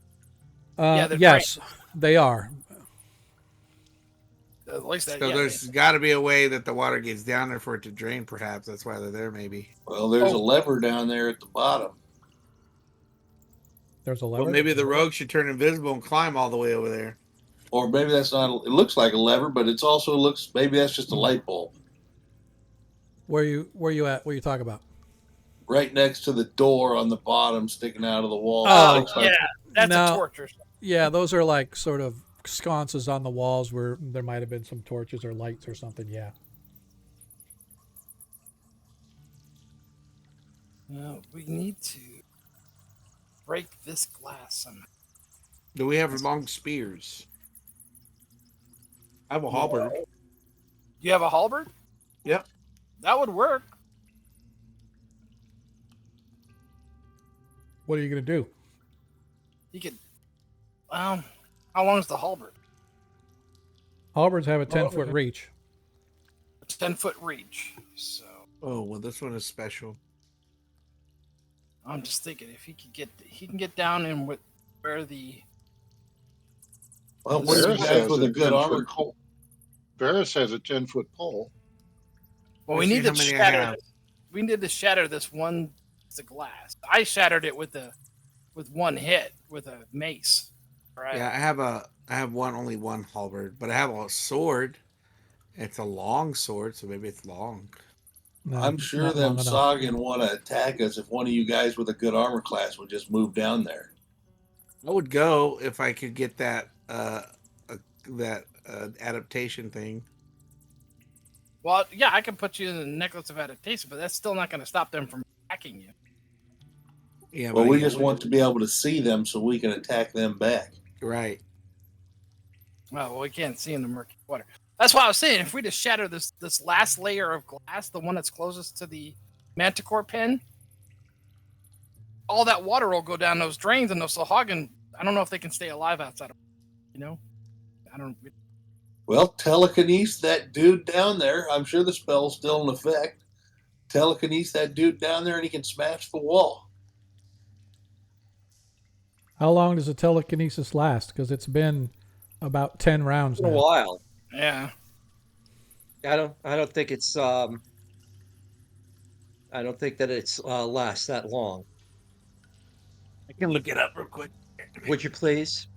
Yes, they are. At least that. So Yeah, there's got to be a way that the water gets down there for it to drain. Perhaps that's why they're there. Maybe. Well, there's a lever down there at the bottom. There's a lever. Well, maybe the rogue should turn invisible and climb all the way over there. Or maybe that's not. It looks like a lever, but it's also looks. Maybe that's just a light bulb. Where you at? What are you talking about? Right next to the door on the bottom, sticking out of the wall. Oh, Looks like- yeah, that's No. a torch or something. Yeah, those are like sort of sconces on the walls where there might have been some torches or lights or something. Yeah. No, we need to break this glass somehow. Do we have long spears? I have a halberd. You have a halberd? Yep. That would work. What are you gonna do? You could. How long is the halberd? Halberds have a 10-foot reach. 10-foot reach. So Oh well, this one is special. I'm just thinking if he can get down in where the. Well, where's the guy with a good armor? Varys has a 10-foot pole. Well, Let's we see need how to many I shatter. have. We need to shatter this one piece of glass. I shattered it with one hit with a mace. Right. Yeah, I have only one halberd, but I have a sword. It's a long sword, so maybe it's long. No, I'm sure not them long enough. Sagan want to attack us if one of you guys with a good armor class would just move down there. I would go if I could get that adaptation thing. Well, yeah, I can put you in the necklace of adaptation, but that's still not going to stop them from attacking you. Yeah, Well, but we yeah, just want to be able to see them so we can attack them back. right. Well, we can't see in the murky water. That's why I was saying if we just shatter this last layer of glass, the one that's closest to the manticore pen, all that water will go down those drains, and those Sahagin, I don't know if they can stay alive outside of, you know? I don't. Well, telekinesis that dude down there. I'm sure the spell's still in effect. Telekinesis that dude down there, and he can smash the wall. How long does the telekinesis last? Because it's been about 10 rounds In a now. while. Yeah. I don't think it's I don't think that it's lasts that long. I can look it up real quick. Would you please?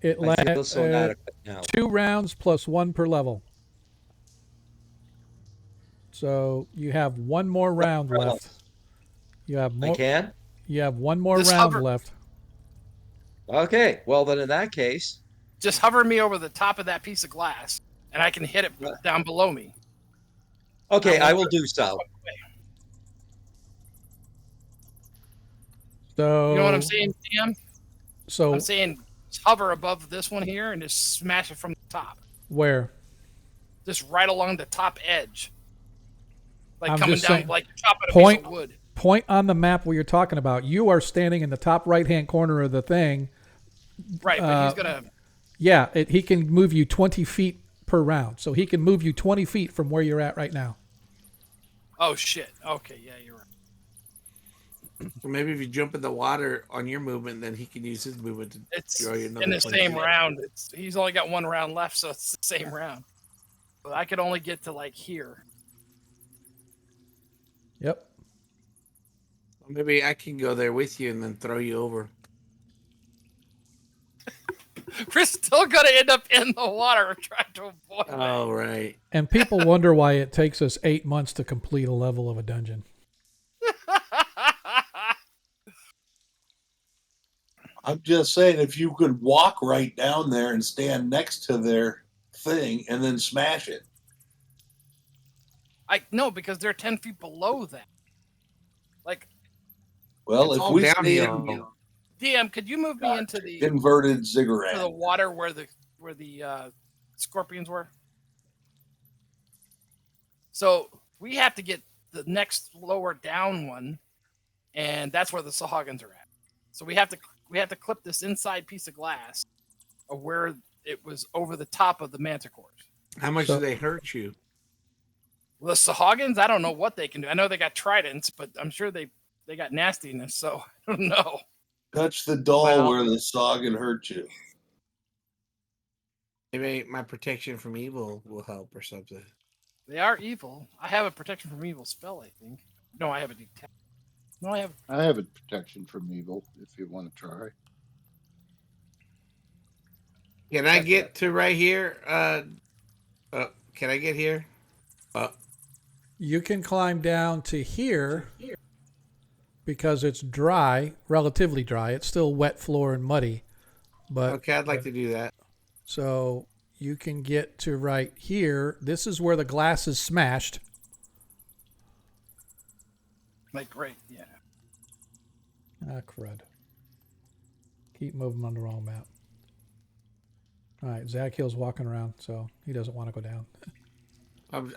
It I feel lasts so inadequate now. 2 rounds plus 1 per level. So you have one more round left. You have I more. can? You have one more Just round hover- left. Okay. Well, then in that case, Just hover me over the top of that piece of glass, and I can hit it Right. down below me. okay, I won't will go- do so. So You know what I'm saying, Sam? So I'm saying just hover above this one here and just smash it from the top. where? Just right along the top edge. Like I'm coming just down saying, like you're chopping a point- piece of wood. Point on the map where you're talking about. You are standing in the top right-hand corner of the thing. Right, but he's gonna Yeah, he can move you 20 feet per round. So he can move you 20 feet from where you're at right now. oh shit. Okay, yeah, you're right. So maybe if you jump in the water on your movement, then he can use his movement to It's throw you another in the 20 same feet. round. He's only got one round left, so it's the same round. But I could only get to like here. Yep. Maybe I can go there with you and then throw you over. We're still gonna end up in the water trying to avoid that. Oh, right. And people wonder why it takes us 8 months to complete a level of a dungeon. I'm just saying, if you could walk right down there and stand next to their thing and then smash it. I no, because they're 10 feet below that. Like, Well, It's if all we downhill. stand DM, could you move me into the inverted to ziggurat, the water where the scorpions were? So we have to get the next lower down one, and that's where the Sahagins are at. So we have to clip this inside piece of glass of where it was over the top of the manticores. How much So- do they hurt you? The Sahagins, I don't know what they can do. I know they got tridents, but I'm sure they got nastiness. So I don't know. touch the doll Well- where the Sagan hurt you. Maybe my protection from evil will help or something. They are evil. I have a protection from evil spell, I think. No, I have a detect. No, I have. I have a protection from evil if you want to try. Can I get to right here? Can I get here? You can climb down to here because it's dry, relatively dry. It's still wet floor and muddy. But Okay, I'd like to do that. so you can get to right here. This is where the glass is smashed. Like, great, yeah. Ah, crud. Keep moving on the wrong map. All right, Zach Hill's walking around, so he doesn't want to go down.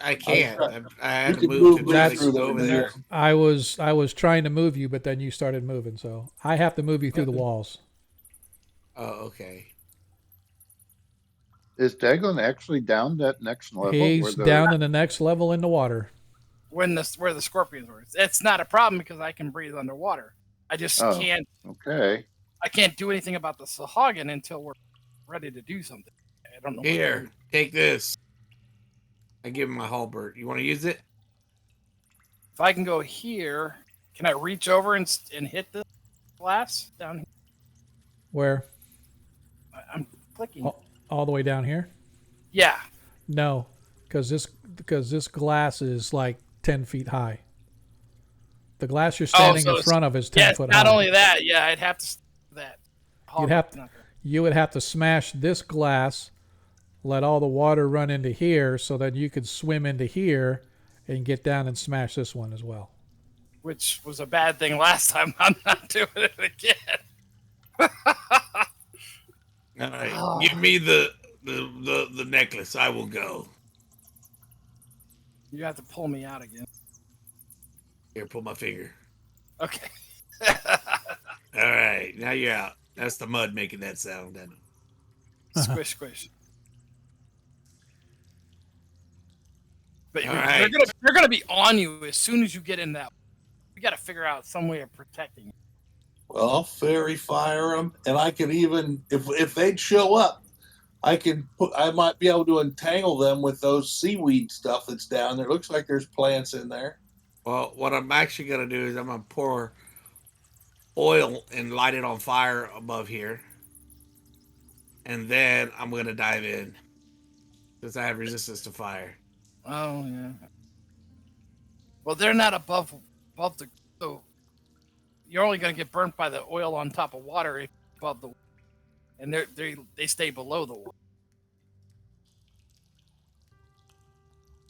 I can't. I had to can move move to me try to through go over there. there. I was trying to move you, but then you started moving, so I have to move you through the walls. Oh, okay. Is Dagon actually down that next level? He's where the- down in the next level in the water. Where the scorpions were. It's not a problem because I can breathe underwater. I just Oh. can't. Okay. I can't do anything about the Sahagin until we're ready to do something. I don't know. what to Here, do. take this. I give him my halberd. You want to use it? If I can go here, can I reach over and hit the glass down here? Where? I'm clicking. All the way down here? Yeah. No, because this glass is like 10 feet high. The glass you're standing so in it's- front of is 10 Yeah. foot Not high. only that. Yeah, I'd have to that. You'd have to- You would have to smash this glass, let all the water run into here, so that you could swim into here and get down and smash this one as well. Which was a bad thing last time. I'm not doing it again. All right. Give me the the necklace. I will go. You have to pull me out again. Here, pull my finger. Okay. All right, now you're out. That's the mud making that sound. Then. Squish, squish. But All they're right. gonna be on you as soon as you get in that. We got to figure out some way of protecting you. Well, I'll fairy fire them, and I can even if they'd show up, I might be able to entangle them with those seaweed stuff that's down there. Looks like there's plants in there. Well, what I'm actually gonna do is I'm gonna pour oil and light it on fire above here, and then I'm gonna dive in because I have resistance to fire. Oh yeah. Well, they're not above the. So you're only gonna get burnt by the oil on top of water if above the, and they stay below the water.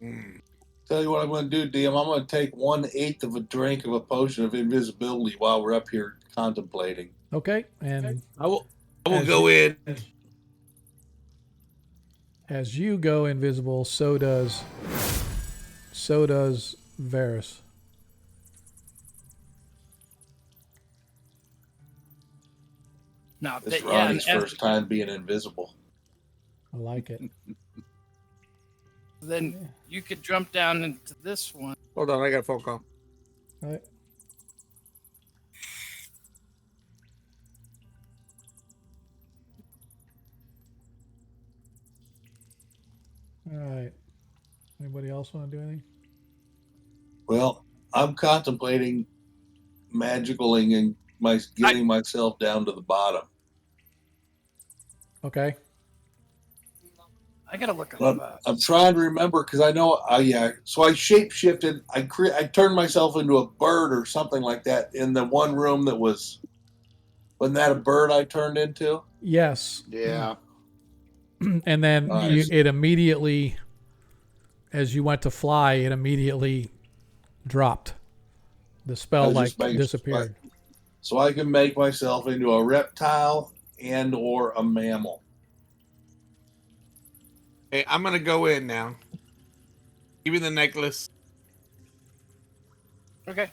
Mm. Tell you what I'm going to do, DM. I'm going to take 1/8 of a drink of a potion of invisibility while we're up here contemplating. Okay, and I will As go in. as you go invisible, so does Varys. Now, This yeah, and Ronnie's first time being invisible. I like it. then you could jump down into this one. Hold on, I got a phone call. All right. All right. Anybody else want to do anything? Well, I'm contemplating magicaling and getting myself down to the bottom. Okay. I gotta look But up. I'm trying to remember because I know. Yeah. So I shape shifted. I turned myself into a bird or something like that in the one room that was. Wasn't that a bird I turned into? Yes. Yeah. And then Nice. it immediately, as you went to fly, it immediately dropped. The spell disappeared. So I can make myself into a reptile and or a mammal. Hey, I'm gonna go in now. Give me the necklace. Okay.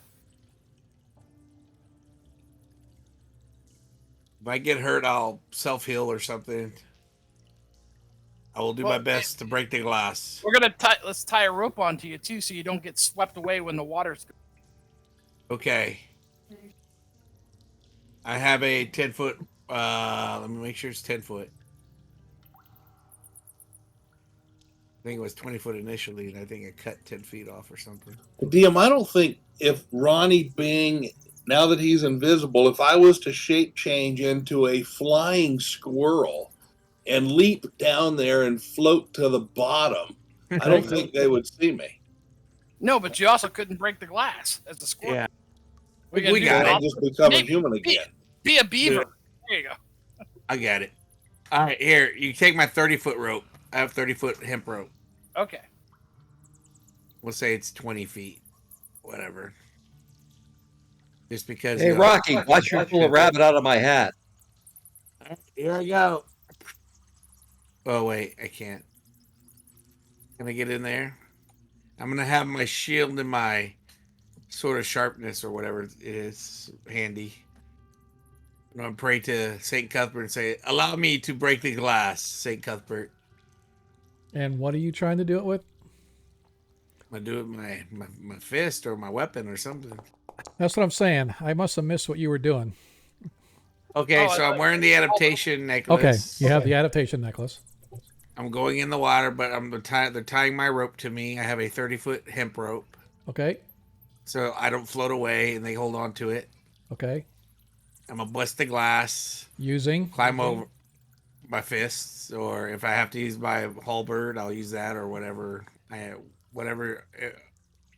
If I get hurt, I'll self heal or something. I will do my best to break the glass. We're gonna let's tie a rope onto you too, so you don't get swept away when the water's. Okay. I have a 10-foot. Let me make sure it's 10 foot. I think it was 20 foot initially, and I think I cut 10 feet off or something. DM, I don't think if Ronnie being now that he's invisible, if I was to shape change into a flying squirrel and leap down there and float to the bottom, I don't think they would see me. No, but you also couldn't break the glass as a squirrel. Yeah. We We got I it. just become a Maybe- human again. Be a beaver. There you go. I got it. All right, here. You take my 30-foot rope. I have 30-foot hemp rope. Okay. We'll say it's 20 feet. Whatever. Just because. Hey, Rocky, watch me pull a rabbit out of my hat. Here I go. Oh, wait. I can't. Can I get in there? I'm going to have my shield and my sword of sharpness or whatever it is handy. I'm going to pray to St. Cuthbert and say, allow me to break the glass, St. Cuthbert. And what are you trying to do it with? I'm going to do it with my fist or my weapon or something. That's what I'm saying. I must have missed what you were doing. Okay, Oh, so I'm wearing the adaptation Okay, necklace. you have the adaptation necklace. I'm going in the water, but they're tying my rope to me. I have a 30-foot hemp rope, Okay, so I don't float away, and they hold on to it. okay. I'm gonna bust the glass, Using climb over my fists, or if I have to use my halberd, I'll use that or whatever.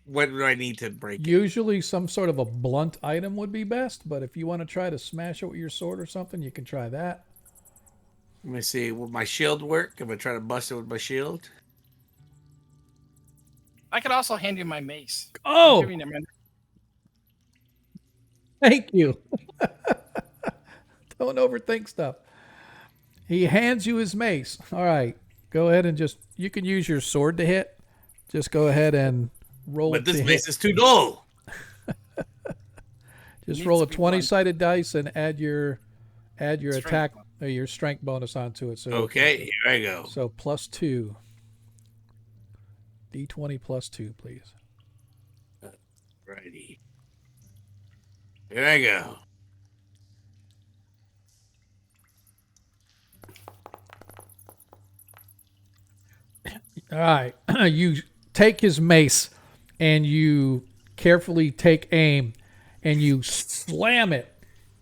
What do I need to break it? Usually some sort of a blunt item would be best, but if you want to try to smash it with your sword or something, you can try that. Let me see. Will my shield work if I try to bust it with my shield? I could also hand you my mace. Oh, Give me a minute. thank you. Don't overthink stuff. He hands you his mace. All right. Go ahead and just, you can use your sword to hit. Just go ahead and roll But it this to mace hit. is too dull. Just Needs roll a to be 20-sided dice and add your Strength attack bonus. or your strength bonus onto it. So Okay, here I go. So +2. D20 +2, please. Righty. Here I go. All right. You take his mace and you carefully take aim and you slam it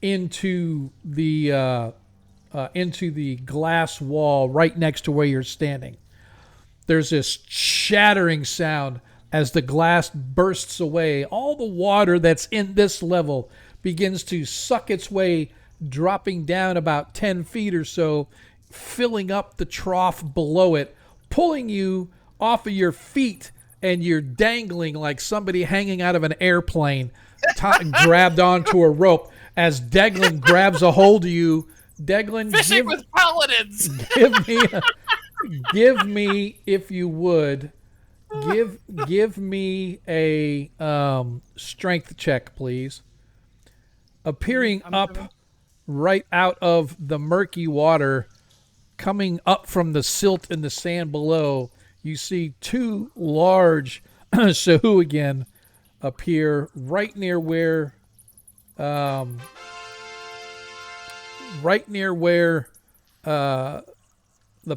into the glass wall right next to where you're standing. There's this shattering sound as the glass bursts away. All the water that's in this level begins to suck its way, dropping down about 10 feet or so, filling up the trough below it, pulling you off of your feet, and you're dangling like somebody hanging out of an airplane, grabbed onto a rope as Deglin grabs a hold of you. Deglin, Fishing with paladins. give me, if you would, give me a strength check, please. Appearing up right out of the murky water, coming up from the silt and the sand below, you see two large Sahuagin appear right near where the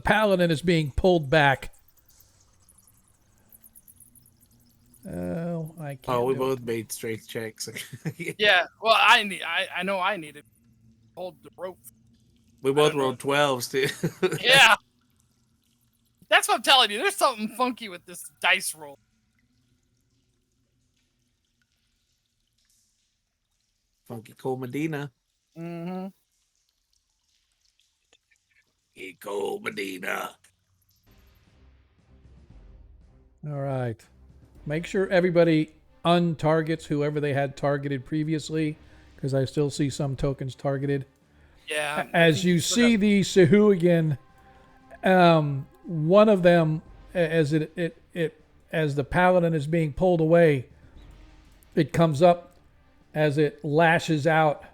paladin is being pulled back. Oh, I can't. Oh, we do both made strength checks. Yeah. Well, I know I needed to hold the rope. We both rolled 12s too. Yeah. That's what I'm telling you. There's something funky with this dice roll. Funky Cole Medina. Mm-hmm. Funky Cole Medina. All right. Make sure everybody untargets whoever they had targeted previously, because I still see some tokens targeted. Yeah. As you see the Sahuagin, one of them, as as the paladin is being pulled away, it comes up as it lashes out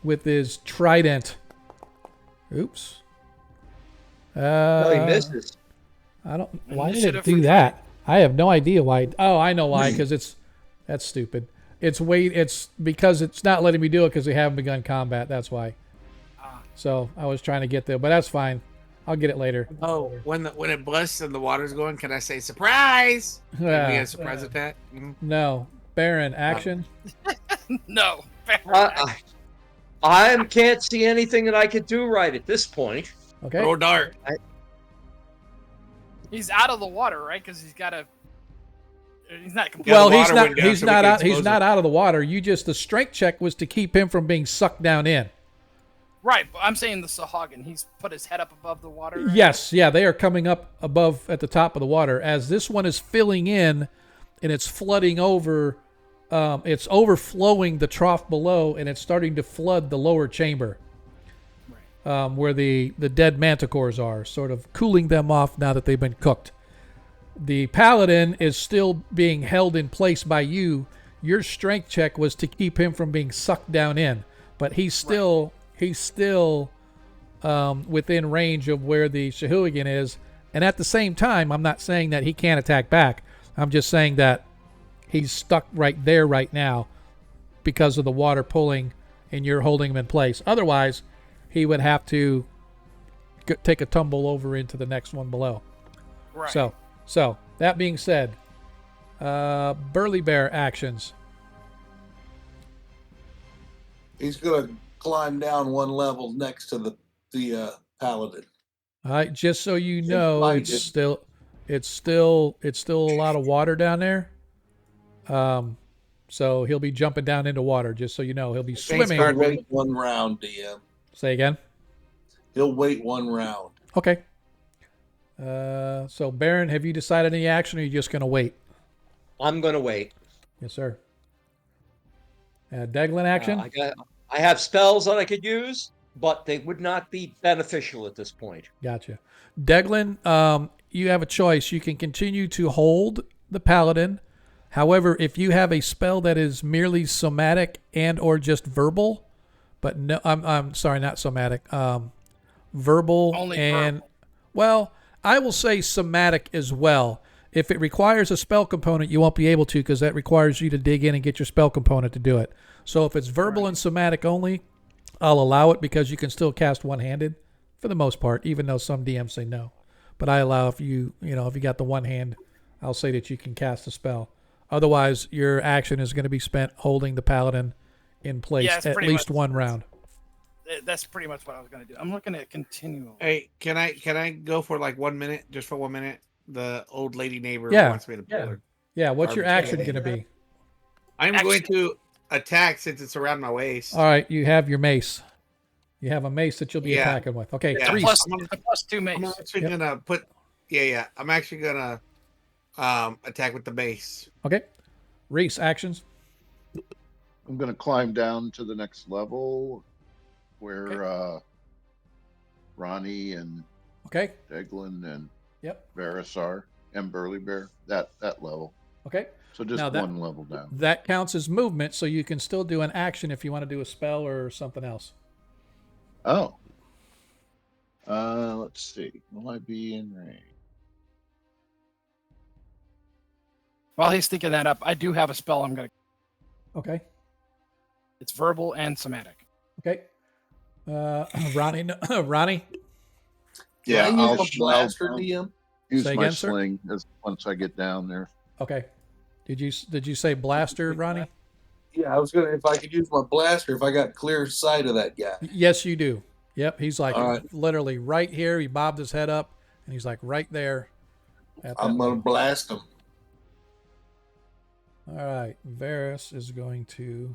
with his trident. Oops. No, he misses. I don't. Why did it Initiative do for that? I have no idea why. Oh, I know why. Because that's stupid. It's because it's not letting me do it because we haven't begun combat. That's why. So I was trying to get there, but that's fine. I'll get it later. Oh, when it busts and the water's going, can I say surprise? Can we get a surprise attack? Mhm. No, Baron, action. No. I can't see anything that I could do right at this point. Okay. Roll dart. He's out of the water, right? Because he's got to. He's not completely. Well, the he's water not. went down He's so we not could out. He's expose not him. out of the water. You just the strength check was to keep him from being sucked down in. Right, but I'm saying the Sahuagin. He's put his head up above the water. Right? Yes, yeah, they are coming up above at the top of the water as this one is filling in, and it's flooding over. It's overflowing the trough below, and it's starting to flood the lower chamber, where the dead manticores are, sort of cooling them off now that they've been cooked. The paladin is still being held in place by you. Your strength check was to keep him from being sucked down in, but he's still within range of where the Sahuagin is. And at the same time, I'm not saying that he can't attack back. I'm just saying that he's stuck right there right now because of the water pulling and you're holding him in place. Otherwise, he would have to take a tumble over into the next one below. Right. So that being said, Burly Bear actions. He's gonna climb down one level next to the paladin. All right, just so you know, blinded. it's still a lot of water down there. So he'll be jumping down into water. Just so you know, he'll be swimming. He'll wait one round, DM. Say again. He'll wait one round. Okay. So Baron, have you decided any action, or are you just gonna wait? I'm going to wait. Yes, sir. Deglin action. I have spells that I could use. but they would not be beneficial at this point. Gotcha. Deglin, you have a choice. You can continue to hold the paladin. However, if you have a spell that is merely somatic and or just verbal, but no, I'm sorry, not somatic. Verbal Only and verbal. well, I will say somatic as well. If it requires a spell component, you won't be able to because that requires you to dig in and get your spell component to do it. So if it's verbal and somatic only, I'll allow it because you can still cast one-handed for the most part, even though some DMs say no. But I allow if you got the one hand, I'll say that you can cast a spell. Otherwise, your action is going to be spent holding the paladin in place Yeah, it's at pretty least much- one round. That's pretty much what I was going to do. I'm looking at continual. Hey, can I go for like 1 minute, just for 1 minute? The old lady neighbor Yeah. wants me to pull her. Yeah, what's your Arbitrary. action going to be? I'm Action. going to attack since it's around my waist. All right, you have your mace. You have a mace that you'll be Yeah. attacking with. Okay, Yeah. Reese. Plus, I'm gonna- the plus 2 I'm mace. actually Yep. gonna put. Yeah. I'm actually gonna attack with the base. Okay, Reese, actions. I'm going to climb down to the next level where Ronnie and Okay, Deglin and yep. Varys are, and Burly Bear. That level. Okay, So just Now that- one level down. that counts as movement, so you can still do an action if you want to do a spell or something else. Oh. Let's see. Will I be in range? While he's thinking that up, I do have a spell I'm going to. Okay, It's verbal and somatic. okay. Ronnie, Ronnie. Yeah, Can I I'll, use a blaster, I'll DM? use Say my again, sir? sling once I get down there. Okay. Did you say blaster, Ronnie? Yeah, I was gonna if I could use my blaster if I got clear sight of that guy. Yes, you do. Yep, he's like All right. literally right here. He bobbed his head up, and he's like right there. At that I'm gonna level. blast him. All right, Varys is going to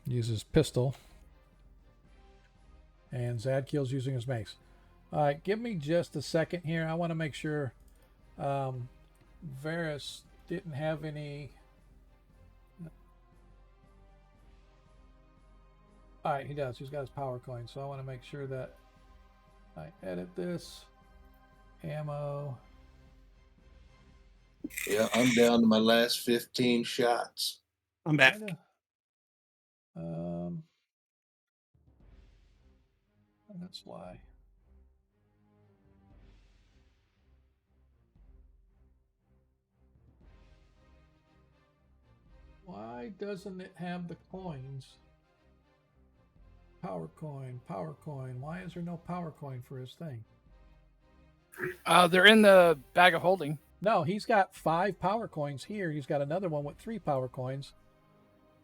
use his pistol, and Zadkiel's using his mace. All right, give me just a second here. I want to make sure Varys didn't have any. All right, he does. He's got his power coin, so I want to make sure that I edit this. Ammo. Yeah, I'm down to my last 15 shots. I'm back. Kinda, Um, that's why. Why doesn't it have the coins? Power coin, power coin. Why is there no power coin for his thing? They're in the bag of holding. No, he's got 5 power coins here. He's got another one with 3 power coins.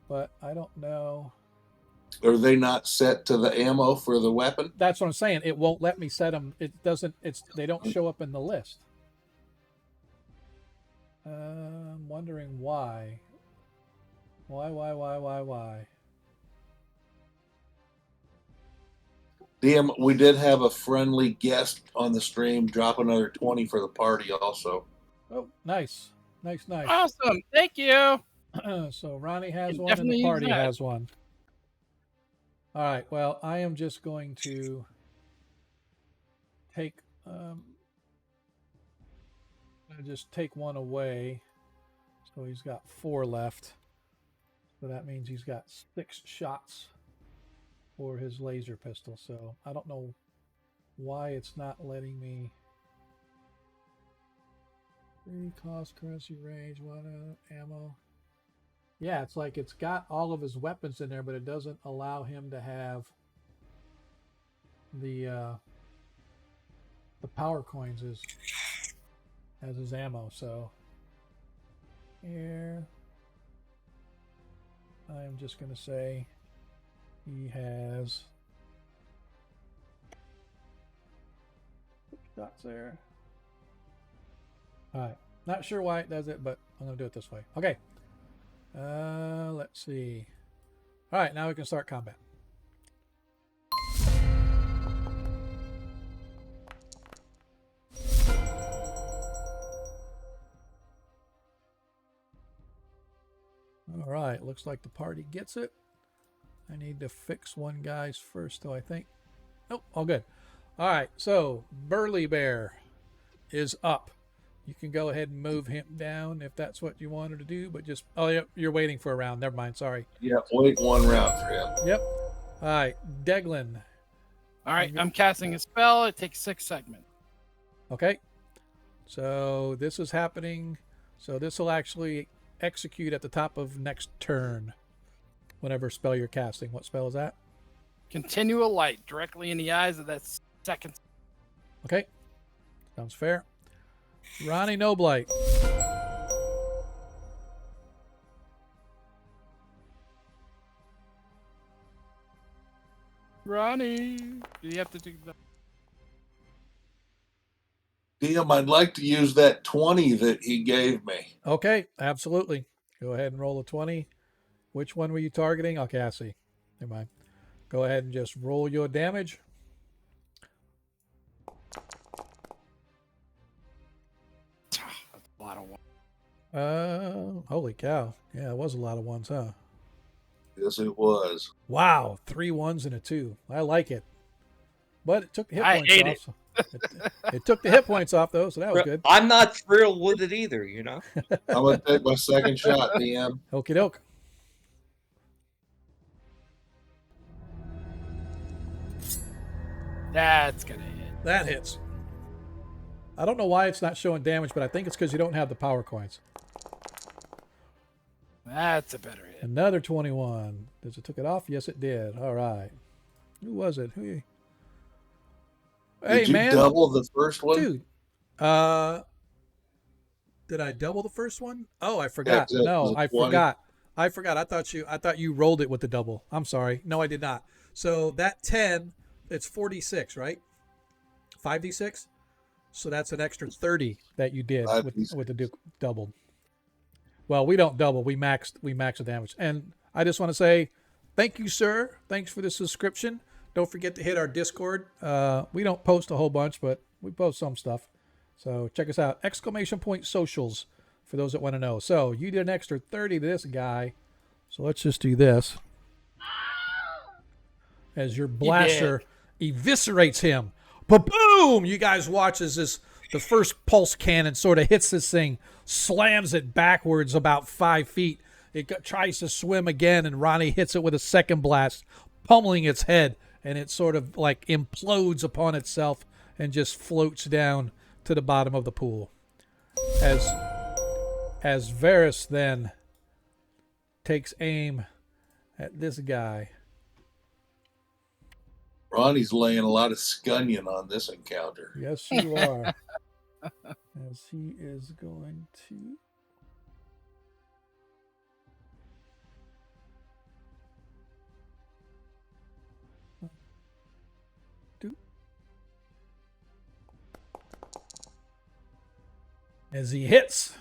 But I don't know. Are they not set to the ammo for the weapon? That's what I'm saying. It won't let me set them. It doesn't. They don't show up in the list. I'm wondering why. Why? DM, we did have a friendly guest on the stream drop another 20 for the party also. Oh, nice. Awesome. Thank you. So Ronnie has Can one and definitely the use party that. has one. All right. Well, I am just going to take. I just take one away. So he's got 4 left. So that means he's got 6 shots for his laser pistol. So I don't know why it's not letting me. 3 cost, currency, range, 1 ammo. Yeah, it's like it's got all of his weapons in there, but it doesn't allow him to have the power coins as his ammo. So here, I'm just gonna say he has shots there. All right, not sure why it does it, but I'm gonna do it this way. Okay. Let's see. All right, now we can start combat. All right, looks like the party gets it. I need to fix one guy's first, though, I think. Nope, all good. All right, so Burly Bear is up. You can go ahead and move him down if that's what you wanted to do, but just, oh, yeah, you're waiting for a round. Never mind, sorry. Yeah, wait one round for him. Yep. All right, Deglin. All right, I'm casting a spell. It takes 6 segments. Okay. So this is happening. So this will actually execute at the top of next turn. Whatever spell you're casting. What spell is that? Continual light directly in the eyes of that second. Okay. Sounds fair. Ronnie Noblight. Ronnie, do you have to do that? DM, I'd like to use that 20 that he gave me. Okay, absolutely. Go ahead and roll a 20. Which one were you targeting? Okay, I see. Never mind. Go ahead and just roll your damage. That's a lot of one. Holy cow. Yeah, it was a lot of ones, huh? Yes, it was. Wow, 3 1s and a 2. I like it. But it took the hit I points hate off. it. So it took the hit points off, though, so that was good. I'm not thrilled with it either, you know? I'm going to take my second shot, DM. Okie doke. That's gonna hit. That hits. I don't know why it's not showing damage, but I think it's because you don't have the power coins. That's a better hit. Another 21. Does it took it off? Yes, it did. All right. Who was it? Who? Hey, Did you man. double the first one? Dude. Did I double the first one? Oh, I forgot. Yeah, No, was it I 20? forgot. I forgot. I thought you rolled it with the double. I'm sorry. No, I did not. So that 10, it's 46, right? 5d6. So that's an extra 30 that you did with the doubled. Well, we don't double. We max the damage. And I just want to say thank you, sir. Thanks for the subscription. Don't forget to hit our Discord. We don't post a whole bunch, but we post some stuff. So check us out. !socials for those that want to know. So you did an extra 30 to this guy. So let's just do this. As your blaster eviscerates him. Ba-boom! You guys watch as the first pulse cannon sort of hits this thing, slams it backwards about 5 feet. It tries to swim again, and Ronnie hits it with a second blast, pummeling its head, and it sort of like implodes upon itself and just floats down to the bottom of the pool. As Varys then takes aim at this guy. Ronnie's laying a lot of scunion on this encounter. Yes, you are. As he is going to. As he hits.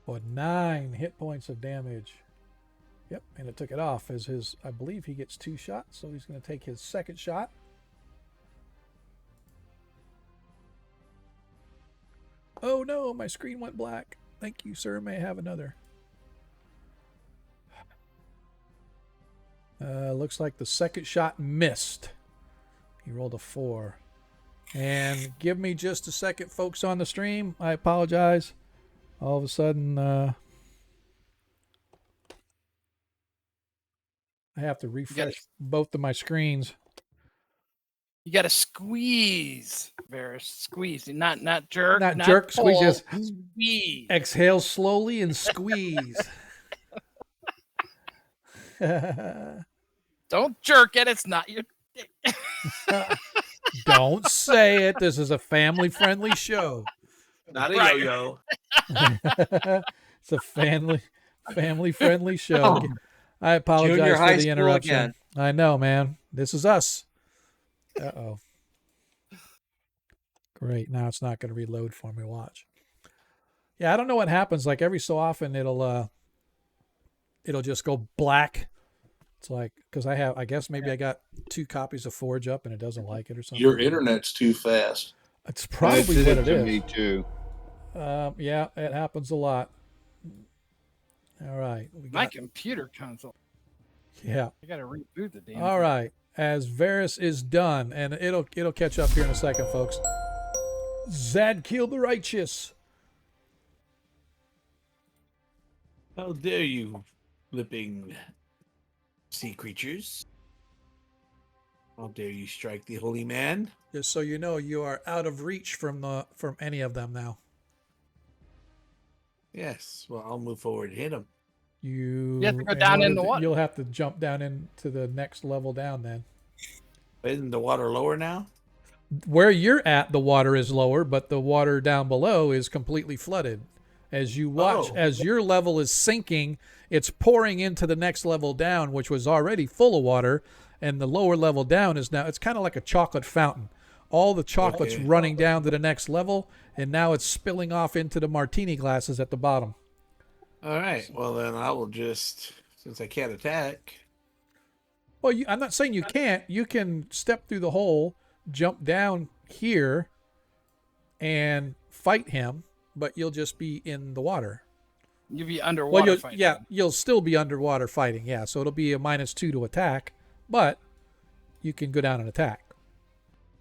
For 9 hit points of damage. Yep, and it took it off as his, I believe he gets 2 shots, so he's going to take his second shot. Oh no, my screen went black. Thank you, sir. May I have another? Looks like the second shot missed. He rolled a 4. And give me just a second, folks on the stream. I apologize. All of a sudden, I have to refresh both of my screens. You got to squeeze, Varys. Squeeze, not jerk. Not jerk. pull, Just squeeze. exhale slowly and squeeze. Don't jerk it. It's not your. Don't say it. This is a family-friendly show. Not a Right. yo-yo. It's a family-friendly show. I apologize Junior high for the school interruption. again. I know, man. This is us. Uh-oh. Great. Now it's not going to reload for me. Watch. Yeah, I don't know what happens. Like every so often it'll just go black. It's like, because I guess maybe I got 2 copies of Forge up and it doesn't like it or something. Your internet's too fast. It's probably It did what it it to is. me too. Yeah, it happens a lot. All right. We My got, computer console. yeah. I gotta reboot the damn. All thing. right. As Varys is done, and it'll catch up here in a second, folks. Zad killed the righteous. How dare you, flipping sea creatures? How dare you strike the holy man? Just so you know, you are out of reach from any of them now. Yes. Well, I'll move forward and hit him. You have to go down in order the to- water. You'll have to jump down into the next level down then. Isn't the water lower now? Where you're at, the water is lower, but the water down below is completely flooded. As you watch, Oh. as your level is sinking, it's pouring into the next level down, which was already full of water, and the lower level down is now, it's kind of like a chocolate fountain. All the chocolate's Okay. running down to the next level, and now it's spilling off into the martini glasses at the bottom. All right. Well, then I will just, since I can't attack. Well, I'm not saying you can't. You can step through the hole, jump down here, and fight him, but you'll just be in the water. You'll be underwater Well, fighting. yeah, you'll still be underwater fighting. Yeah, so it'll be a -2 to attack, but you can go down and attack.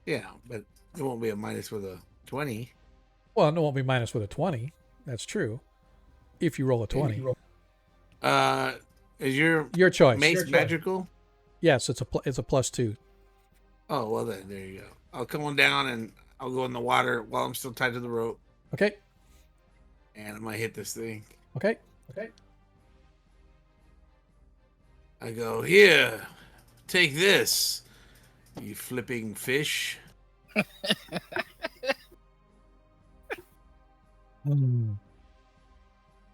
Yeah, but it won't be a minus with a 20. Well, it won't be minus with a 20. That's true. If you roll a 20, Is your your choice. mace magical? Yes, it's a +2. Oh, well then, there you go. I'll come on down and I'll go in the water while I'm still tied to the rope. Okay. And I'm going to hit this thing. Okay. I go, here, take this, you flipping fish.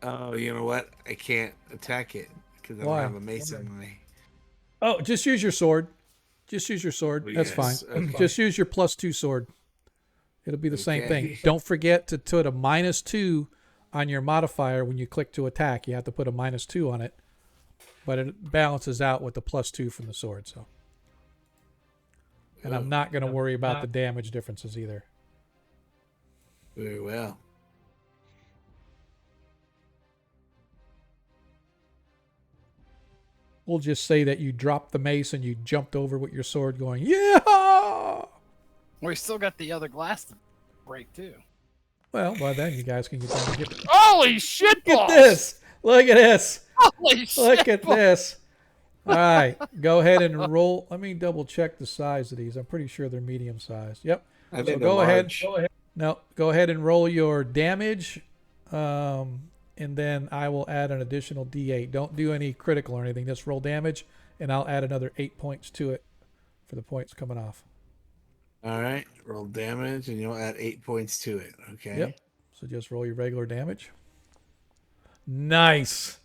Oh, you know what? I can't attack it because I don't Why? have a mace in my... Oh, just use your sword. Just use your sword. Oh, That's yes, fine. okay. Just use your +2 sword. It'll be the same thing. Okay. Don't forget to put a -2 on your modifier when you click to attack. You have to put a -2 on it, but it balances out with the +2 from the sword. So, and I'm not going to worry about the damage differences either. Very well. We'll just say that you dropped the mace and you jumped over with your sword, going, "Yeah!" We still got the other glass to break too. Well, by then you guys can get down and get Holy shit! Look balls! at this. Look at this. Holy shit! Look at balls! this. All right, go ahead and roll. Let me double check the size of these. I'm pretty sure they're medium sized. Yep. I So think go they're ahead. large. No, go ahead and roll your damage, and then I will add an additional D8. Don't do any critical or anything. Just roll damage, and I'll add another 8 points to it for the points coming off. All right, roll damage, and you'll add 8 points to it. Okay. Yep. So just roll your regular damage. Nice.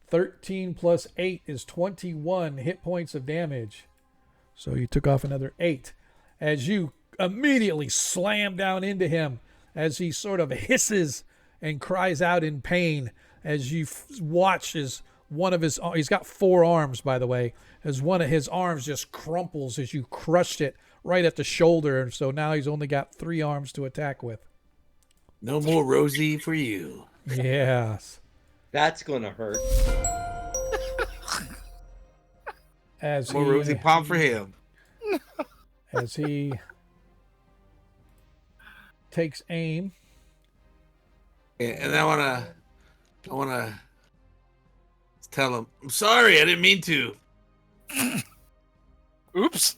13 plus 8 is 21 hit points of damage. So you took off another 8. As you immediately slam down into him, as he sort of hisses and cries out in pain, as you watch as one of his, he's got 4 arms, by the way, as one of his arms just crumples as you crushed it right at the shoulder. And so now he's only got 3 arms to attack with. No more Rosie for you. Yes. That's gonna hurt. As More Rosie palm for him. as he takes aim. And I wanna tell him, I'm sorry, I didn't mean to. Oops.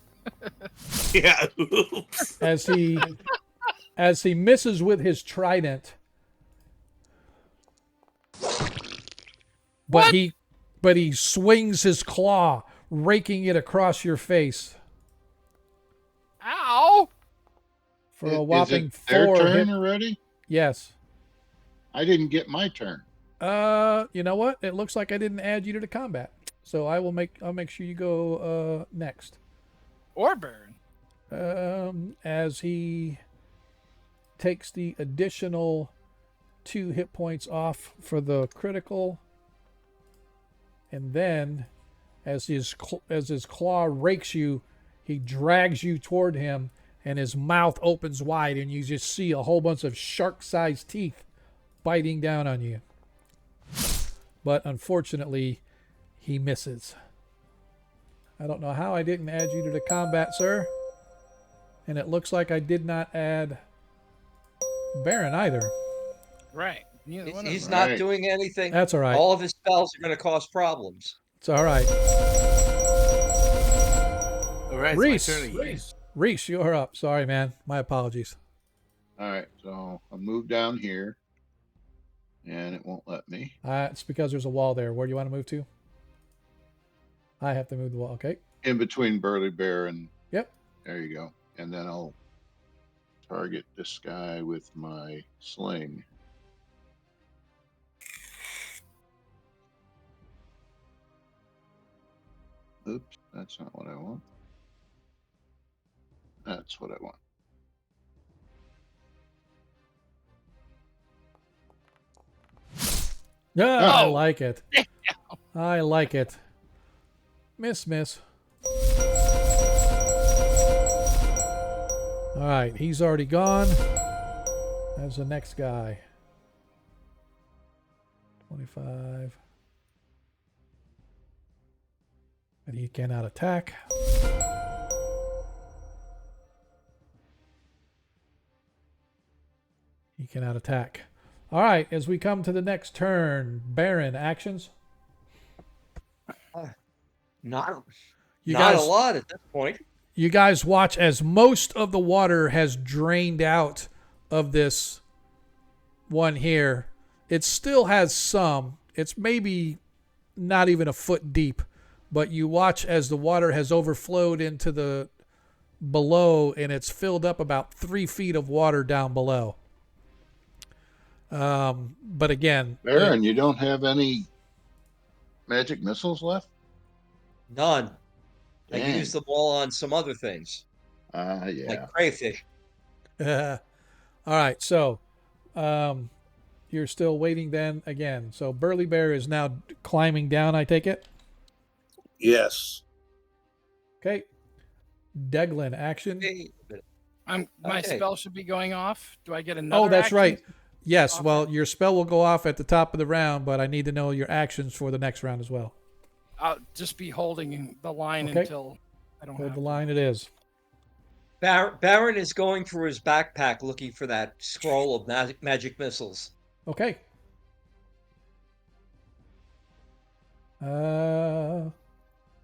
Yeah. Oops. as he misses with his trident. But he swings his claw, raking it across your face Ow! for a Is whopping it their 4 turn hit. already? Yes. I didn't get my turn. You know what? It looks like I didn't add you to the combat. So I'll make sure you go next. Or Baron. As he takes the additional 2 hit points off for the critical, and then as his claw rakes you, he drags you toward him, and his mouth opens wide, and you just see a whole bunch of shark-sized teeth biting down on you. but unfortunately, he misses. I don't know how I didn't add you to the combat, sir. And it looks like I did not add Baron either. Right. Neither one of He's them. not Right. doing anything. That's all right. All of his spells are going to cause problems. It's all right. All right, Reese. it's my turn again. Reese, you're up. Sorry, man. My apologies. All right, so I'll move down here, and it won't let me. It's because there's a wall there. Where do you want to move to? I have to move the wall. Okay. In between Burly Bear and Yep. there you go. And then I'll target this guy with my sling. Oops, that's not what I want. That's what I want. Yeah, I Oh. like it. I like it. Miss. All right, he's already gone. There's the next guy. 25. And he cannot attack. He cannot attack. All right, as we come to the next turn, Baron, actions. Not You not guys, a lot at this point. you guys watch as most of the water has drained out of this one here. It still has some. It's maybe not even a foot deep, but you watch as the water has overflowed into the below, and it's filled up about 3 feet of water down below. But again, Baron, you don't have any magic missiles left? None. I Dang. used them all on some other things, Yeah. like crayfish. all right, so you're still waiting then again. So Burly Bear is now climbing down, I take it? Yes. Okay. Deglin, action. Hey, My Okay. spell should be going off. Do I get another? Oh, that's action? right. Yes, Off well, it? your spell will go off at the top of the round, but I need to know your actions for the next round as well. I'll just be holding the line Okay. until I don't Hold have the to. line it is. Baron is going through his backpack looking for that scroll of magic missiles. Okay.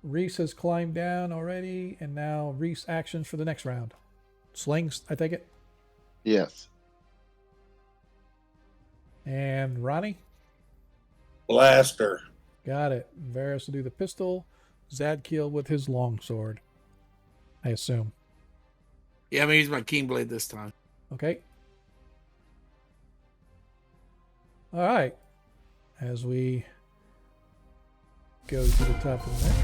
Reese has climbed down already, and now Reese actions for the next round. Slings, I take it. Yes. And Ronnie? Blaster. Got it. Varus will do the pistol. Zadkiel with his longsword, I assume. Yeah, I'm gonna use my Keen Blade this time. Okay. All right. As we go to the top of the next.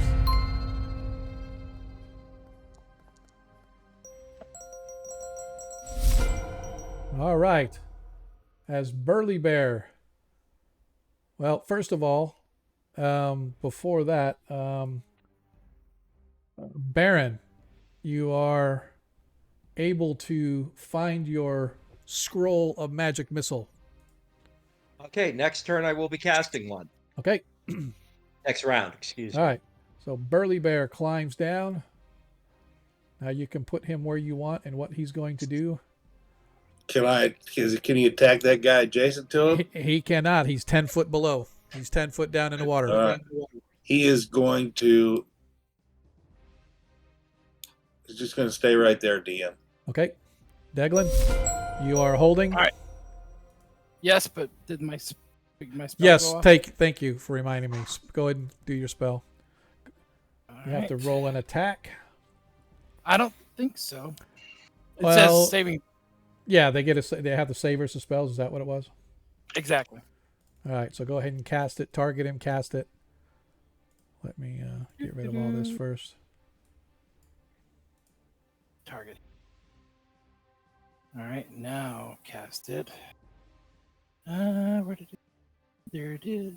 All right. As Burly Bear. Well, first of all, before that, Baron, you are able to find your scroll of magic missile. Okay, next turn I will be casting one. Okay. Next round, excuse me. All right. So Burly Bear climbs down. Now you can put him where you want and what he's going to do. Can he attack that guy adjacent to him? He cannot. He's 10 foot below. He's 10 foot down in the water. He is going to. He's just going to stay right there, DM. Okay. Deglin, you are holding. All right. Yes, but did my spell Yes, go off? thank you for reminding me. Go ahead and do your spell. All You have to right. roll an attack. I don't think so. It Well- says saving. Yeah, they have the save versus spells. Is that what it was? Exactly. All right, so go ahead and cast it. Target him, cast it. Let me get rid of all this first. Target. All right, now cast it. Where did it? There it is.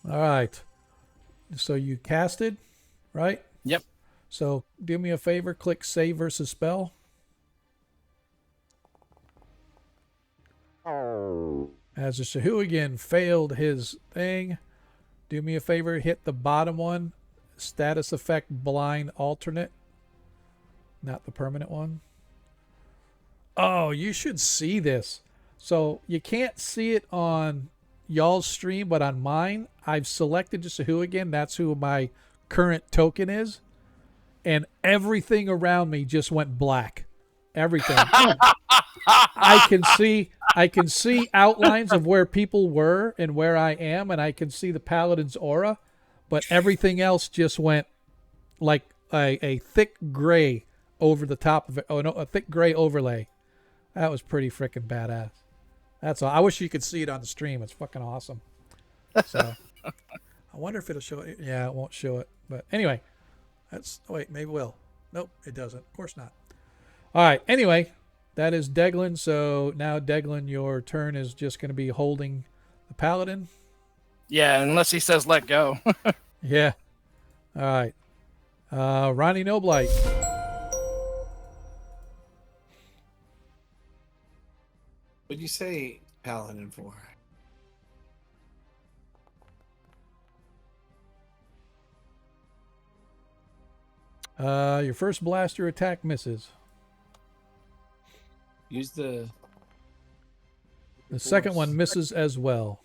All right. So you casted, right? Yep. So do me a favor, click save versus spell. As the Shahuigan failed his thing, do me a favor, hit the bottom one. Status effect blind alternate. Not the permanent one. Oh, you should see this. So you can't see it on y'all's stream, but on mine, I've selected just Shahuigan. That's who my current token is. And everything around me just went black. Everything. I can see outlines of where people were and where I am, and I can see the paladin's aura, but everything else just went like a thick gray over the top of it. Oh no, a thick gray overlay. That was pretty freaking badass. That's all. I wish you could see it on the stream. It's fucking awesome. So I wonder if it'll show it. Yeah, it won't show it. But anyway, wait, maybe it will. Nope, it doesn't. Of course not. All right. Anyway, that is Deglin. So now, Deglin, your turn is just going to be holding the paladin. Yeah, unless he says let go. Yeah. All right. Ronnie Noblight. What'd you say paladin for? Your first blaster attack misses. Use the second one misses as well.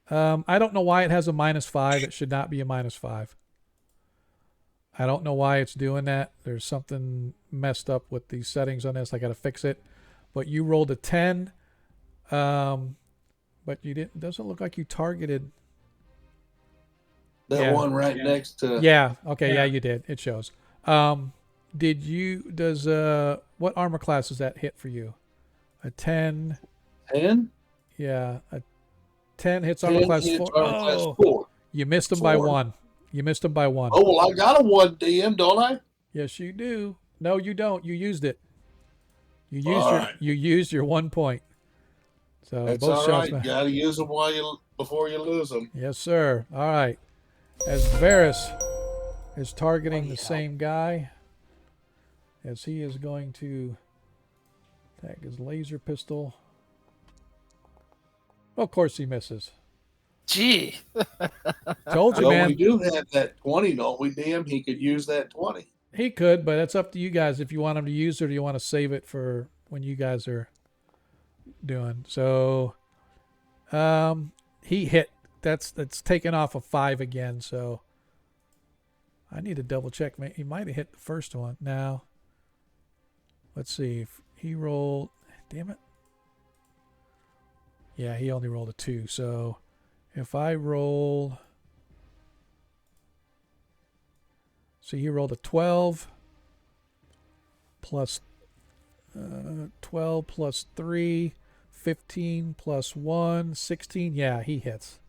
I don't know why it has a -5. It should not be a -5. I don't know why it's doing that. There's something messed up with the settings on this. I got to fix it. But you rolled a 10. But you didn't. Doesn't look like you targeted. That Yeah. one right next to. Yeah. Okay. Yeah, you did. It shows. What armor class does that hit for you? A 10. 10? Yeah. A 10 hits armor class 4. Class Oh, 4. you missed him by 4. 1. You missed him by 1. Oh, well, I got a 1 DM, don't I? Yes, you do. No, you don't. You used it. You used All your right. you used your 1 point. So That's both all shots. right. You got to use them before you lose them. Yes, sir. All right. As Varys is targeting the same guy, as he is going to attack his laser pistol. Of course, he misses. Gee. Told you, Well, man. we do have that 20, don't we, DM? He could use that 20. He could, but it's up to you guys if you want him to use it or do you want to save it for when you guys are doing. So he hit. That's taken off a 5 again, so I need to double check. He might have hit the first one. Now, let's see if he rolled. Damn it. Yeah, he only rolled a 2. So if I roll, see, he rolled a 12 plus 12 plus 3, 15 plus 1, 16. Yeah, he hits.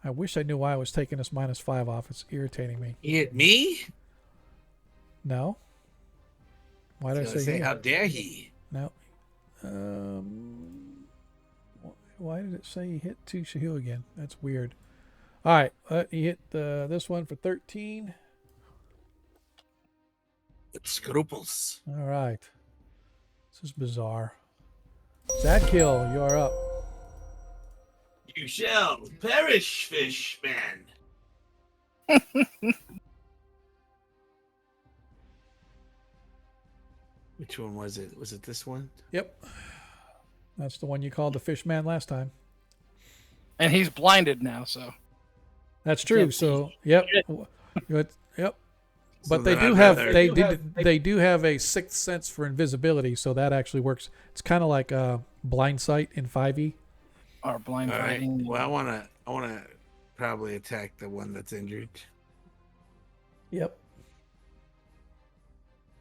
I wish I knew why I was taking this -5 off. It's irritating me. He hit me? No. Why did I say how dare he? No. Why did it say he hit 2 Shahu again? That's weird. All right. He hit this one for 13. With scruples. All right. This is bizarre. Zadkill, you are up. You shall perish, fish man. Which one was it? Was it this one? Yep. That's the one you called the fish man last time. And he's blinded now, so. That's true. Yep. So, yep. Yep. But So they then do I'd have rather- they do have a 6th sense for invisibility, so that actually works. It's kind of like blind sight in 5e. Or blind All right. fighting. Well, I wanna probably attack the one that's injured. Yep.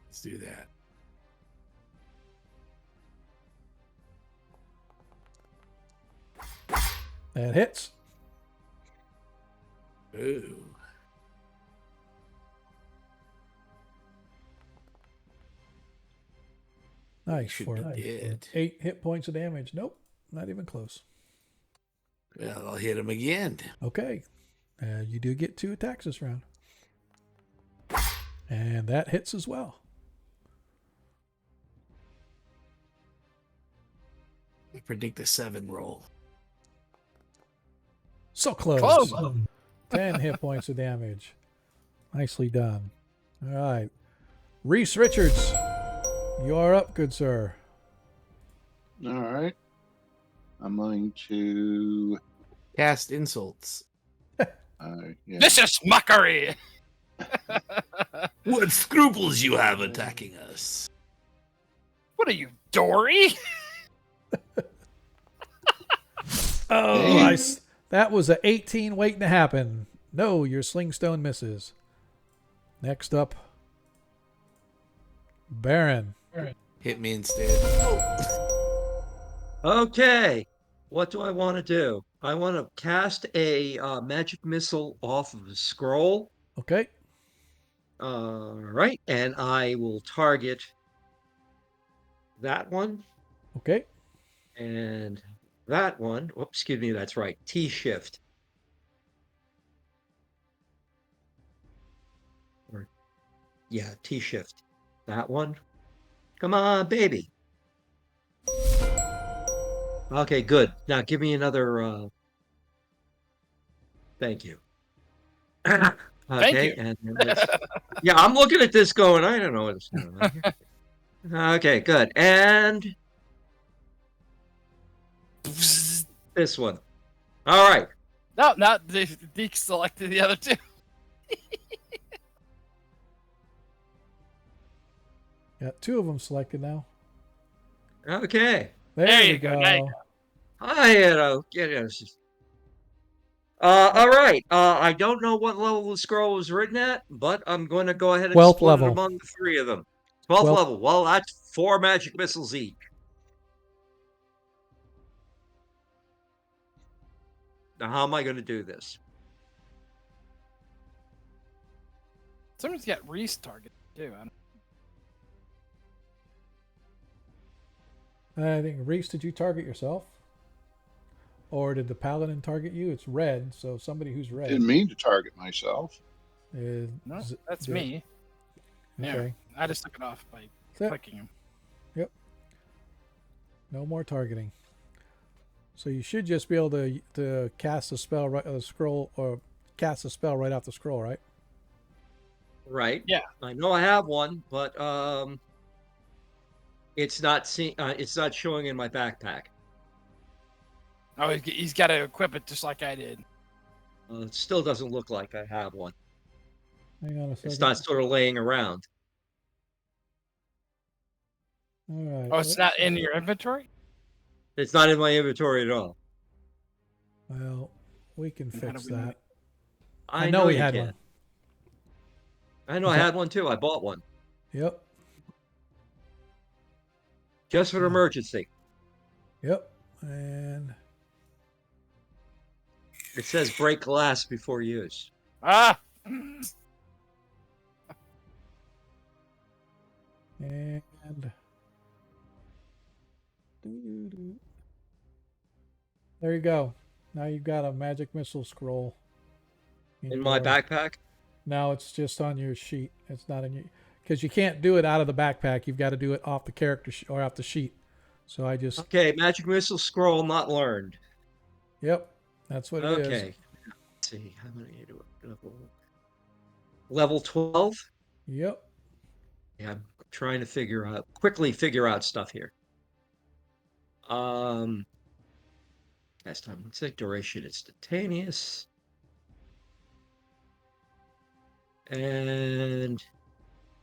Let's do that. That hits. Ooh. Nice Should for be dead. 8 hit points of damage. Nope, not even close. Well, I'll hit him again. Okay. You do get 2 attacks this round. And that hits as well. predict a 7 roll. So close. Close. 10 hit points of damage. Nicely done. All right. Reese Richards, you are up, good sir. All right. I'm going to. Cast insults. Yeah. Vicious mockery. What scruples you have attacking us? What are you, Dory? Oh, Hey. that was a 18 waiting to happen. No, your slingstone misses. Next up, Baron. Hit me instead. Okay. What do I want to do? I want to cast a magic missile off of a scroll. Okay. All right. And I will target that one Okay. and that one. Oops, excuse me. That's right. T shift. Or, yeah, T shift. That one. Come on, baby. Okay, good. Now give me another. Thank you. Okay, Thank you. and then yeah, I'm looking at this going, I don't know what's going on here. Okay, good. And this one. All right. No, not Deke selected the other two. Got 2 of them selected now. Okay. There you you go, go. there you All right. I don't know what level the scroll was written at, but I'm going to go ahead and 12th split level. it among the 3 of them. 12th 12th. level. Well, that's 4 magic missiles each. Now, how am I going to do this? Someone's got Reese targeted too. I think, Reese, did you target yourself? Or did the paladin target you? It's red, so somebody who's red. Didn't mean to target myself. is- No, z- that's did- me. Okay. Yeah, I just took it off by So, clicking him. no more targeting. So you should just be able to cast a spell right scroll, or cast a spell right off the scroll, right? Right. Yeah. I know I have one, but it's not it's not showing in my backpack. Oh, he's got to equip it just like I did. It still doesn't look like I have one. Hang on a second. It's not sort of laying around. All right. Oh, it's not in your inventory? It's not in my inventory at all. Well, we can How do fix we know that. it? I know know we you had can. one. I know I had one too. I bought one Yep. just for an emergency. Yep. And It says break glass before use. Ah! there you go. Now you've got a magic missile scroll In my your- backpack? Now it's just on your sheet. It's not in your, because you can't do it out of the backpack. You've got to do it off the character or off the sheet. So I just Okay, magic missile scroll not learned. Yep, that's what it is. Okay. Let's see. How many do it? Level 12? Yep. Yeah, I'm trying to quickly figure out stuff here. Last time, let's say duration instantaneous. And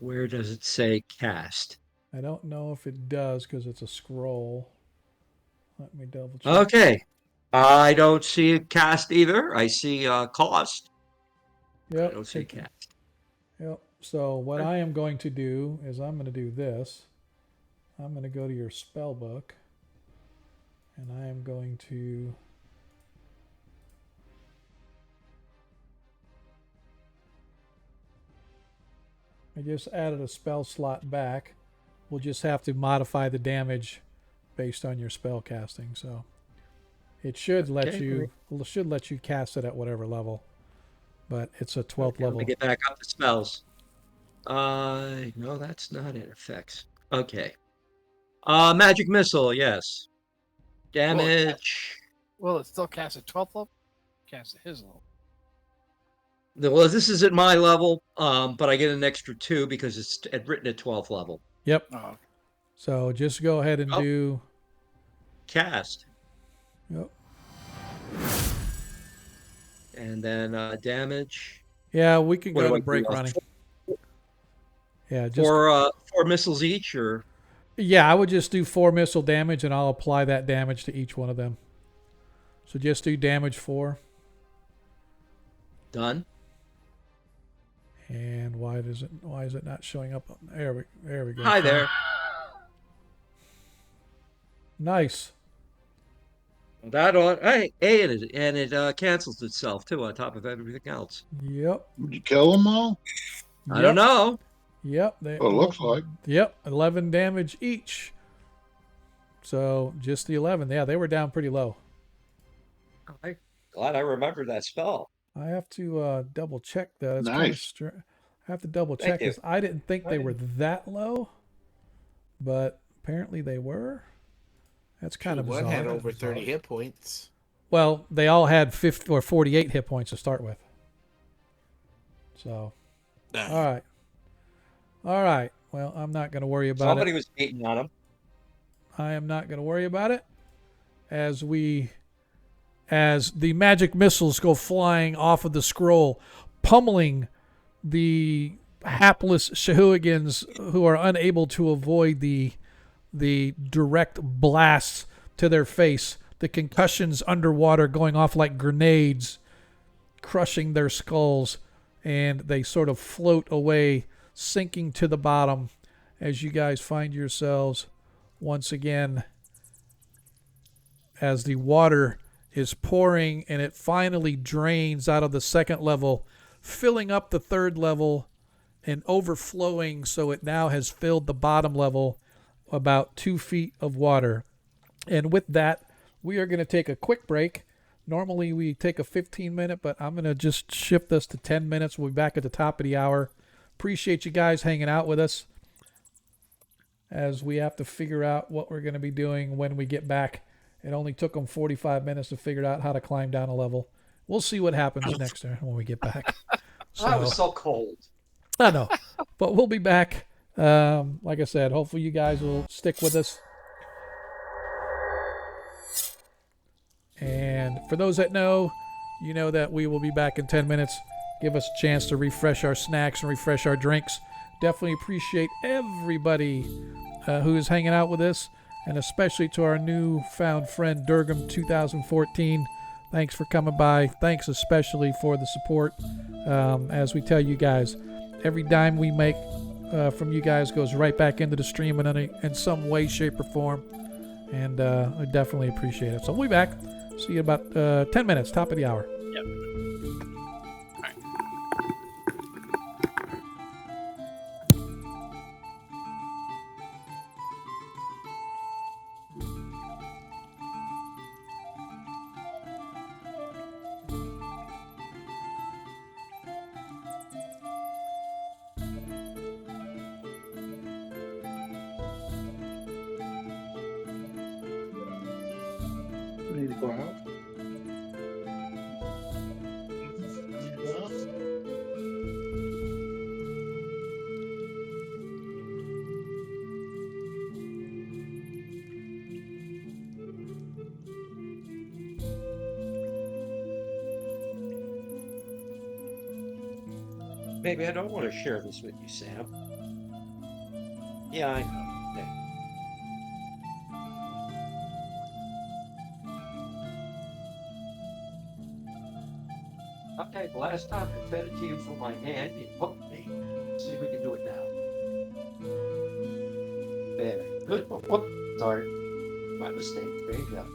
where does it say cast? I don't know if it does because it's a scroll. Let me double check. Okay. I don't see a cast either. I see cost. Yep. I don't see a cast. Yep. So what I am going to do is I'm going to do this. I'm going to go to your spell book, and I am going to I just added a spell slot back. We'll just have to modify the damage based on your spell casting. So it should let you cast it at whatever level, but it's a 12th Okay, level. let me get back up to spells. No, that's not in effects. Okay. Magic missile, yes. Damage. Will it still cast at 12th level? Cast at his level. Well, this is at my level, but I get an extra 2 because it's written at 12th level. Yep. Oh, So just go ahead and Oh. do. Cast. Yep. And then damage. Yeah, we can What go do I to break do? running. Yeah, just 4 missiles each, or yeah, I would just do 4 missile damage, and I'll apply that damage to each one of them. So just do damage 4. done. And why is it not showing up? There we go. Hi there. Nice. That ought, hey, and it cancels itself too on top of everything else. Yep. Would you kill them all? I don't know. Yep. Well, it looks like. Yep. 11 damage each. So just the 11. Yeah, they were down pretty low. I'm glad I remembered that spell. I have to double check that. It's Nice. kind of I have to double Thank check you. this. I didn't think they were that low, but apparently they were. That's kind of One bizarre. had over 30 hit points. Well, they all had 50 or 48 hit points to start with. So, all right. Well, I'm not going to worry about Somebody it. was beating on him. I am not going to worry about it as the magic missiles go flying off of the scroll, pummeling the hapless Shahooigans who are unable to avoid the direct blasts to their face, the concussions underwater going off like grenades, crushing their skulls, and they sort of float away, sinking to the bottom as you guys find yourselves once again as the water is pouring and it finally drains out of the second level, filling up the third level and overflowing, so it now has filled the bottom level, about 2 feet of water. And with that, we are going to take a quick break. Normally we take a 15-minute, but I'm going to just shift this to 10 minutes. We'll be back at the top of the hour. Appreciate you guys hanging out with us as we have to figure out what we're going to be doing when we get back. It only took them 45 minutes to figure out how to climb down a level. We'll see what happens next time when we get back. I was so cold. I know, but we'll be back. Like I said, hopefully you guys will stick with us. And for those that know, you know that we will be back in 10 minutes. Give us a chance to refresh our snacks and refresh our drinks. Definitely appreciate everybody who is hanging out with us, and especially to our newfound friend Durgam 2014. Thanks for coming by. Thanks especially for the support. As we tell you guys, every dime we make from you guys goes right back into the stream in some way, shape, or form. And I definitely appreciate it. So we'll be back. See you in about 10 minutes, top of the hour. yep. All right. Need to go out. Maybe I don't want to share this with you, Sam. Yeah, I know. Okay, the last time I fed it to you from my hand, you hooked me. See if we can do it now. There. Good. Whoop. Sorry. My mistake. There you go.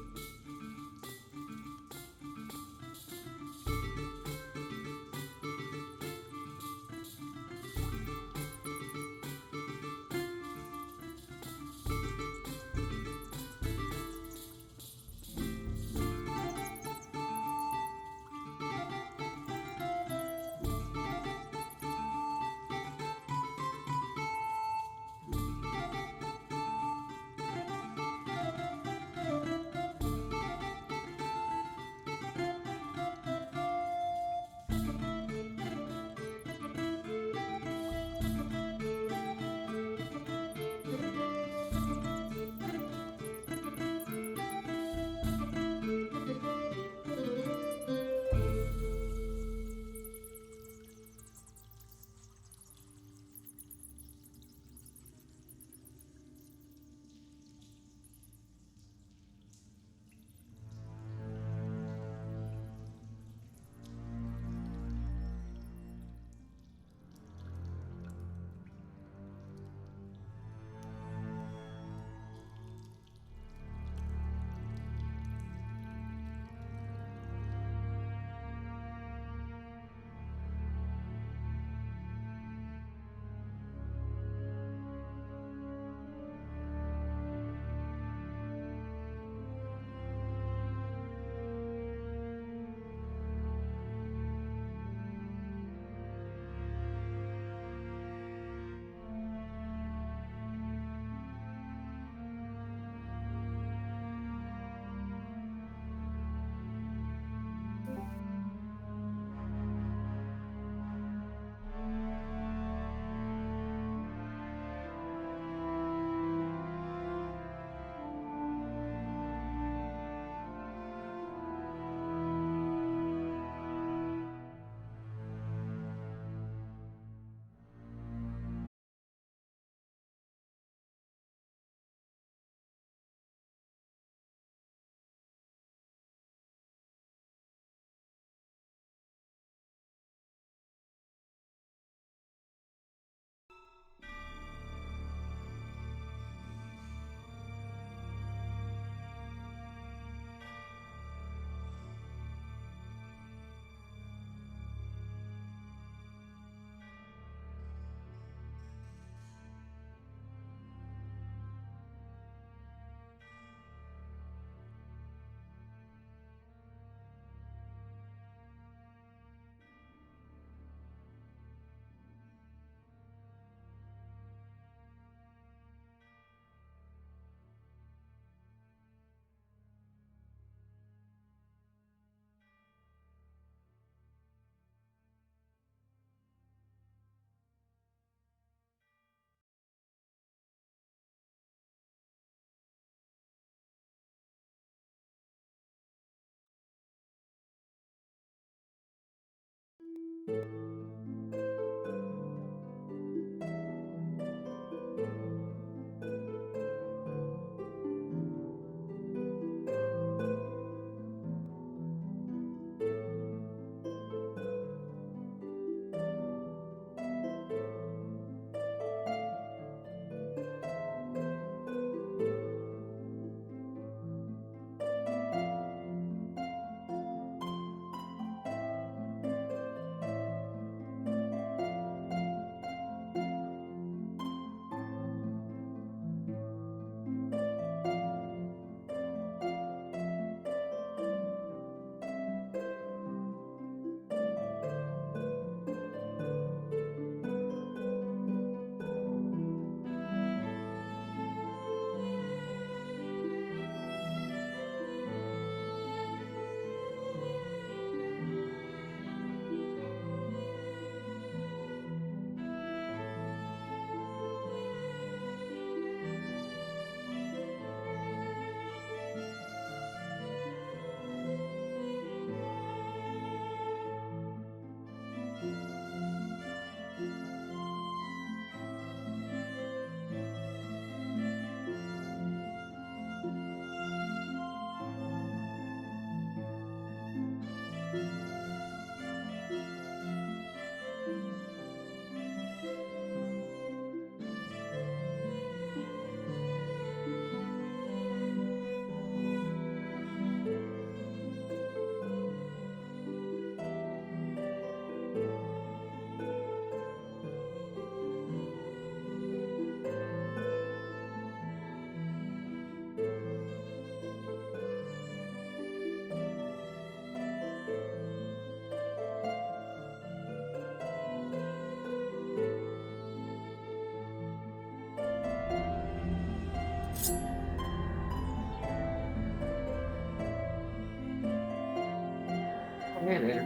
Hey, later.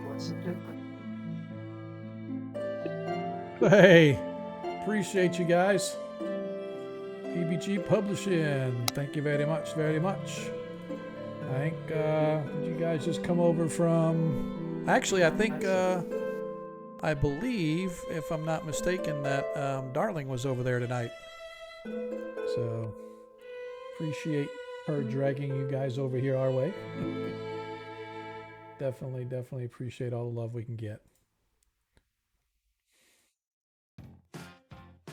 What's the difference? Hey, appreciate you guys. PBG Publishing, thank you very much, very much. I think, did you guys just come over from... Actually, I think, I believe, if I'm not mistaken, that Darling was over there tonight. So, appreciate her dragging you guys over here our way. Definitely appreciate all the love we can get.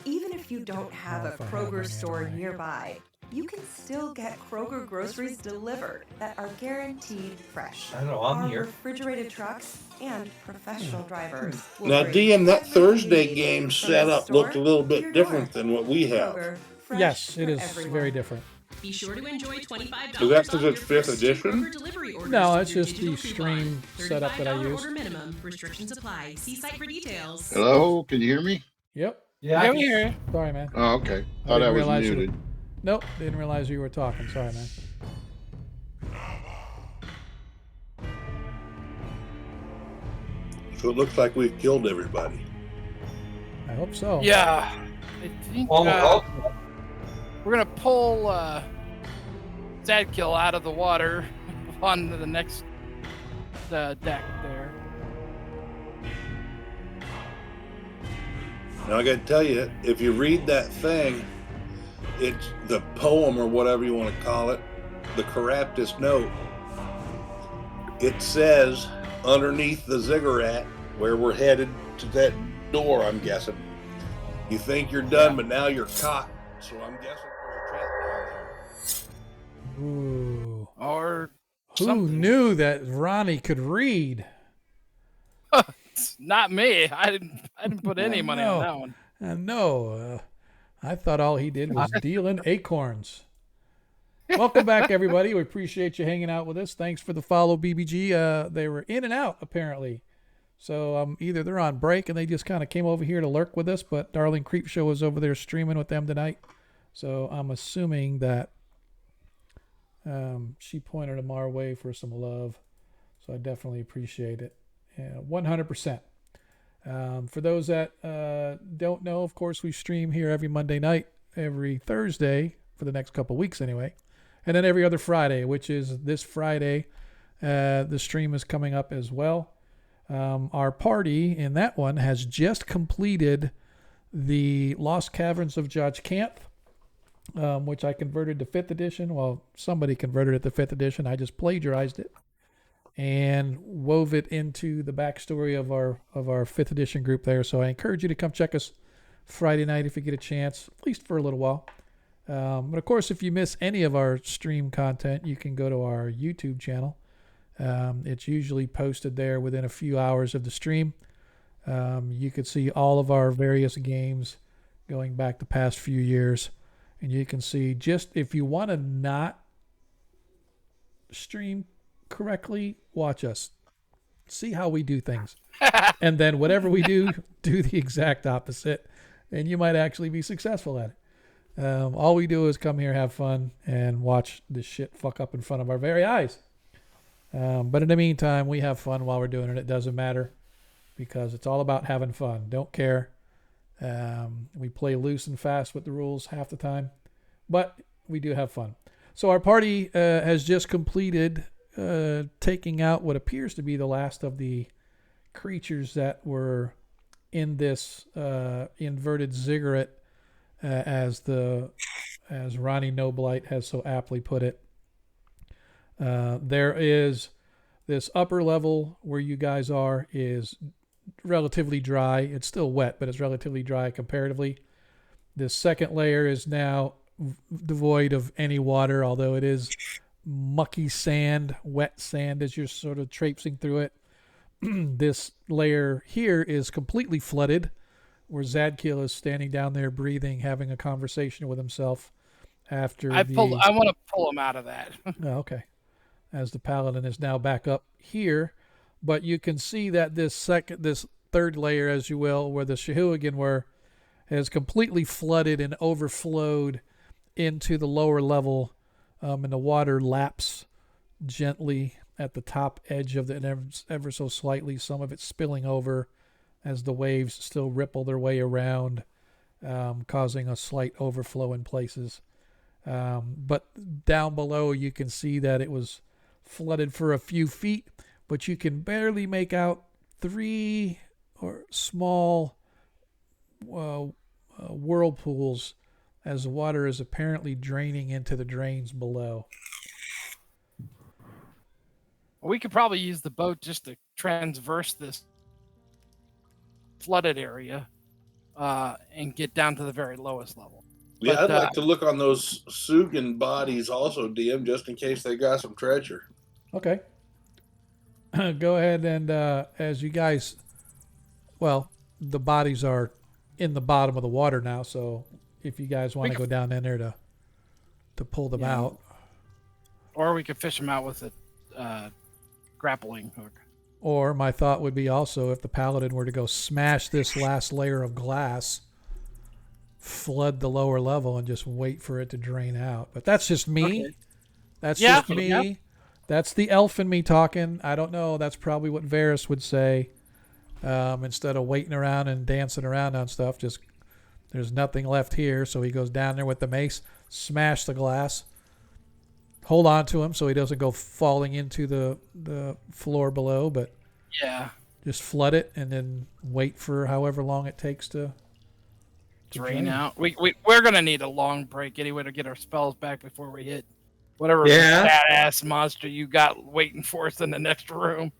Even if you don't have a Kroger store nearby, you can still get Kroger groceries delivered that are guaranteed fresh. I know, I'm Our here. refrigerated trucks and professional drivers will Now, bring DM, that everything Thursday you need game from setup the store looked a little to your bit door. different than what we have. Kroger, fresh Yes, it for is everyone. very different. Be sure to enjoy $25 Is that 'cause off it's your 5th first 2 edition? Kroger delivery orders No, with it's your just the digital coupon. stream setup that I $35 use. order minimum. Restrictions apply. See site for details. Hello, can you hear me? Yep. Yeah, Yeah, we hear you. Sorry, man. Oh, okay. I Thought I didn't was realize you were- muted. Nope, didn't realize you were talking. Sorry, man. So it looks like we've killed everybody. I hope so. Yeah. I think we're gonna pull Zadkill out of the water on the next deck there. Now I gotta tell you, if you read that thing, it's the poem or whatever you want to call it, the Caraptus note. It says underneath the ziggurat, where we're headed to that door, I'm guessing. You think you're done, but now you're caught. So I'm guessing there's a trap down there. Ooh. Or Who something. knew that Ronnie could read? Not me. I didn't put any money on that one. No. I thought all he did was dealing acorns. Welcome back, everybody. We appreciate you hanging out with us. Thanks for the follow, BBG. They were in and out, apparently. So either they're on break and they just kind of came over here to lurk with us, but Darling Creepshow was over there streaming with them tonight. So I'm assuming that she pointed them our way for some love. So I definitely appreciate it. 100%. For those that don't know, of course, we stream here every Monday night, every Thursday, for the next couple weeks anyway, and then every other Friday, which is this Friday. The stream is coming up as well. Our party in that one has just completed the Lost Caverns of Judge Canth, which I converted to 5th edition. Well, somebody converted it to 5th edition. I just plagiarized it and wove it into the backstory of our 5th edition group there. So I encourage you to come check us Friday night if you get a chance, at least for a little while. But of course, if you miss any of our stream content, you can go to our YouTube channel. It's usually posted there within a few hours of the stream. You could see all of our various games going back the past few years. And you can see, just if you want to not stream correctly, watch us. See how we do things. And then whatever we do the exact opposite. And you might actually be successful at it. All we do is come here, have fun, and watch this shit fuck up in front of our very eyes. But in the meantime, we have fun while we're doing it. It doesn't matter because it's all about having fun. Don't care. We play loose and fast with the rules half the time, but we do have fun. So our party has just completed taking out what appears to be the last of the creatures that were in this inverted ziggurat, as Ronnie Noblight has so aptly put it. There is this upper level where you guys are is relatively dry. It's still wet, but it's relatively dry comparatively. This second layer is now devoid of any water, although it is mucky sand, wet sand as you're sort of traipsing through it. This layer here is completely flooded, where Zadkill is standing down there breathing, having a conversation with himself after I want to pull him out of that. Oh, okay. As the paladin is now back up here, but you can see that this third layer, as you will, where the Shahuagin were, has completely flooded and overflowed into the lower level, and the water laps gently at the top edge of it ever so slightly. Some of it spilling over as the waves still ripple their way around, causing a slight overflow in places. But down below, you can see that it was flooded for a few feet, but you can barely make out 3 or small whirlpools as the water is apparently draining into the drains below. We could probably use the boat just to transverse this flooded area and get down to the very lowest level. Yeah, But, I'd like to look on those Sugan bodies also, DM, just in case they got some treasure. Okay. Go ahead and as you guys, well, the bodies are in the bottom of the water now, so if you guys want to go down in there to pull them out. Or we could fish them out with a grappling hook. Or my thought would be also if the paladin were to go smash this last layer of glass, flood the lower level, and just wait for it to drain out. But that's just me. Okay. That's Yeah, just me. yeah. That's the elf in me talking. I don't know. That's probably what Varys would say. Instead of waiting around and dancing around on stuff, just there's nothing left here. So he goes down there with the mace, smash the glass, hold on to him so he doesn't go falling into the floor below, but Yeah. just flood it and then wait for however long it takes to Drain out. We're going to need a long break anyway to get our spells back before we hit whatever badass monster you got waiting for us in the next room.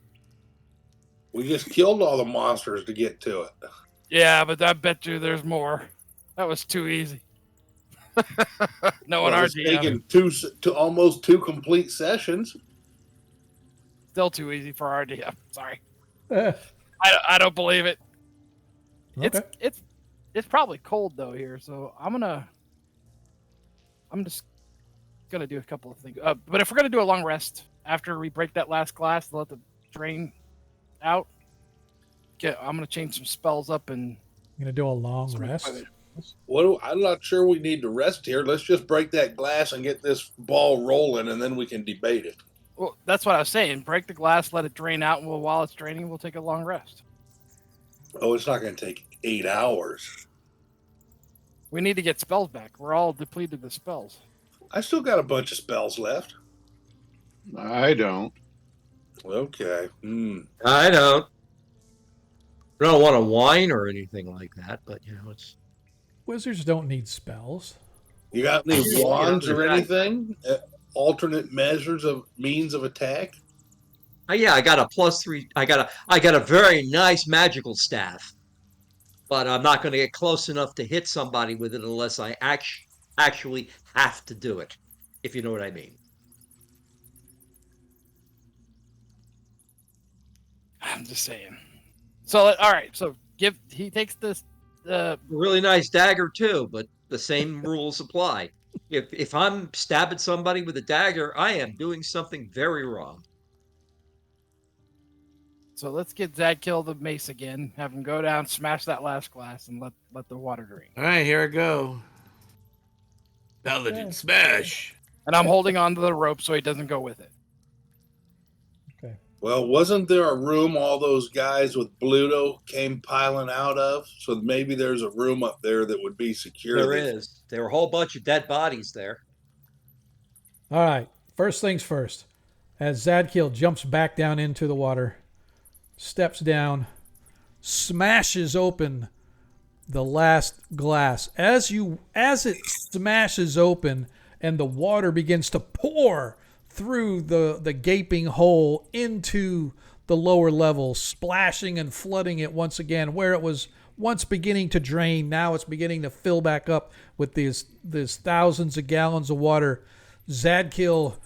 We just killed all the monsters to get to it. Yeah, but I bet you there's more. That was too easy. No, It's taken almost 2 complete sessions. Still too easy for our DM. Sorry. Eh, I don't believe it. okay. It's probably cold though here, so I'm just gonna do a couple of things. But if we're gonna do a long rest after we break that last glass to let the drain out, I'm gonna change some spells up and I'm going to do a long rest. I'm not sure we need to rest here. Let's just break that glass and get this ball rolling, and then we can debate it. Well, that's what I was saying. Break the glass, let it drain out, and while it's draining, we'll take a long rest. Oh, it's not going to take 8 hours. We need to get spells back. We're all depleted of spells. I still got a bunch of spells left. I don't. Okay. I don't. I don't want to whine or anything like that, but it's. Wizards don't need spells. You got any wands or anything? Alternate means of attack? Yeah, I got a +3. I got a very nice magical staff, but I'm not going to get close enough to hit somebody with it unless I actually have to do it, if you know what I mean. I'm just saying. So all right. So he takes this. Really nice dagger too, but the same rules apply. If I'm stabbing somebody with a dagger, I am doing something very wrong. So let's get Zadkill the mace again. Have him go down, smash that last glass, and let the water drain. All right, here I go. Paladin smash. And I'm holding on to the rope so he doesn't go with it. Okay. Well, wasn't there a room all those guys with Bluto came piling out of? So maybe there's a room up there that would be secure. There is. There are a whole bunch of dead bodies there. All right. First things first. As Zadkiel jumps back down into the water, steps down, smashes open the last glass. As it smashes open and the water begins to pour through the gaping hole into the lower level, splashing and flooding it once again where it was once beginning to drain. Now it's beginning to fill back up with these thousands of gallons of water. Zadkiel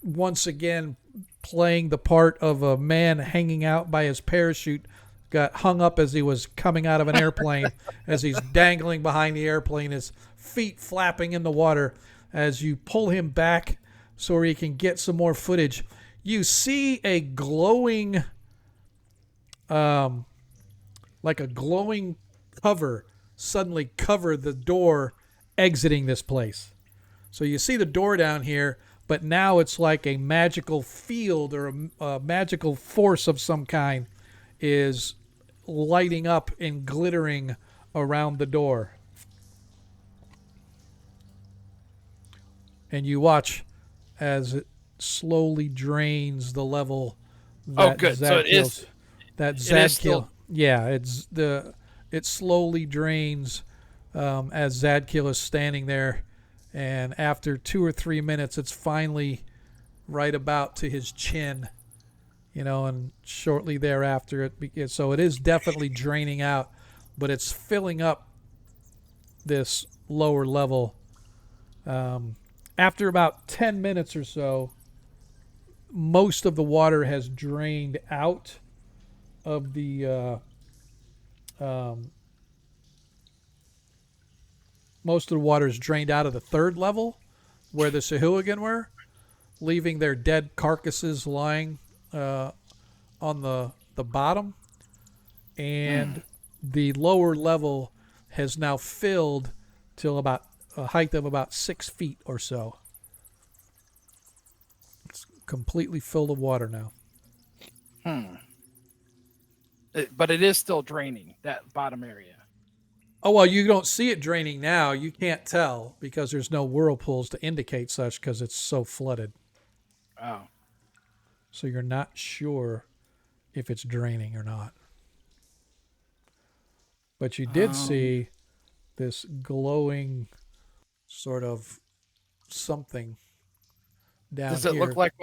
once again playing the part of a man hanging out by his parachute, got hung up as he was coming out of an airplane, as he's dangling behind the airplane, his feet flapping in the water. As you pull him back so he can get some more footage, you see a glowing, like a glowing cover suddenly cover the door exiting this place. So you see the door down here, but now it's like a magical field or a magical force of some kind is lighting up and glittering around the door. And you watch as it slowly drains the level that good. So it is. Zadkiel's that It is still. Zadkiel. Yeah, it slowly drains as Zadkiel is standing there, and after 2 or 3 minutes, it's finally right about to his chin, and shortly thereafter it begins. So it is definitely draining out, but it's filling up this lower level. After about 10 minutes or so, most of the water has drained out of the most of the water is drained out of the third level where the Sahuagin were, leaving their dead carcasses lying on the bottom. And the lower level has now filled till about a height of about 6 feet or so. It's completely filled with water now. But it is still draining that bottom area. Oh, well, you don't see it draining now. You can't tell because there's no whirlpools to indicate such because it's so flooded. Oh. So you're not sure if it's draining or not. But you did see this glowing sort of something down Does it here. look like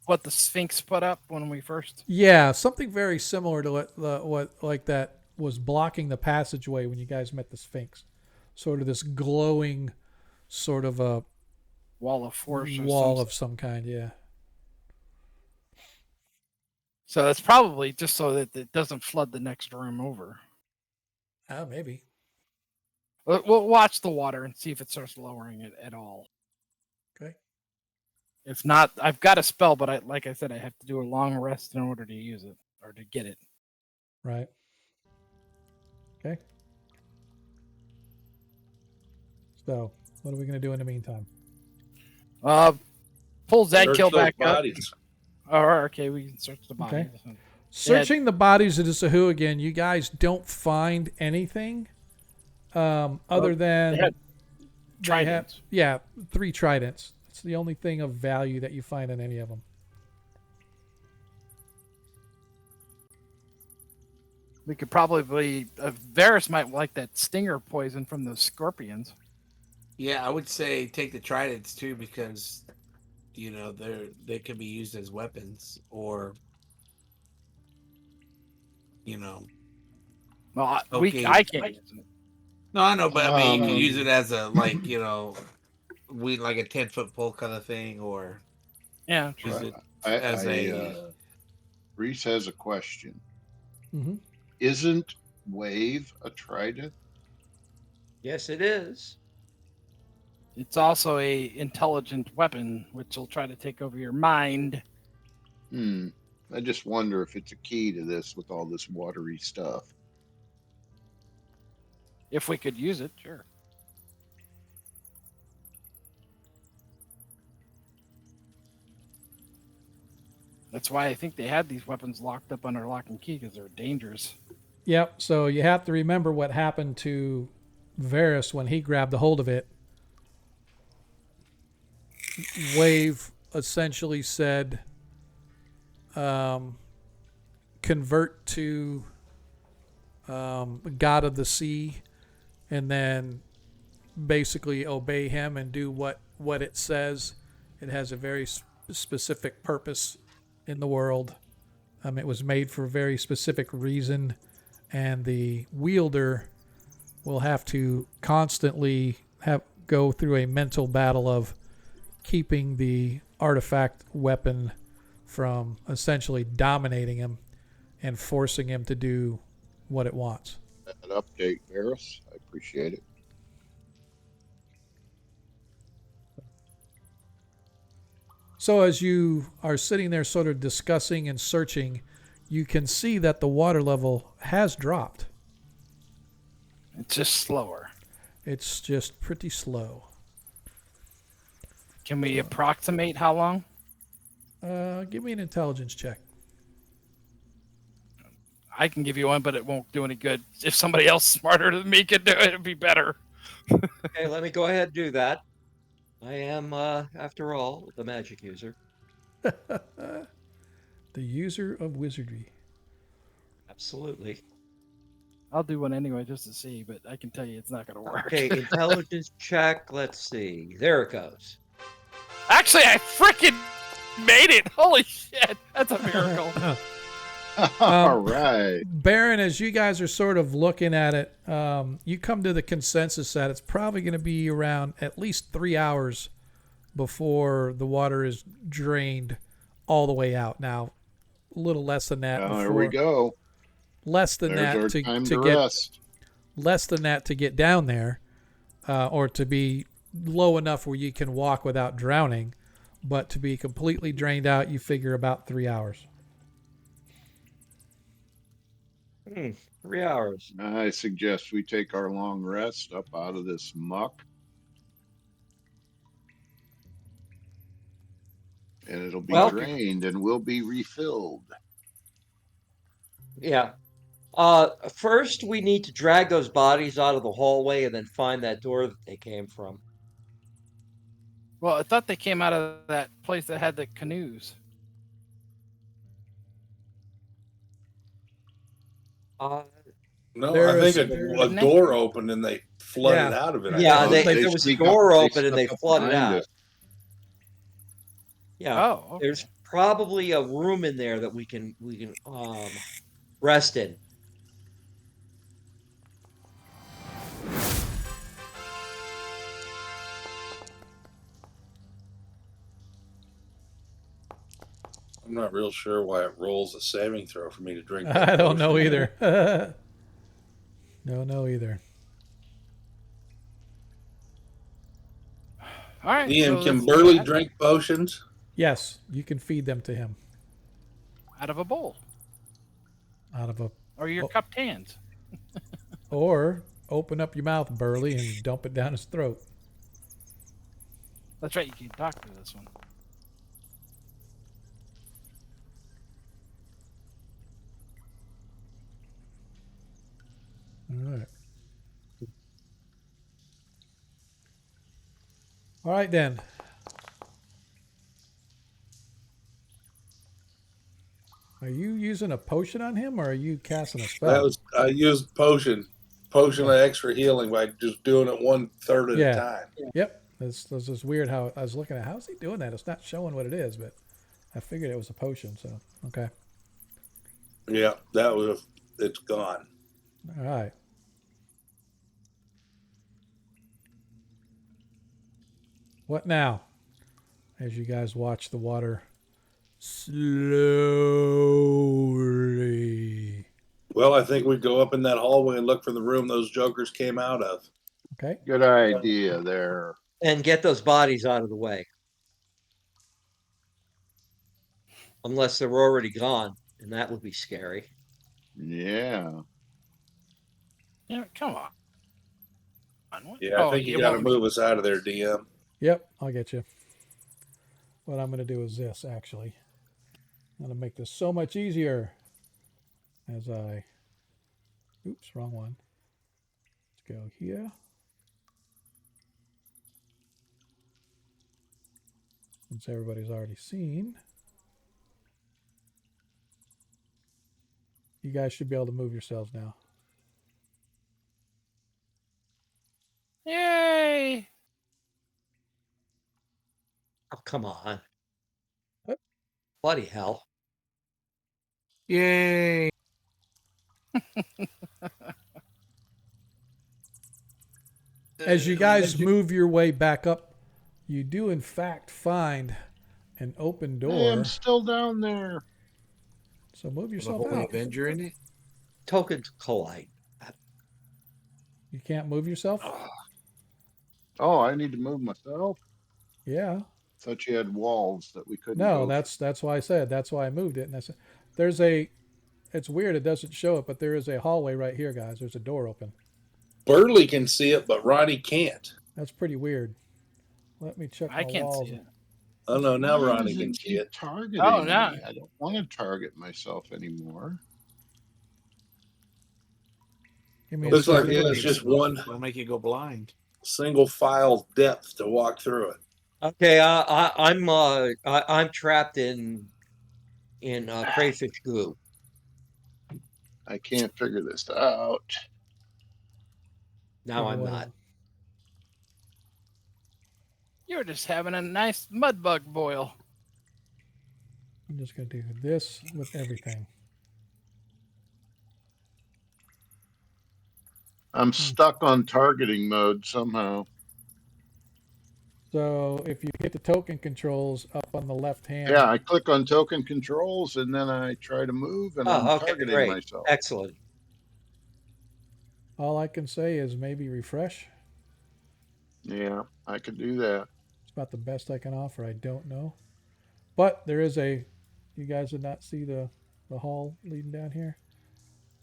what the Sphinx put up when we first? Yeah, something very similar to what like that was blocking the passageway when you guys met the Sphinx. Sort of this glowing sort of a Wall of force. wall of some kind, yeah. So that's probably just so that it doesn't flood the next room over. Oh, maybe. We'll watch the water and see if it starts lowering it at all. Okay. If not, I've got a spell, but like I said, I have to do a long rest in order to use it or to get it. Right. Okay. So, what are we going to do in the meantime? Pull Search Zadkiel those back bodies. up. Or okay, we can search the bodies. Okay. Searching the bodies of the Sahuagin, you guys don't find anything other than They had they have, tridents. 3 tridents. It's the only thing of value that you find in any of them. We could probably Varys might like that stinger poison from the scorpions. Yeah, I would say take the tridents too because they can be used as weapons or Well, Okay. I can't use it. No, I know, but I mean, you can Um, use it as a like like a 10-foot pole kind of thing, or Yeah, use true. it as Reese has a question. Mm-hmm. Isn't wave a trident? Yes, it is. It's also a intelligent weapon, which will try to take over your mind. I just wonder if it's a key to this with all this watery stuff. If we could use it, sure. That's why I think they had these weapons locked up under lock and key because they're dangerous. Yep. So you have to remember what happened to Varys when he grabbed a hold of it. Wave essentially said, convert to God of the Sea, and then basically obey him and do what it says. It has a very specific purpose in the world. It was made for a very specific reason, and the wielder will have to constantly go through a mental battle of keeping the artifact weapon from essentially dominating him and forcing him to do what it wants. An update, Varys. I appreciate it. So as you are sitting there sort of discussing and searching, you can see that the water level has dropped. It's just slower. It's just pretty slow. Can we approximate how long? Give me an intelligence check. I can give you one, but it won't do any good. If somebody else smarter than me could do it, it'd be better. Okay, let me go ahead and do that. I am, after all, the magic user. The user of wizardry. Absolutely. I'll do one anyway just to see, but I can tell you it's not going to work. Okay, intelligence check. Let's see. There it goes. Actually, I freaking made it. Holy shit. That's a miracle. All right. Baron, as you guys are sort of looking at it, you come to the consensus that it's probably going to be around at least 3 hours before the water is drained all the way out. Now, a little less than that. There we go. Less than There's our that time to to get rest. less than that to get down there, or to be low enough where you can walk without drowning. But to be completely drained out, you figure about 3 hours. 3 hours. I suggest we take our long rest up out of this muck. And it'll be drained and will be refilled. Yeah. First, we need to drag those bodies out of the hallway and then find that door that they came from. Well, I thought they came out of that place that had the canoes. No, There I think is- a door opened and they flooded out of it. Yeah, I think. there was a sneak door up- open and they snuck up flooded behind out. us. Yeah. Oh, okay. There's probably a room in there that we can rest in. I'm not real sure why it rolls a saving throw for me to drink. I don't know either. Don't know either. All right. Ian, so can let's do Burley that drink potions? Yes, you can feed them to him out of a bowl out of a, or your Oh. cupped hands? or open up your mouth, Burley, and dump it down his throat. That's right. You can talk to this one. All right. All right then. Are you using a potion on him, or are you casting a spell? I used potion of extra healing by just doing it 1/3 at Yeah. a time. Yep. This is weird. How I was looking at how's he doing that? It's not showing what it is, but I figured it was a potion. So okay. Yeah, it's gone. All right. What now? As you guys watch the water slowly. Well, I think we go up in that hallway and look for the room those jokers came out of. Okay. Good idea there. And get those bodies out of the way. Unless they're already gone, and that would be scary. Yeah. Yeah, come on. Yeah, I think you got to move us out of there, DM. Yep, I'll get you. What I'm going to do is this, actually. I'm going to make this so much easier as I... Oops, wrong one. Let's go here. Since everybody's already seen. You guys should be able to move yourselves now. Yay! Oh, come on. What? Bloody hell. Yay. As you guys move your way back up, you do in fact find an open I door. am still down there. So move The yourself Holy out. Avenger in it. Token collide. You can't move yourself? Oh, I need to move myself. Yeah. Thought you had walls that we couldn't. No, go that's why I said. That's why I moved it. And I said, there's a. It's weird. It doesn't show it, but there is a hallway right here, guys. There's a door open. Burley can see it, but Ronnie can't. That's pretty weird. Let me check I my can't walls. see it. Oh no, now Why Ronnie does can it see keep it. targeting Oh, no. me? I don't want to target myself anymore. Give me a Looks like second. it has just one It'll make you go blind. single file depth to walk through it. Okay, I'm trapped in crayfish goo. I can't figure this out. Now I'm What not. You're just having a nice mud bug boil. I'm just gonna do this with everything. I'm stuck on targeting mode somehow. So if you hit the token controls up on the left hand, Yeah, I click on token controls and then I try to move and I'm Oh, okay, targeting great. myself. Excellent. all I can say is maybe refresh. Yeah, I could do that. It's about the best I can offer. I don't know. But there is a, you guys did not see the hall leading down here?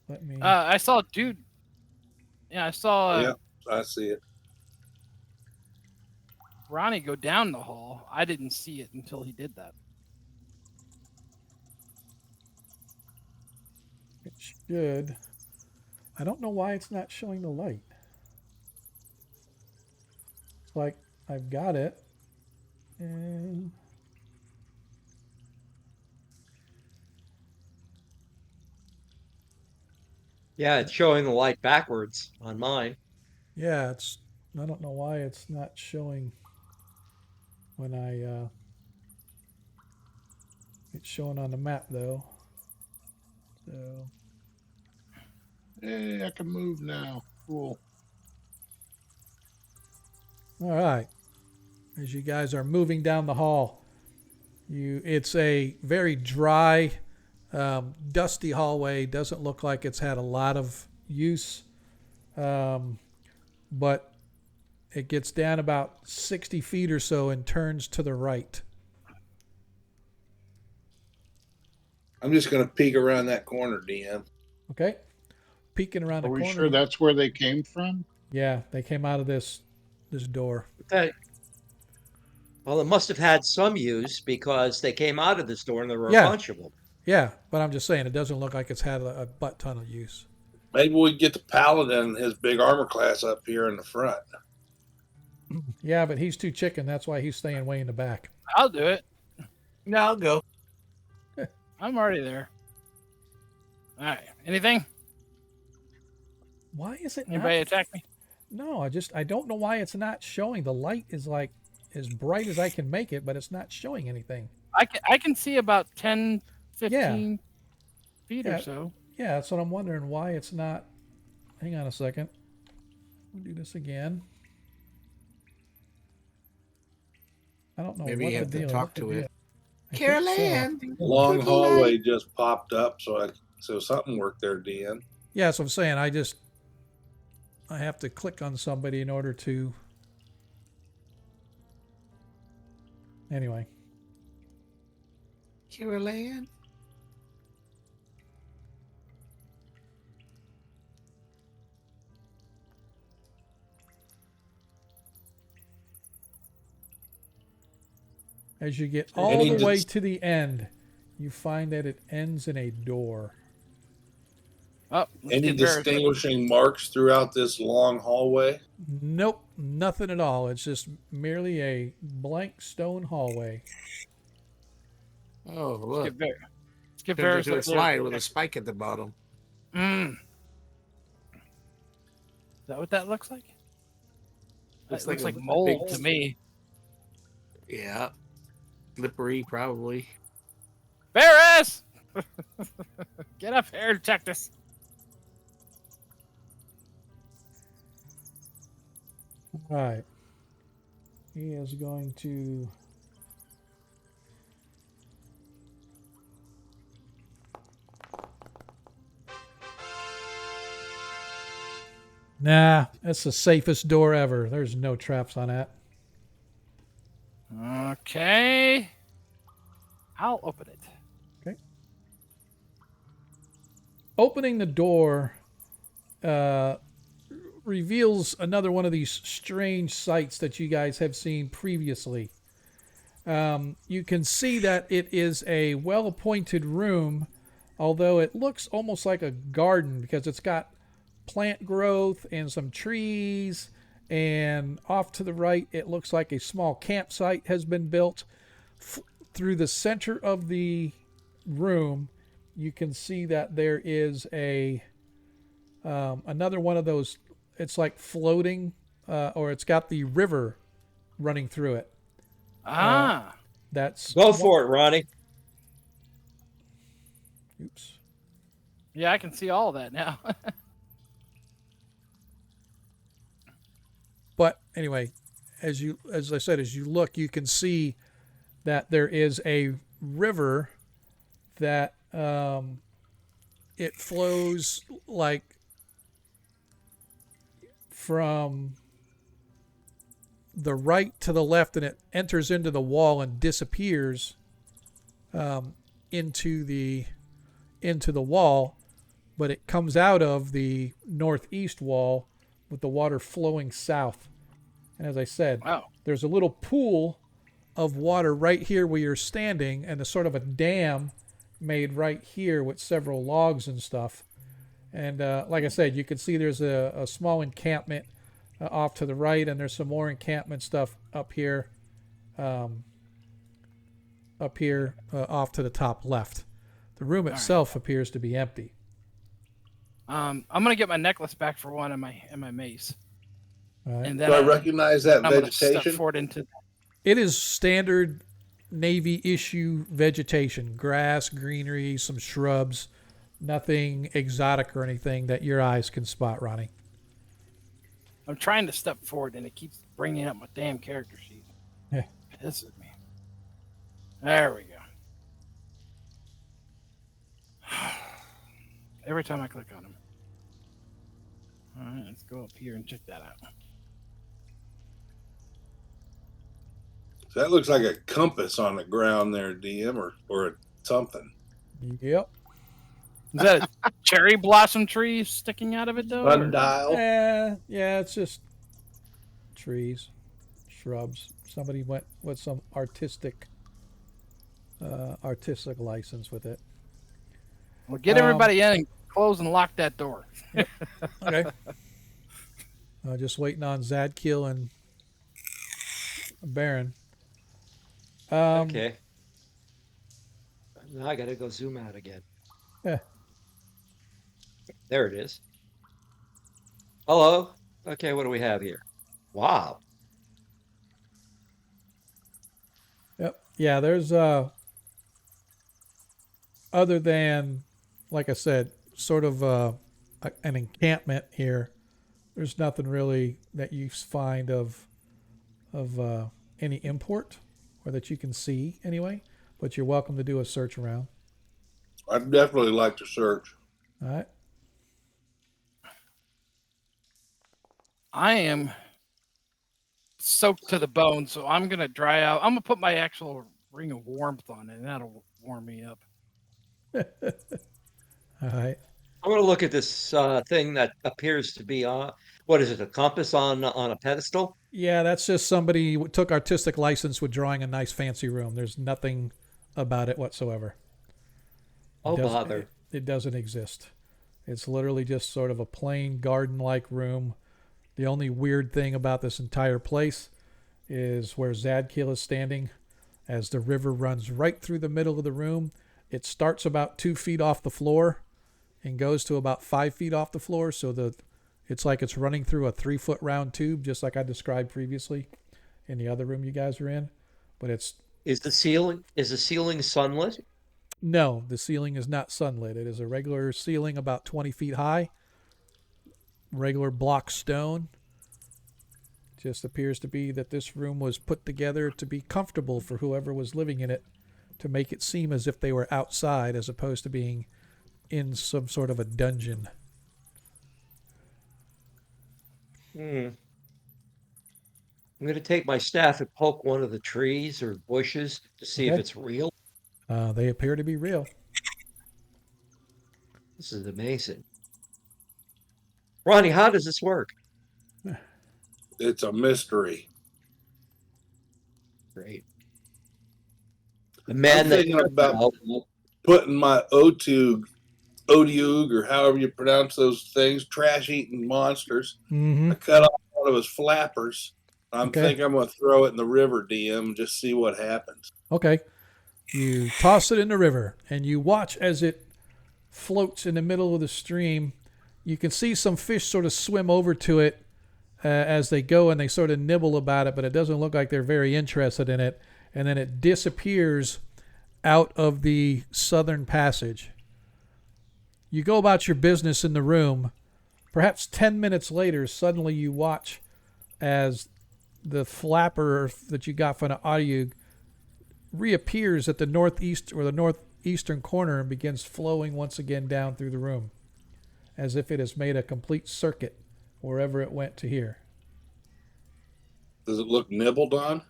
Let me, I saw dude. Yeah, I saw Yeah, I see it. Ronnie go down the hall. I didn't see it until he did that. it should, I don't know why it's not showing the light. It's like I've got it. And Yeah, it's showing the light backwards on mine. yeah, it's, I don't know why it's not showing when it's showing on the map though. So Hey, I can move now. Cool. all right, as you guys are moving down the hall, it's a very dry, dusty hallway. Doesn't look like it's had a lot of use, but it gets down about 60 feet or so and turns to the right. I'm just gonna peek around that corner, DM. Okay, peeking around the Are we corner. sure that's where they came from? Yeah, they came out of this door. Okay. Well, it must have had some use because they came out of this door and there were a Yeah. bunch of them. Yeah, but I'm just saying it doesn't look like it's had a butt ton of use. Maybe we get the paladin, his big armor class, up here in the front. Yeah, but he's too chicken. That's why he's staying way in the back. I'll do it. No, I'll go. I'm already there. All right. Anything? Why is it Anybody not? attack me? No, I don't know why it's not showing. The light is like as bright as I can make it, but it's not showing anything. I can see about 10, 15 feet Yeah. or so. Yeah, that's what I'm wondering why it's not. Hang on a second. We'll do this again. I don't know Maybe what you the have to deal talk is. to it. I think Carol so. Ann. Long hallway just popped up, so something worked there, DM. Yeah, that's what I'm saying. I have to click on somebody in order to. Anyway. Carol Ann. As you get all Any the way dis- to the end, you find that it ends in a door. Oh, let's Any get Barris. distinguishing marks throughout this long hallway? Nope, nothing at all. It's just merely a blank stone hallway. Oh, Let's look. get Barris. Let's get Turns Barris into a up there. slide with a spike at the bottom. Is that what that looks like? That looks like a mold big- to me. Yeah. Slippery, probably. Barris! Get up here and check this. All right. He is going to. Nah, that's the safest door ever. There's no traps on that. Okay. I'll open it. Okay. Opening the door reveals another one of these strange sights that you guys have seen previously. You can see that it is a well-appointed room, although it looks almost like a garden because it's got plant growth and some trees, and off to the right it looks like a small campsite has been built. Through the center of the room you can see that there is a another one of those, it's like floating, or it's got the river running through it. That's Go for it, Ronnie. Oops. Yeah, I can see all of that now. But anyway, as I said, as you look, you can see that there is a river that it flows like from the right to the left, and it enters into the wall and disappears into the wall, but it comes out of the northeast wall with the water flowing south. And as I said, Wow. there's a little pool of water right here where you're standing, and a sort of a dam made right here with several logs and stuff. And like I said, you can see there's a small encampment off to the right, and there's some more encampment stuff up here off to the top left. The room itself appears to be empty. I'm gonna get my necklace back for one and my mace. All right. And Do then I recognize that I'm gonna step vegetation? forward into. It is standard Navy issue vegetation, grass, greenery, some shrubs, nothing exotic or anything that your eyes can spot, Ronnie. I'm trying to step forward and it keeps bringing up my damn character sheet. Yeah. Pisses me. There we go. Every time I click on him. All right, let's go up here and check that out. So that looks like a compass on the ground there, DM, or something. Yep. Is that a cherry blossom tree sticking out of it, though? or- Sundial. Yeah, it's just trees, shrubs. Somebody went with some artistic license with it. Well, get everybody in and close and lock that door. Okay. Just waiting on Zadkiel and Baron. Okay. Now I gotta go zoom out again. Yeah. There it is. Hello. Okay, what do we have here? Wow. Yep. Yeah, there's other than, like I said, sort of an encampment here. There's nothing really that you find of any import, or that you can see anyway. But you're welcome to do a search around. I'd definitely like to search. All right. I am soaked to the bone, so I'm gonna dry out. I'm gonna put my actual ring of warmth on it, and that'll warm me up. All right. I'm gonna look at this thing that appears to be what is it? A compass on a pedestal? Yeah, that's just somebody who took artistic license with drawing a nice fancy room. There's nothing about it whatsoever. Oh, bother. It doesn't exist. It's literally just sort of a plain garden-like room. The only weird thing about this entire place is where Zadkiel is standing. As the river runs right through the middle of the room, it starts about 2 feet off the floor and goes to about 5 feet off the floor. So it's like it's running through a 3-foot round tube, just like I described previously in the other room you guys are in. But Is the ceiling sunlit? no, the ceiling is not sunlit. It is a regular ceiling about 20 feet high, regular block stone. Just appears to be that this room was put together to be comfortable for whoever was living in it, to make it seem as if they were outside as opposed to being in some sort of a dungeon. I'm going to take my staff and poke one of the trees or bushes to see if Okay. it's real. They appear to be real. This is amazing. Ronnie, how does this work? It's a mystery. Great. The I'm man that thinking about putting my Otyug, or however you pronounce those things, trash-eating monsters. Mm-hmm. I cut off one of his flappers. I'm Okay. thinking I'm going to throw it in the river, DM, and just see what happens. Okay. You toss it in the river, and you watch as it floats in the middle of the stream. You can see some fish sort of swim over to it as they go, and they sort of nibble about it, but it doesn't look like they're very interested in it. And then it disappears out of the southern passage. You go about your business in the room. Perhaps 10 minutes later, suddenly you watch as the flapper that you got from the Otyug reappears at the northeast or the northeastern corner and begins flowing once again down through the room, as if it has made a complete circuit wherever it went to here. Does it look nibbled on?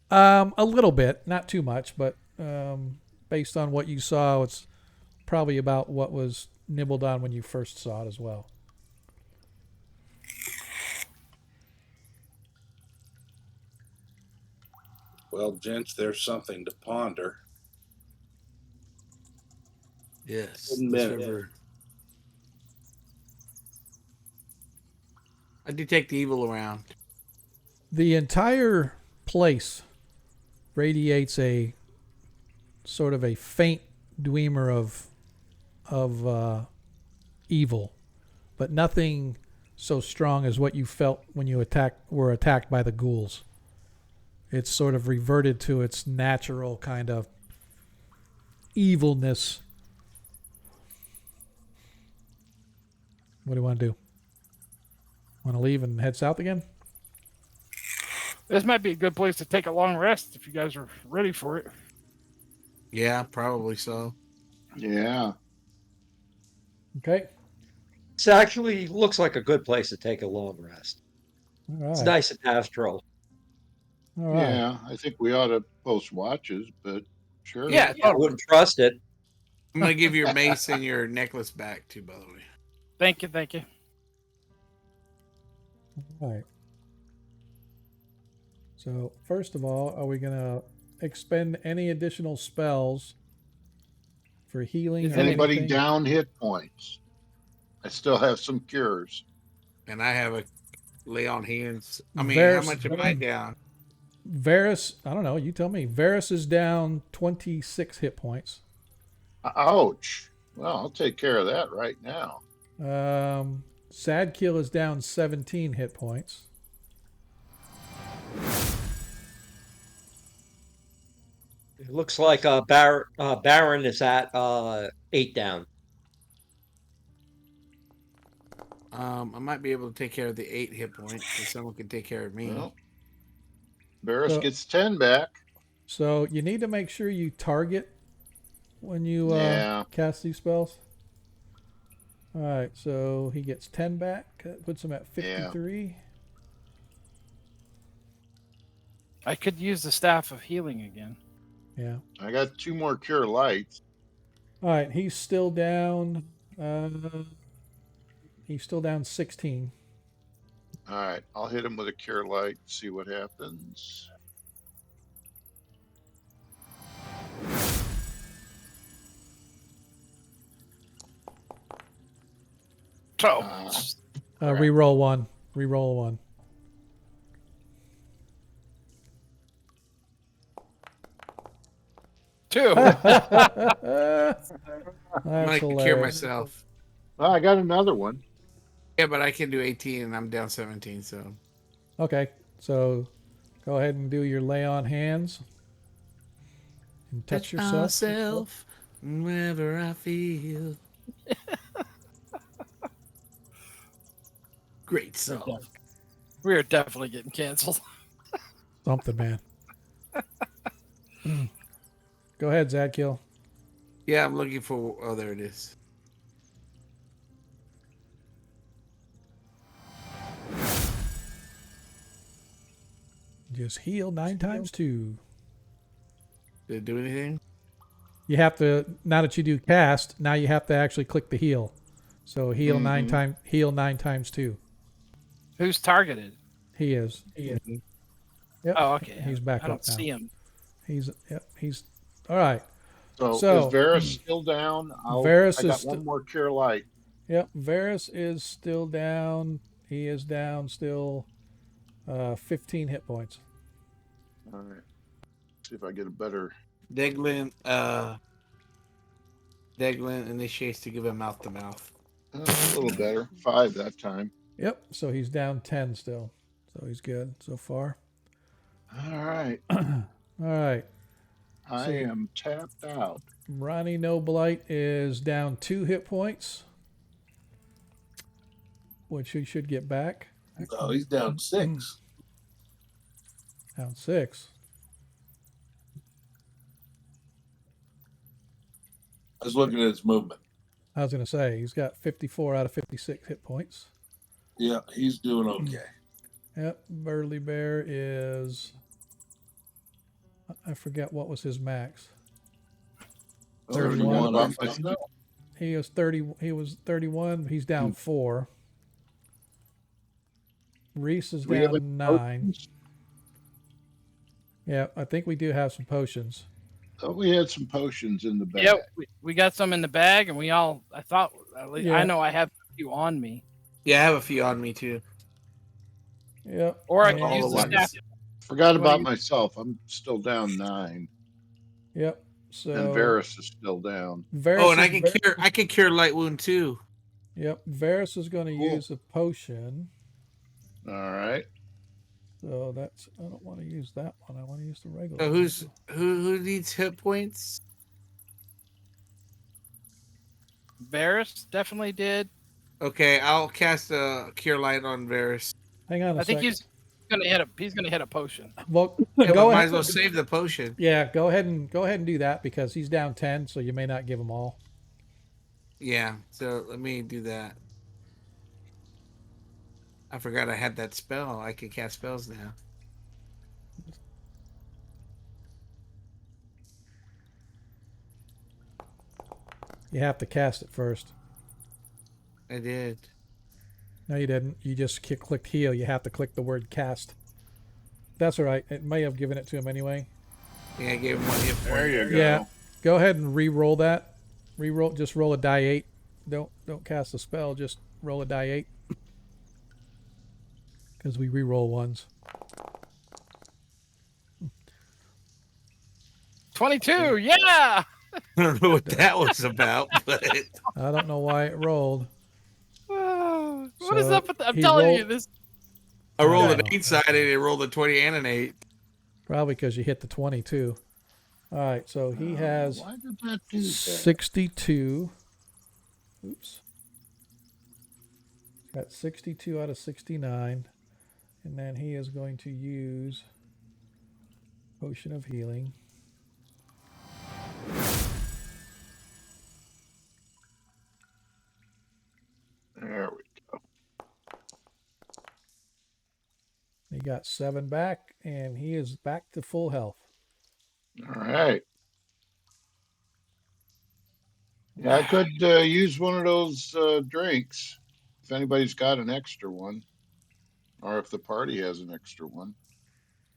A little bit, not too much, but based on what you saw, it's probably about what was nibbled on when you first saw it as well. Well, gents, there's something to ponder. Yes. One This minute. river. I detect the evil around. The entire place radiates a sort of a faint gleamer of evil, but nothing so strong as what you felt when you were attacked by the ghouls. It's sort of reverted to its natural kind of evilness. What do you want to do? Want to leave and head south again? This might be a good place to take a long rest if you guys are ready for it. Yeah, probably so. Yeah. Okay. It actually looks like a good place to take a long rest. All right. It's nice and astral. All right. Yeah, I think we ought to post watches, but sure. Yeah, I wouldn't trust it. I'm going to give your mace and your necklace back, too, by the way. Thank you, thank you. All right. So, first of all, are we going to expend any additional spells for healing? Is or Anybody anything? down hit points? I still have some cures. And I have a lay on hands. I mean, Varys- how much am I down? Varys, I don't know. You tell me. Varys is down 26 hit points. Ouch. Well, I'll take care of that right now. Sadkill is down 17 hit points. It looks like Baron is at 8 down. I might be able to take care of the 8 hit points if someone can take care of me. Well, Barris So- gets 10 back. So you need to make sure you target when you Yeah. cast these spells. All right, so he gets 10 back. That puts him at 53. I could use the staff of healing again. Yeah. I got 2 more cure lights. All right, he's still down. He's still down 16. All right, I'll hit him with a cure light, see what happens. So, Crap. Reroll one. Reroll one. two. That's I'm going to cure hilarious. myself. Well, I got another one. Yeah, but I can do 18 and I'm down 17, so. Okay, so go ahead and do your lay on hands and touch yourself. Myself whenever I feel. Great song. We are definitely getting canceled. Something, man. Go ahead, Zadkill. Yeah, I'm looking for. Oh, there it is. Just heal 9 times 2. Did it do anything? You have to, now that you do cast, now you have to actually click the heal. So heal Mhm. heal 9 times 2. Who's targeted? He is. Yep. Oh, okay. He's back I don't up now. see him. He's all right. So, So is Varus still down? Varus I got is one more cure light. Yep, Varus is still down. He is down still 15 hit points. All right. See if I get a better. Deglin initiates to give him mouth to mouth. A little better. 5 that time. Yep, so he's down 10 still. So he's good so far. All right. All right. I am tapped out. Ronnie No Blight is down 2 hit points, which he should get back. Oh, he's down 6. Down 6. I was looking at his movement. I was going to say, he's got 54 out of 56 hit points. Yeah, he's doing okay. Yep, Burly Bear is... I forget what was his max. 31. About myself. He was 30. He was 31. He's down 4. Reese is We have a- down 9. Yeah, I think we do have some potions. Oh, we had some potions in the bag. Yep, we got some in the bag, and I thought, at least, Yeah. I know I have a few on me. Yeah, I have a few on me too. Yep. Or I and- can use All the the staff. Forgot You wanna about use- myself. I'm still down 9. Yep. So And Varus is still down. Varus Oh, and is- I can cure light wound too. Yep. Varus is going to Cool. use a potion. All right. So that's. I don't want to use that one. I want to use the regular. So one. who needs hit points? Varus definitely did. Okay, I'll cast a cure light on Varus. Hang on a I think second. he's gonna hit a. He's gonna hit a potion. Well, Yeah, go but might ahead. as well save the potion. Yeah, go ahead and do that because he's down 10, so you may not give him all. Yeah, so let me do that. I forgot I had that spell. I can cast spells now. You have to cast it first. I did. No, you didn't. You just clicked heal. You have to click the word cast. That's all right. It may have given it to him anyway. Yeah, I gave him 1 hit point. There you go. Yeah. Go ahead and re-roll that. Re-roll. Just roll a die 8. Don't cast the spell. Just roll a die 8. Because we re-roll ones. 22. Yeah. I don't know what that was about, but I don't know why it rolled. What is So up with I'm he telling you rolled- this. I rolled an know. 8-sided. It rolled a 20 and an 8. Probably because you hit the 22. All right. So he has Why did that do that? 62. Oops. Got 62 out of 69. And then he is going to use Potion of Healing. There we go. He got 7 back, and he is back to full health. All right. Yeah, I could use one of those drinks if anybody's got an extra one, or if the party has an extra one.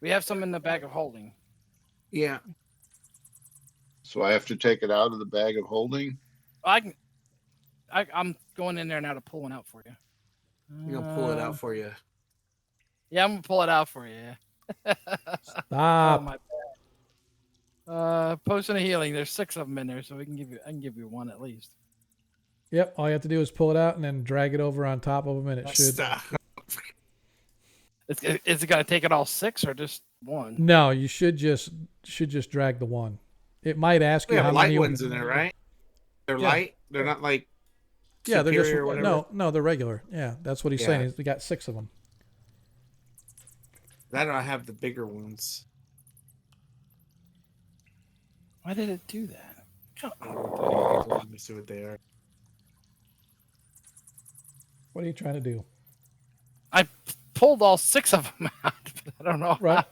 We have some in the bag of holding. Yeah. So I have to take it out of the bag of holding. I'm going in there now to pull one out for you. You're going to pull it out for you. Yeah, I'm gonna pull it out for you. Oh Stop. my bad. Potion of healing. There's 6 of them in there, so I can give you one at least. Yep. All you have to do is pull it out and then drag it over on top of him, and it should. Stop. Is it gonna take it all 6 or just one? No, you should just drag the one. It might ask We you have how light many ones in there, right? They're Yeah. light. They're not like Yeah, they're just superior or whatever? no, they're regular. Yeah, that's what he's Yeah. saying. We got 6 of them. I don't have the bigger ones. Why did it do that? Let me see what they are. What are you trying to do? I pulled all 6 of them out. But I don't know. Right.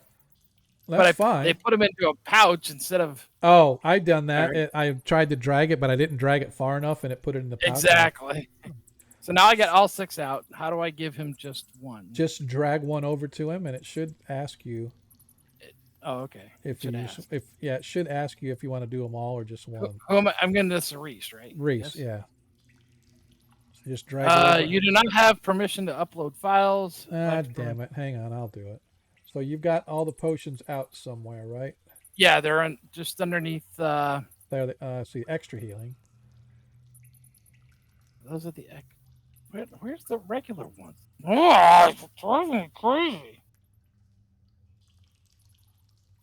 But That's fine. They put them into a pouch instead of Oh, I done that. Sorry. I tried to drag it, but I didn't drag it far enough, and it put it in the pouch. exactly. So now I got all 6 out. How do I give him just one? Just drag one over to him, and it should ask you Oh, okay. if Should you ask. it should ask you if you want to do them all or just one. Who am I? I'm getting this Reese, right? Reese, Yes? yeah. So just drag it over. You do not have permission to upload files. Ah, damn it. Hang on, I'll do it. So you've got all the potions out somewhere, right? Yeah, they're just underneath. There, see, extra healing. Those are the. Where's the regular ones? Oh, it's driving me crazy.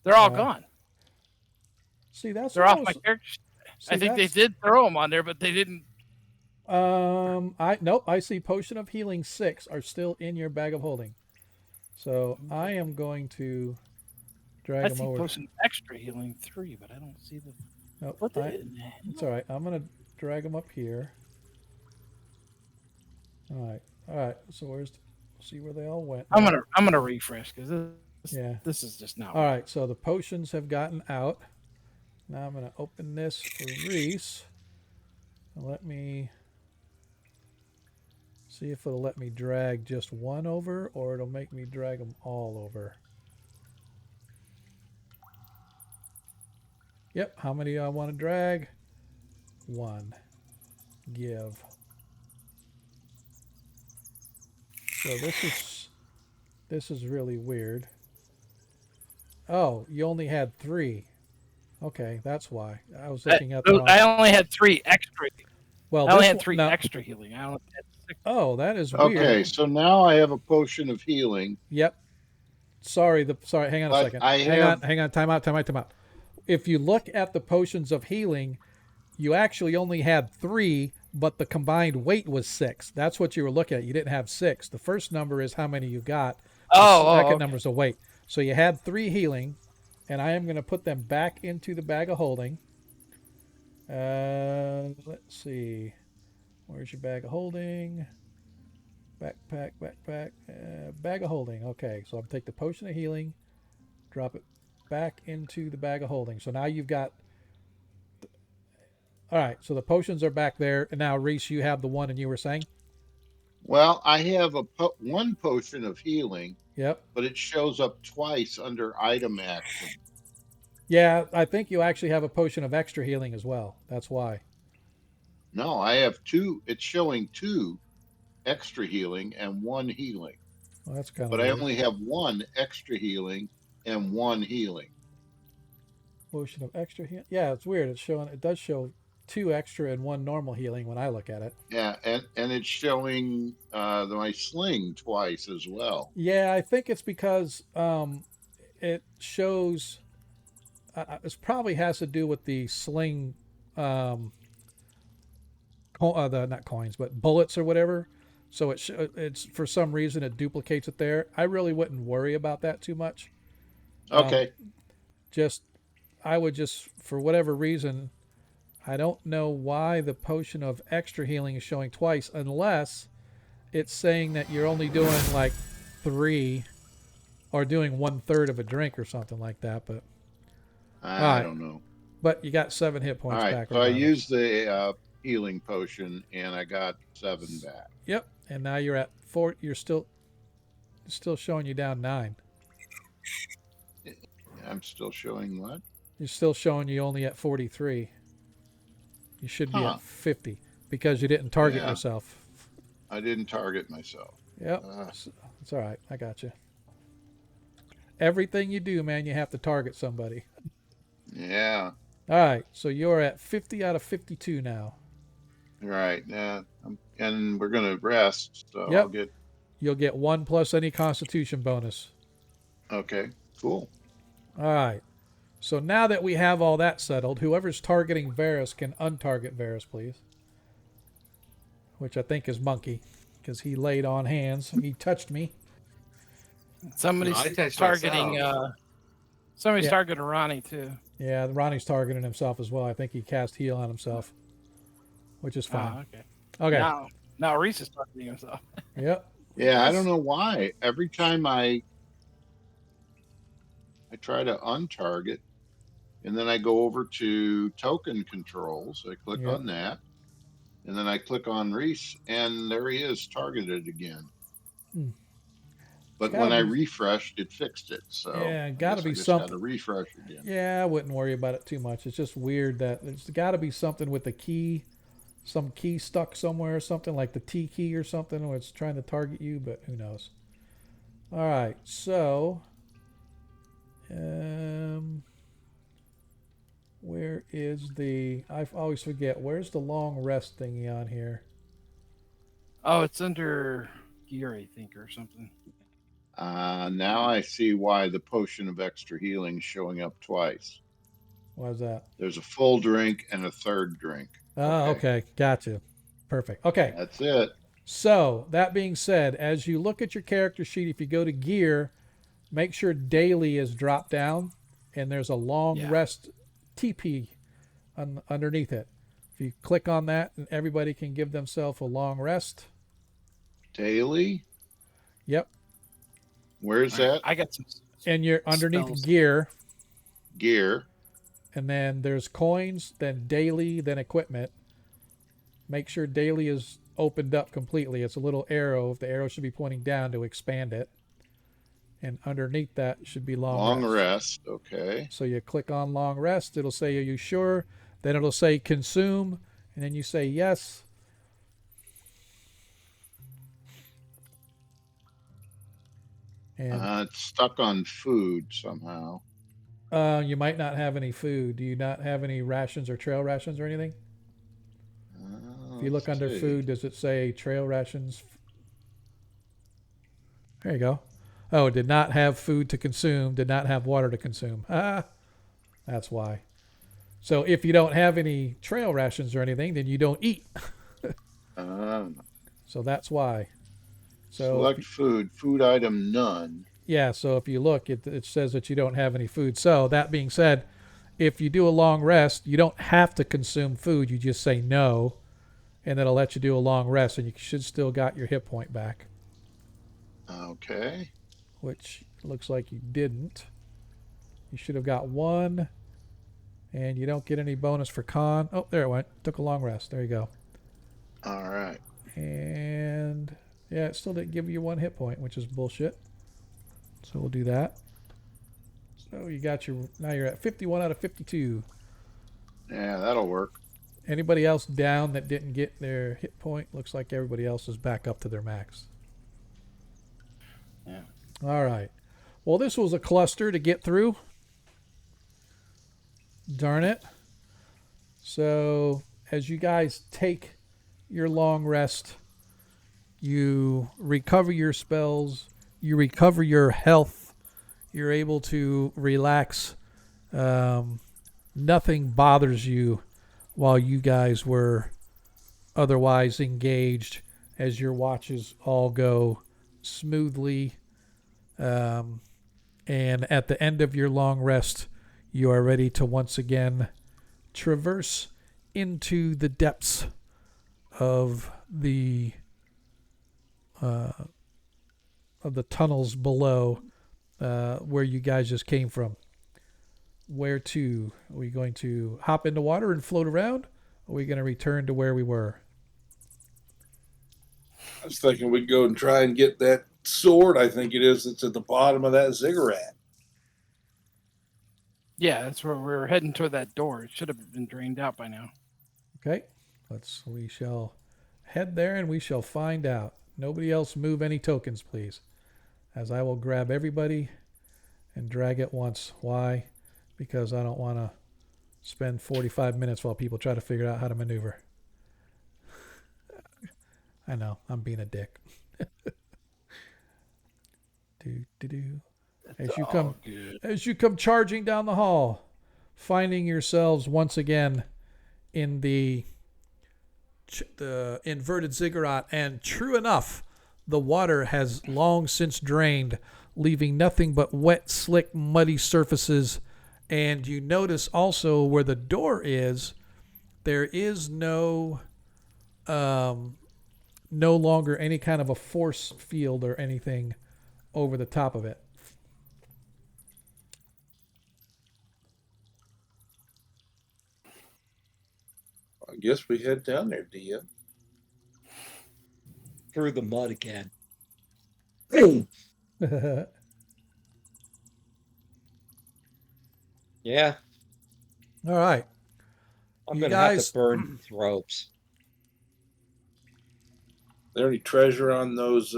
They're all gone. See, that's They're off almost, my character. see, I think they that's- did throw them on there, but they didn't. I see potion of healing 6 are still in your bag of holding. So I am going to drag I them see over. potion extra healing 3, but I don't see the. Nope, What it's all right. I'm gonna drag them up here. All right. So see where they all went. I'm gonna refresh because this is just not. All right. So the potions have gotten out. Now I'm gonna open this for Reese. And let me see if it'll let me drag just one over or it'll make me drag them all over. Yep. How many do I want to drag? 1. Give. So this is really weird. Oh, you only had 3. Okay, that's why. I was looking at the wrong. I only had 3 extra. Well, I only this had one- 3 no. extra healing. I only had 6. Oh, that is weird. Okay, so now I have a potion of healing. Yep. Sorry. Hang on a But second. I Hang on. Time out. If you look at the potions of healing, you actually only had 3, but the combined weight was 6. That's what you were looking at. You didn't have 6. The first number is how many you got. The second okay. number is a weight. So you had 3 healing, and I am going to put them back into the bag of holding. Let's see. Where's your bag of holding? Backpack. Bag of holding. Okay, so I'll take the potion of healing, drop it back into the bag of holding. So now you've got. All right, so the potions are back there, and now Reese, you have the one, and you were saying. Well, I have one potion of healing, Yep. but it shows up twice under item action. Yeah, I think you actually have a potion of extra healing as well. That's why. No, I have 2. It's showing 2 extra healing and 1 healing. Well, that's kind of. But I only have 1 extra healing and 1 healing. Potion of extra healing. Yeah, it's weird. It does show 2 extra and 1 normal healing when I look at it. Yeah, and it's showing my sling twice as well. Yeah, I think it's because it shows. It probably has to do with the sling, not coins, but bullets or whatever. So it's for some reason it duplicates it there. I really wouldn't worry about that too much. Okay. I would just, for whatever reason, I don't know why the potion of extra healing is showing twice, unless it's saying that you're only doing like 3 or doing 1/3 of a drink or something like that. But I don't know. But you got 7 hit All points right, back. so I regardless. used the healing potion and I got 7 back. Yep, and now you're at 4. You're still showing you down 9. I'm still showing what? You're still showing you only at 43. You should be Huh. at 50 because you didn't target Yeah. yourself. I didn't target myself. Yep, it's all right. I got you. Everything you do, man, you have to target somebody. Yeah. All right, so you're at 50 out of 52 now. Right. Yeah. And we're gonna rest, so Yep. I'll get. You'll get 1 plus any Constitution bonus. Okay. Cool. All right. So now that we have all that settled, whoever's targeting Varus can untarget Varus, please. Which I think is Monkey, because he laid on hands. He touched me. Somebody's I touched targeting. myself. Somebody's Yeah. targeting Ronnie too. Yeah, Ronnie's targeting himself as well. I think he cast heal on himself, which is fine. Okay. Okay. Now Reese is targeting himself. Yep. Yeah. I don't know why. Every time I try to untarget, and then I go over to token controls. I click Yep. on that, And then I click on Reese, and there he is, targeted again. Hmm. But Gotta when I be, refreshed, it fixed it. So yeah, I gotta guess I be just had something. to refresh again. Yeah, I wouldn't worry about it too much. It's just weird that there's got to be something with the key, some key stuck somewhere or something like the T key or something, where it's trying to target you, but who knows. All right, so um, where is the? I always forget. Where's the long rest thingy on here? Oh, it's under gear, I think, or something. Now I see why the potion of extra healing is showing up twice. Why's that? There's a full drink and a third drink. Oh, Okay, okay, gotcha. Perfect. Okay, that's it. so that being said, as you look at your character sheet, if you go to gear, make sure daily is dropped down, and there's a long Yeah. rest TP underneath it. If you click on that, and everybody can give themselves a long rest. Daily? Yep. Where's All right, that? I got some And you're underneath spells. gear, Gear. and then there's coins, then daily, then equipment. Make sure daily is opened up completely. It's a little arrow. The arrow should be pointing down to expand it. And underneath that should be long Long rest. rest. Okay. So you click on long rest. It'll say, are you sure? Then it'll say consume. And then you say yes. And It's stuck on food somehow. you might not have any food. Do you not have any rations or trail rations or anything? If you look Let's under see. food, does it say trail rations? There you go. Oh, did not have food to consume, did not have water to consume. Ah, that's why. So if you don't have any trail rations or anything, then you don't eat. So that's why. So Select food. Food item none. yeah, so if you look, it says that you don't have any food. So that being said, if you do a long rest, you don't have to consume food. You just say no, and it'll let you do a long rest, and you should still got your hit point back, Okay. which looks like you didn't. You should have got one, and you don't get any bonus for con. Oh, there it went. Took a long rest. There you go. All right. And yeah, it still didn't give you one hit point, which is bullshit. So we'll do that. So you got your, now you're at 51 out of 52. Yeah, that'll work. Anybody else down that didn't get their hit point? Looks like everybody else is back up to their max. Yeah. All right. Well, this was a cluster to get through. Darn it. So as you guys take your long rest, you recover your spells, you recover your health, you're able to relax. Nothing bothers you while you guys were otherwise engaged as your watches all go smoothly. And at the end of your long rest, you are ready to once again traverse into the depths of the tunnels below where you guys just came from. Where to? Are we going to hop into water and float around? Or are we going to return to where we were? I was thinking we'd go and try and get that sword. I think it is. That's at the bottom of that ziggurat. Yeah, that's where we're heading toward that door. It should have been drained out by now. Okay, we shall head there and we shall find out. Nobody else move any tokens, please, as I will grab everybody and drag it once. Why? Because I don't want to spend 45 minutes while people try to figure out how to maneuver. I know, I'm being a dick. As you come charging down the hall, finding yourselves once again in the inverted ziggurat, and true enough, the water has long since drained, leaving nothing but wet, slick, muddy surfaces. And you notice also where the door is, there is no longer any kind of a force field or anything over the top of it. I guess we head down there, DM. through the mud again. Yeah, All right. I'm You gonna have to guys, burn these ropes. There any treasure on those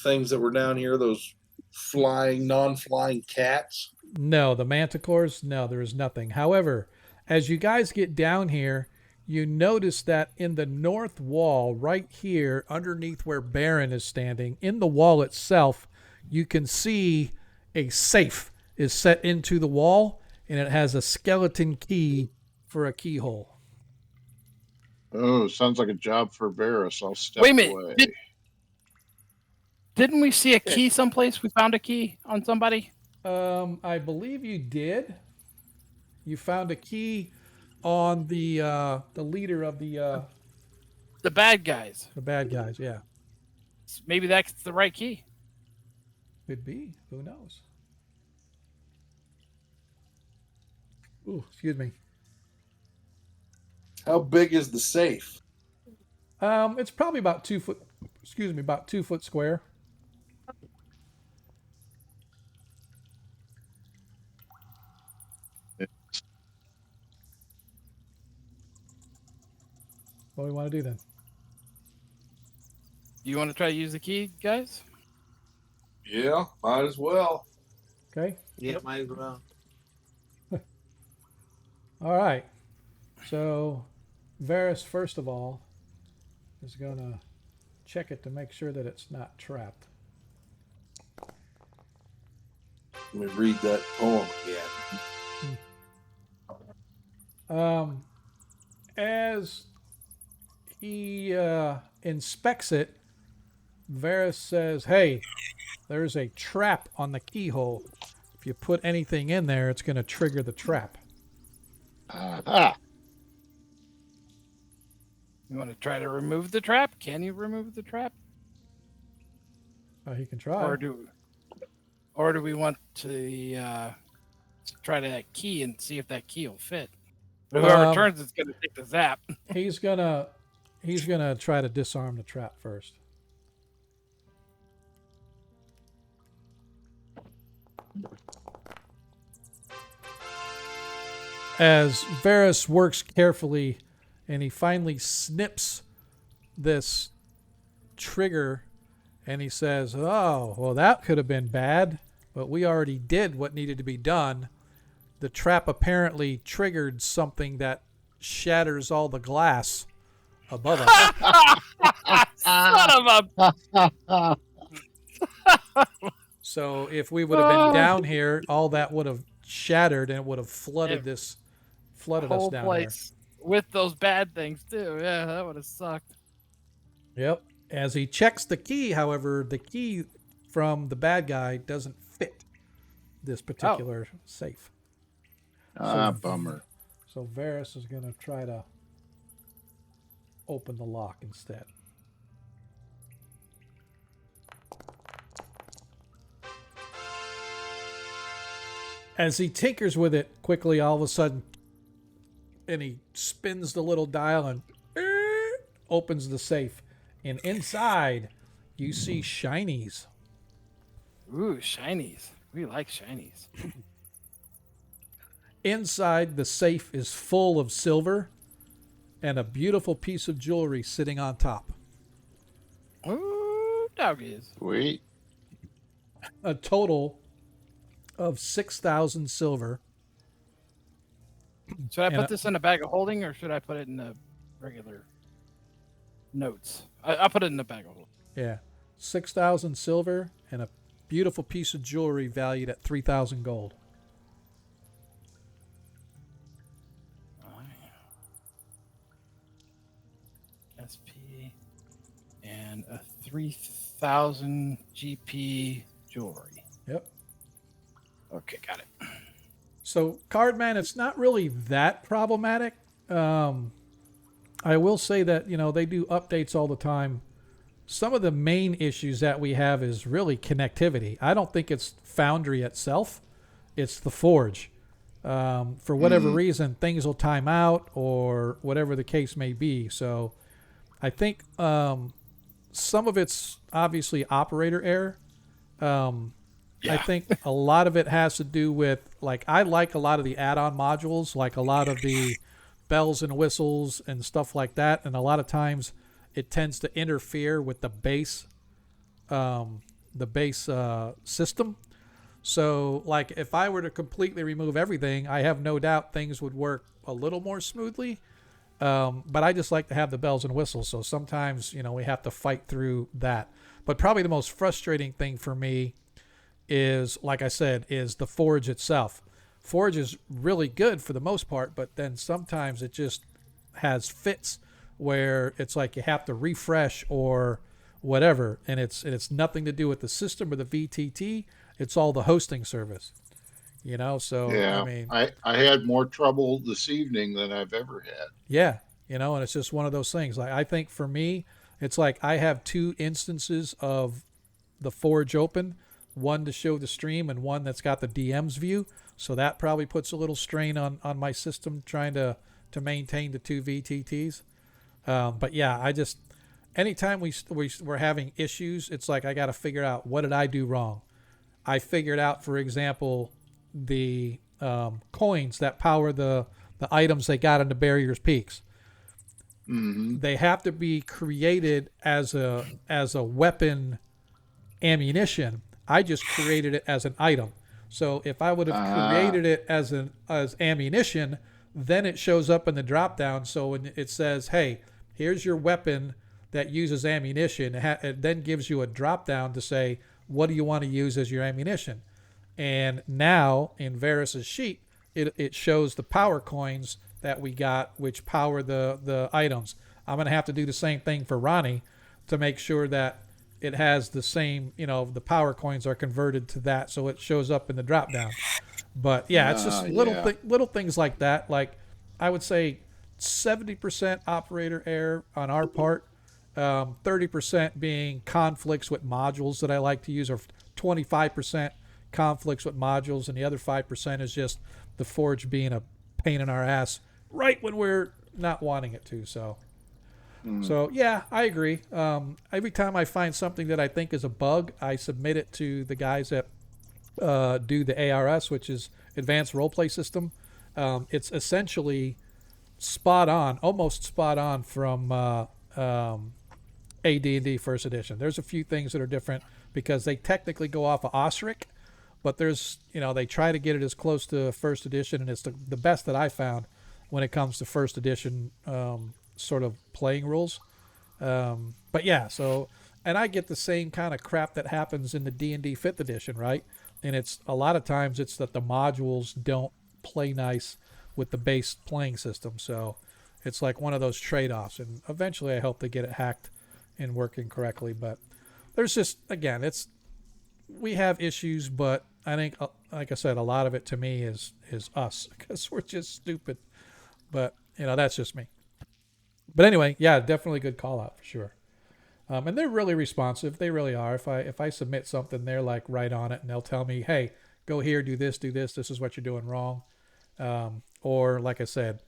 things that were down here? Those flying, non-flying cats? no, the manticores, no, there is nothing. However, as you guys get down here, you notice that in the north wall, right here, underneath where Baron is standing, in the wall itself, you can see a safe is set into the wall, and it has a skeleton key for a keyhole. Oh, sounds like a job for Varus. I'll step Wait a minute. away. Didn't we see a key someplace? We found a key on somebody. I believe you did. You found a key on the leader of the bad guys. bad guys. Yeah, Maybe that's the right key. could be. Who knows? Ooh, excuse me. How big is the safe? It's probably about 2 foot. Excuse me, about 2 foot square. What do we want to do then? Do you want to try to use the key, guys? Yeah, might as well. Okay. Yeah, might as well. All right. So, Varus, first of all, is going to check it to make sure that it's not trapped. Let me read that poem again. As he inspects it, Varus says, "Hey, there's a trap on the keyhole. If you put anything in there, it's going to trigger the trap." Aha. You want to try to remove the trap? Can you remove the trap? He can try. Or do we want to try that key and see if that key will fit? But whoever turns it's going to take the zap. He's gonna try to disarm the trap first. As Varus works carefully, and he finally snips this trigger, and he says, "Oh, well, that could have been bad, but we already did what needed to be done. The trap apparently triggered something that shatters all the glass above us." Son of a... So if we would have been down here, all that would have shattered, and it would have flooded us whole down place with those bad things too. Yeah, that would have sucked. there. Yep. As he checks the key, however, the key from the bad guy doesn't fit this particular safe. Bummer. So Varus is going to try to open the lock instead. As he tinkers with it quickly, all of a sudden, and he spins the little dial and opens the safe. And inside, you see shinies. Ooh, shinies. We like shinies. Inside, the safe is full of silver and a beautiful piece of jewelry sitting on top. Ooh, doggies. Sweet. A total of 6,000 silver. Should I And put this in a bag of holding, or should I put it in the regular notes? I'll put it in the bag of holding. Yeah. 6,000 silver and a beautiful piece of jewelry valued at 3,000 gold. SP and a 3,000 GP jewelry. Yep. Okay, got it. So, Cardman, it's not really that problematic. I will say that, they do updates all the time. Some of the main issues that we have is really connectivity. I don't think it's Foundry itself. It's the Forge. For whatever reason, things will time out or whatever the case may be. So I think some of it's obviously operator error. Um, I Yeah. think a lot of it has to do with like I like a lot of the add-on modules, like a lot of the bells and whistles and stuff like that, and a lot of times it tends to interfere with um, the base system. So, like, if I were to completely remove everything, I have no doubt things would work a little more smoothly. But I just like to have the bells and whistles. So sometimes, we have to fight through that. But probably the most frustrating thing for me is, like I said, is the Forge itself. Forge is really good for the most part, but then sometimes it just has fits where it's like you have to refresh or whatever, and it's nothing to do with the system or the VTT. It's all the hosting service. So I Yeah, mean, I had more trouble this evening than I've ever had. yeah, and it's just one of those things. Like I think for me, it's like I have two instances of the Forge open, one to show the stream and one that's got the DM's view. So that probably puts a little strain on my system trying to maintain the two VTTs. But yeah, I just anytime we're having issues, it's like I got to figure out what did I do wrong. I figured out, for example, the coins that power the items they got in the barriers peaks. Hmm. They have to be created as a weapon ammunition. I just created it as an item. So if I would have Ah, created it as ammunition, then it shows up in the drop down. So when it says, "Hey, here's your weapon that uses ammunition," it then gives you a drop down to say, "What do you want to use as your ammunition?" And now in Varus's sheet, it shows the power coins that we got, which power the items. I'm gonna have to do the same thing for Ronnie to make sure that it has the same, the power coins are converted to that, so it shows up in the drop down. But yeah, it's just yeah. little things like that. Like I would say, 70% operator error on our part, 30% being conflicts with modules that I like to use, or 25% conflicts with modules, and the other 5% is just the Forge being a pain in our ass right when we're not wanting it to. Mm. So yeah, I agree. Every time I find something that I think is a bug, I submit it to the guys that do the ARS, which is Advanced Roleplay System. It's essentially spot on, almost spot on from AD&D First Edition. There's a few things that are different because they technically go off of Osric, but they try to get it as close to First Edition, and it's the best that I found when it comes to First Edition sort of playing rules. But yeah, and I get the same kind of crap that happens in the D&D 5th edition, right? And it's a lot of times it's that the modules don't play nice with the base playing system. So it's like one of those trade-offs, and eventually I hope they get it hacked and working correctly. But there's just, again, we have issues, but I think, like I said, a lot of it to me is us because we're just stupid. But that's just me. But anyway, yeah, definitely good call out for sure. And they're really responsive. They really are. If I submit something, they're like right on it, and they'll tell me, "Hey, go here, do this, do this. This is what you're doing wrong." Or like I said,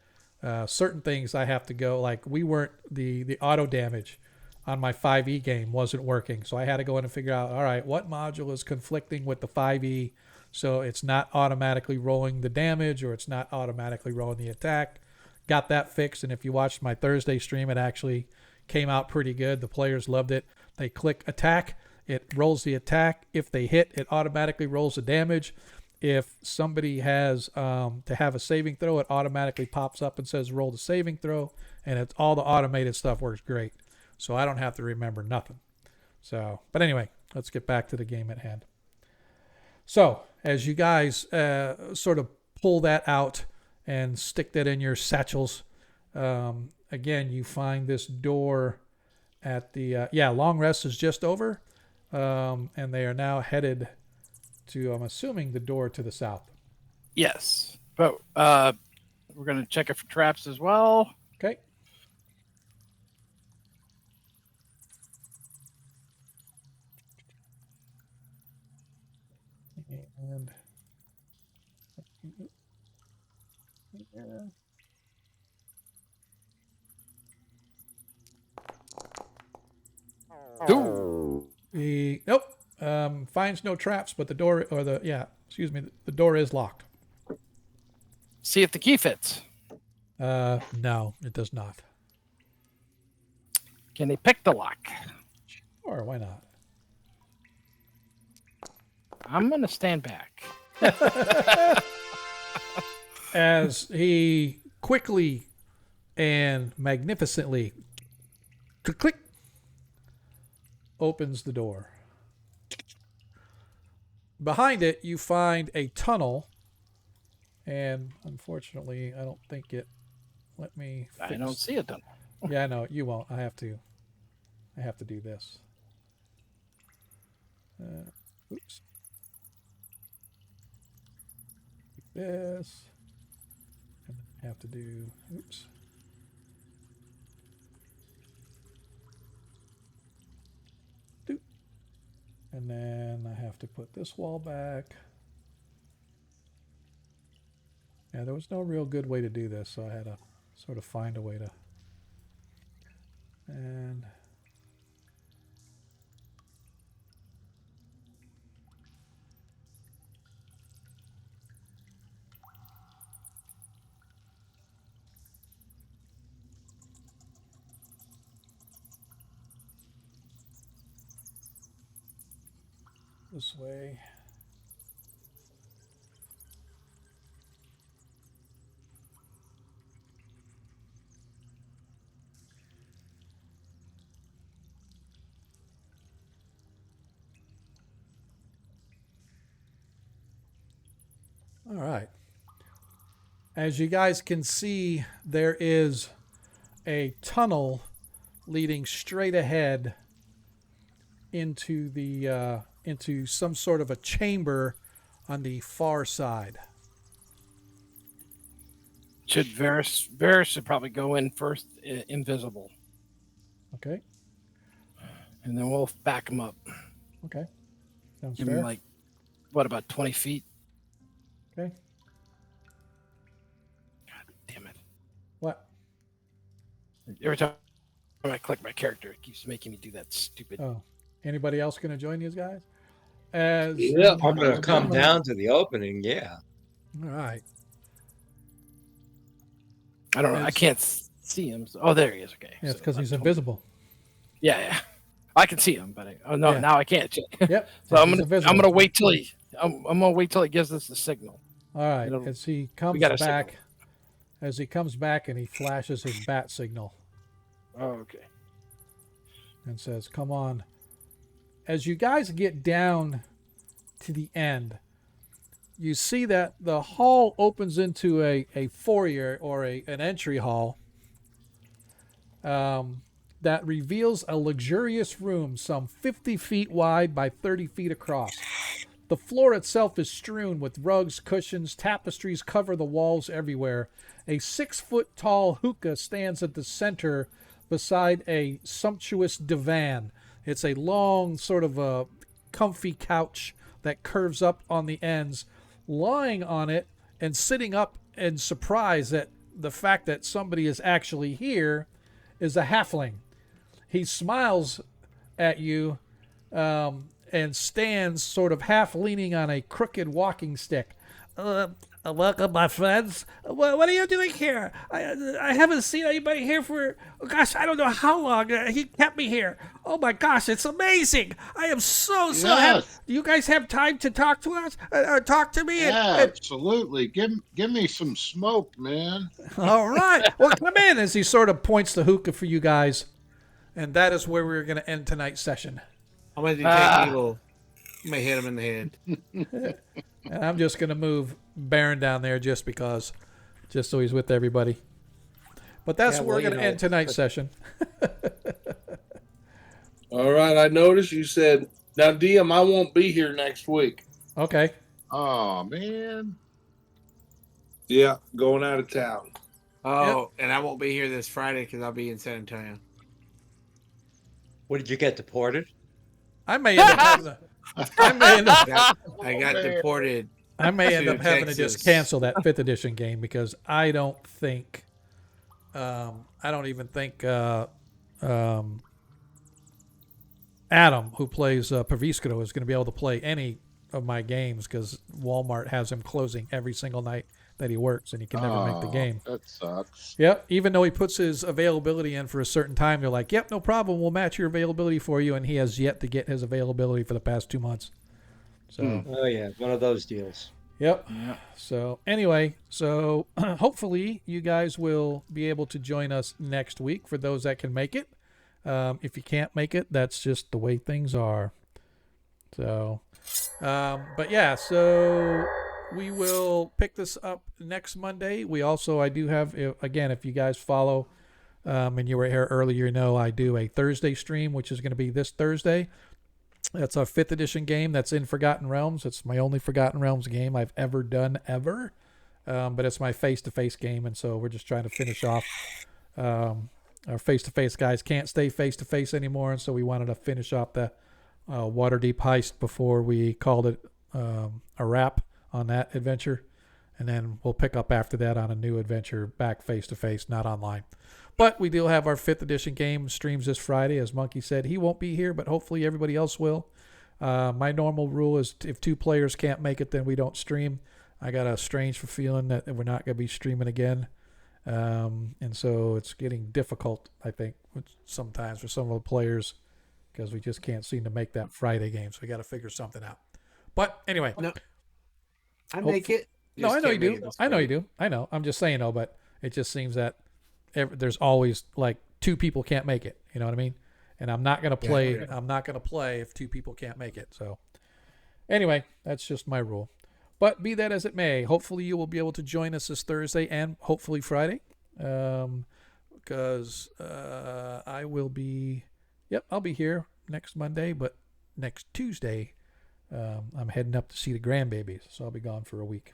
certain things I have to go. Like we weren't the auto damage on my 5e game wasn't working, so I had to go in and figure out, all right, what module is conflicting with the 5e, so it's not automatically rolling the damage or it's not automatically rolling the attack. Got that fixed, and if you watched my Thursday stream, it actually came out pretty good. The players loved it. They click attack, it rolls the attack. If they hit, it automatically rolls the damage. If somebody has to have a saving throw, it automatically pops up and says roll the saving throw, and it's all the automated stuff works great. So I don't have to remember nothing. But anyway, let's get back to the game at hand. So as you guys sort of pull that out and stick that in your satchels, again, you find this door at the long rest is just over, and they are now headed to, I'm assuming, the door to the south. Yes, but we're going to check it for traps as well. Okay. And finds no traps, but the door the door is locked. See if the key fits. No, it does not. Can they pick the lock? Or why not? I'm gonna stand back. As he quickly and magnificently click opens the door. Behind it, you find a tunnel, and unfortunately, I don't think it let me fix. I don't see it then. Yeah, no, you won't. I have to do this. Oops. This. And I have to do. Oops. Doop. And then I have to put this wall back. Yeah, there was no real good way to do this, so I had to sort of find a way to. And this way. All right. As you guys can see, there is a tunnel leading straight ahead into the into some sort of a chamber on the far side. Should Varys should probably go in first, invisible, Okay. and then we'll back him up. Okay. Sounds Give fair. him like, what, about 20 feet? Okay. God damn it! What? Every time I click my character, it keeps making me do that stupid. Oh. Anybody else going to join these guys? As Yeah. I'm going to come down to the opening, yeah. All right. I don't know. I can't see him. Oh, there he is. Okay. Yeah, it's So because he's about 20. invisible. Yeah. I can see him, but Yeah. now I can't. Yep. So I'm he's gonna invisible. wait till I'm gonna wait till he gives us the signal. All right. It'll- As he comes got a back, signal. as he comes back and he flashes his bat signal Oh, okay. and says, "Come on." As you guys get down to the end, you see that the hall opens into a foyer or an entry hall that reveals a luxurious room some 50 feet wide by 30 feet across. The floor itself is strewn with rugs, cushions, tapestries cover the walls everywhere. A 6-foot tall hookah stands at the center beside a sumptuous divan. It's a long, sort of a comfy couch that curves up on the ends. Lying on it and sitting up in surprise at the fact that somebody is actually here is a halfling. He smiles at you and stands sort of half leaning on a crooked walking stick. Welcome, my friends. What are you doing here? I haven't seen anybody here for, gosh, I don't know how long. He kept me here. Oh my gosh, it's amazing. I am so happy. Yes. Do you guys have time to talk to us? Talk to me? Yeah, absolutely. Give me some smoke, man. All right. Well, come in, as he sort of points the hookah for you guys. And that is where we're going to end tonight's session. I'm going to detect evil. You may hit him in the head. And I'm just going to move Baron down there just so he's with everybody. But that's where we're going to end tonight's session. All right. I noticed you said, now, DM, I won't be here next week. Okay. Oh man. Yeah, going out of town. Oh, and I won't be here this Friday because I'll be in San Antonio. What did you get deported? I may end up having to, I got deported. I may end to up having to Texas. just cancel that 5th edition game because I don't think, I don't even think Adam, who plays Pavisco, is going to be able to play any of my games because Walmart has him closing every single night that he works, and he can never make the game. That sucks. Yep. Even though he puts his availability in for a certain time, they're like, "Yep, no problem. We'll match your availability for you." And he has yet to get his availability for the past 2 months. So. Oh yeah, one of those deals. Yep. So anyway, hopefully you guys will be able to join us next week for those that can make it. If you can't make it, that's just the way things are. So, but yeah, so we will pick this up next Monday. I do have, again, if you guys follow and you were here earlier, you know I do a Thursday stream, which is going to be this Thursday. That's our 5th edition game that's in Forgotten Realms. It's my only Forgotten Realms game I've ever done, ever. But it's my face-to-face game, and so we're just trying to finish off. Our face-to-face guys can't stay face-to-face anymore, and so we wanted to finish off the Waterdeep heist before we called it a wrap on that adventure. And then we'll pick up after that on a new adventure back face-to-face, not online. But we do have our 5th edition game streams this Friday. As Monkey said, he won't be here, but hopefully everybody else will. My normal rule is if 2 players can't make it, then we don't stream. I got a strange feeling that we're not going to be streaming again. And so it's getting difficult, I think, sometimes for some of the players because we just can't seem to make that Friday game. So we got to figure something out. But anyway. No, I make it. No, I know you do. I know you do. I know. I'm just saying, but it just seems that there's always like 2 people can't make it. You know what I mean? And I'm not gonna play. Yeah. I'm not gonna play if 2 people can't make it. So anyway, that's just my rule. But be that as it may, hopefully you will be able to join us this Thursday and hopefully Friday, because I will be. Yep, I'll be here next Monday, but next Tuesday, I'm heading up to see the grandbabies, so I'll be gone for a week.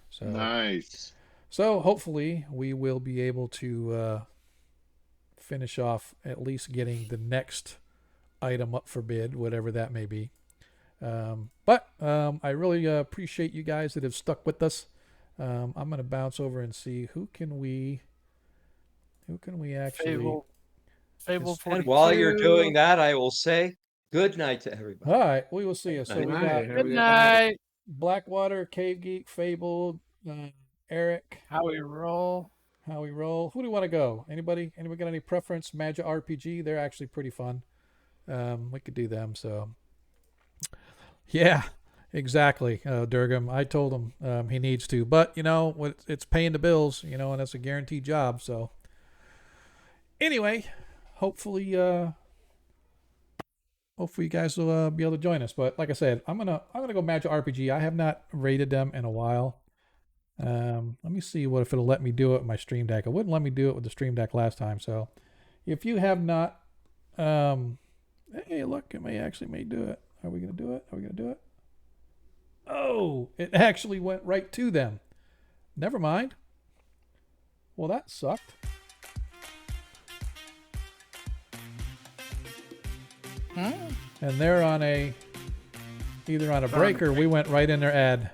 So nice. So hopefully we will be able to finish off at least getting the next item up for bid, whatever that may be. But I really appreciate you guys that have stuck with us. I'm going to bounce over and see who can we actually. Fable 42. And while you're doing that, I will say good night to everybody. All right, we will see you. So we got good night. Blackwater, Cave Geek, Fable, Eric. How we roll. Who do you want to go? Anybody got any preference? Magic RPG, they're actually pretty fun. We could do them. So yeah, exactly. Durgam, I told him he needs to, but it's paying the bills, and that's a guaranteed job. So anyway, hopefully you guys will be able to join us. But like I said, I'm gonna go Magic RPG. I have not rated them in a while. Let me see if it'll let me do it with my Stream Deck. It wouldn't let me do it with the Stream Deck last time. So if you have not, hey, look, it may do it. Are we gonna do it? Oh, it actually went right to them. Never mind. Well, that sucked. And they're either on a break or we went right in their ad.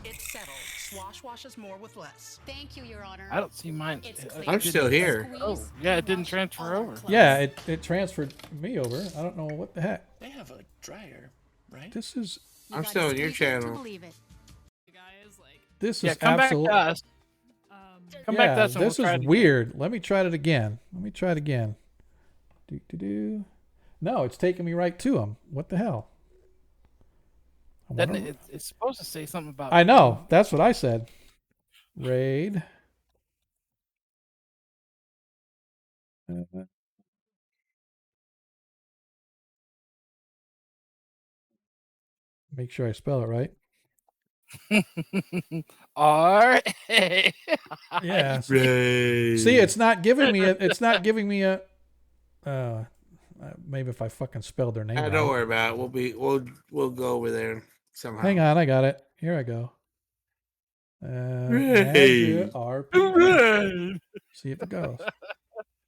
It's settled. Swash washes more with less. Thank you, Your Honor. I don't see mine. I'm still here. Oh, yeah, it didn't transfer over. Yeah, it transferred me over. I don't know what the heck. They have a dryer, right? This is. I'm still on your channel. This is come absolutely. Back to us. Come back to us. And this is weird. Let me try it again. No, it's taking me right to them. What the hell? It's supposed to say something about. I know. That's what I said. Raid. Make sure I spell it right. R-A. Yeah. See, it's not giving me a. Maybe if I fucking spelled their name. Don't worry about it. We'll go over there somehow. Hang on, I got it. Here I go. RPG. See if it goes.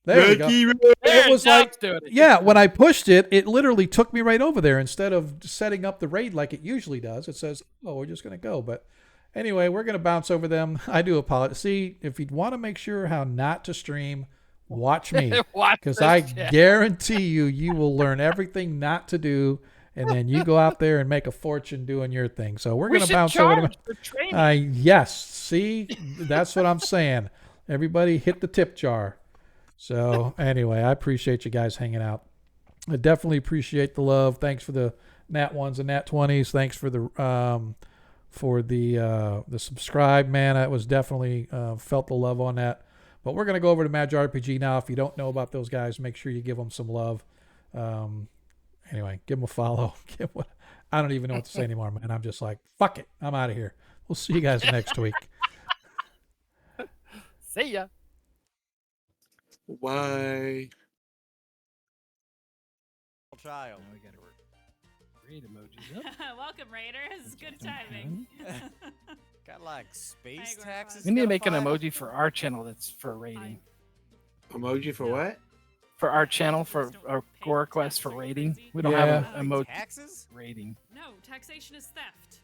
There we go. It was like, yeah, when I pushed it, it literally took me right over there. Instead of setting up the raid like it usually does, it says, oh, we're just going to go. But anyway, we're going to bounce over them. I do apologize. See, if you'd want to make sure how not to stream Watch me, Watch because this I shit. guarantee you will learn everything not to do, and then you go out there and make a fortune doing your thing. So we're We going to should bounce over to. charge for training. Yes, see, that's what I'm saying. Everybody hit the tip jar. So anyway, I appreciate you guys hanging out. I definitely appreciate the love. Thanks for the Nat 1s and Nat 20s. Thanks for the subscribe, man. I was definitely felt the love on that. But we're gonna go over to Magic RPG now. If you don't know about those guys, make sure you give them some love. Anyway, give them a follow. I don't even know what to say anymore, man. I'm just like, fuck it. I'm out of here. We'll see you guys next week. See ya. Bye. Child. Now we gotta read emojis up. Welcome, Raiders. Good timing. Got like space Agora taxes. We need to you make an gotta file. emoji for our channel that's for rating. Emoji for what? For our channel for Agora Quest for rating. We don't have Yeah. an emoji Taxes? rating. No, taxation is theft.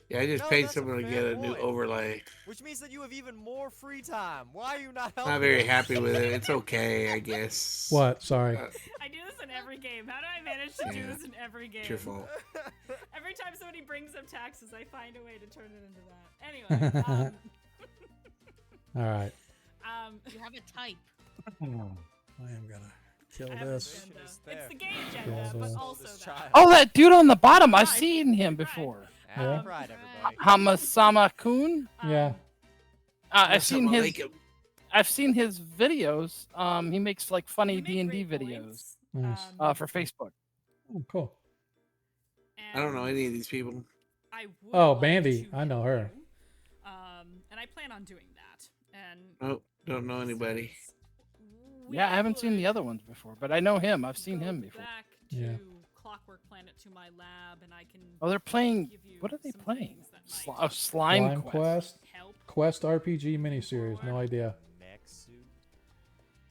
Yeah, I just No, paid that's a someone to fair get a new point. overlay. Which means that you have even more free time. Why are you not helping? Not very us? happy with it. It's okay, I guess. What? Sorry. I do this in every game. How do I manage to do this in every game? It's your fault. Every time somebody brings up taxes, I find a way to turn it into that. Anyway, All right. You have a type. I am gonna kill I have this. an agenda. It's It's the there. gay agenda, Kill but this. also This that. child. Oh, that dude on the bottom. I've seen him before. Happy Pride, everybody. Hamasama-kun. Yeah. I've seen his. Like it. I've seen his videos. He makes like funny You make D&D great videos points. Nice. for Facebook. Oh, cool. I don't know and any of these people. I would Oh, like Bandy. to I know her. interview, and I plan on doing that. And Oh, don't know anybody. we Yeah, I haven't seen the would other ones before, but I know him. I've seen go him before. Back to Yeah. Clockwork Planet to my lab, and I can. Oh, they're playing. give you What are they some playing? things that might Slime Slime Quest. Quest. help. Quest RPG miniseries. No idea. Mech suit.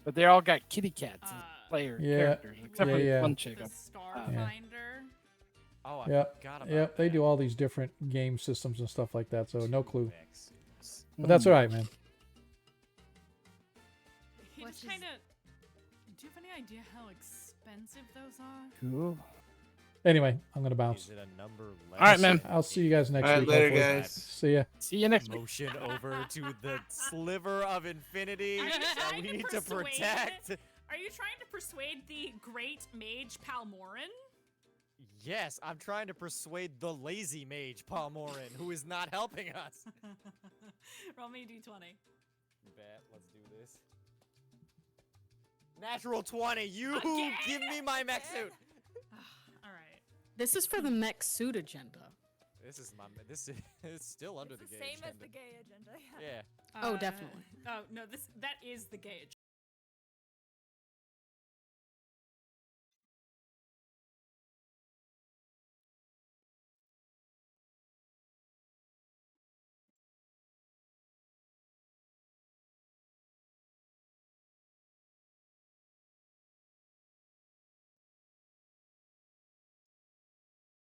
But they all got kitty cats as Uh, player Yeah, characters, except for yeah. the one chick. The up. Starfinder. Oh, I Yep. forgot about Yep. They that. do all these different game systems and stuff like that. So no Two clue. mech suits. But that's Hmm. all right, man. He What just is- kind of. Do you have any idea how expensive those are? Cool. Anyway, I'm gonna bounce. Is it a number less? All right, man. I'll see you guys next All right, week. later, hopefully. guys. See ya. See you next week. Motion over to the sliver of infinity Are you that trying we to need to persuade- protect. Are you trying to persuade the great mage Palmorin? Yes, I'm trying to persuade the lazy mage Palmorin, who is not helping us. Roll me a d20. Bet, let's do this. Natural 20, you Again? give me my mech suit. All right. This is for the mech suit agenda. This is it's still under the gay agenda. gay agenda. Yeah. Oh, definitely. Oh no, that is the gay agenda.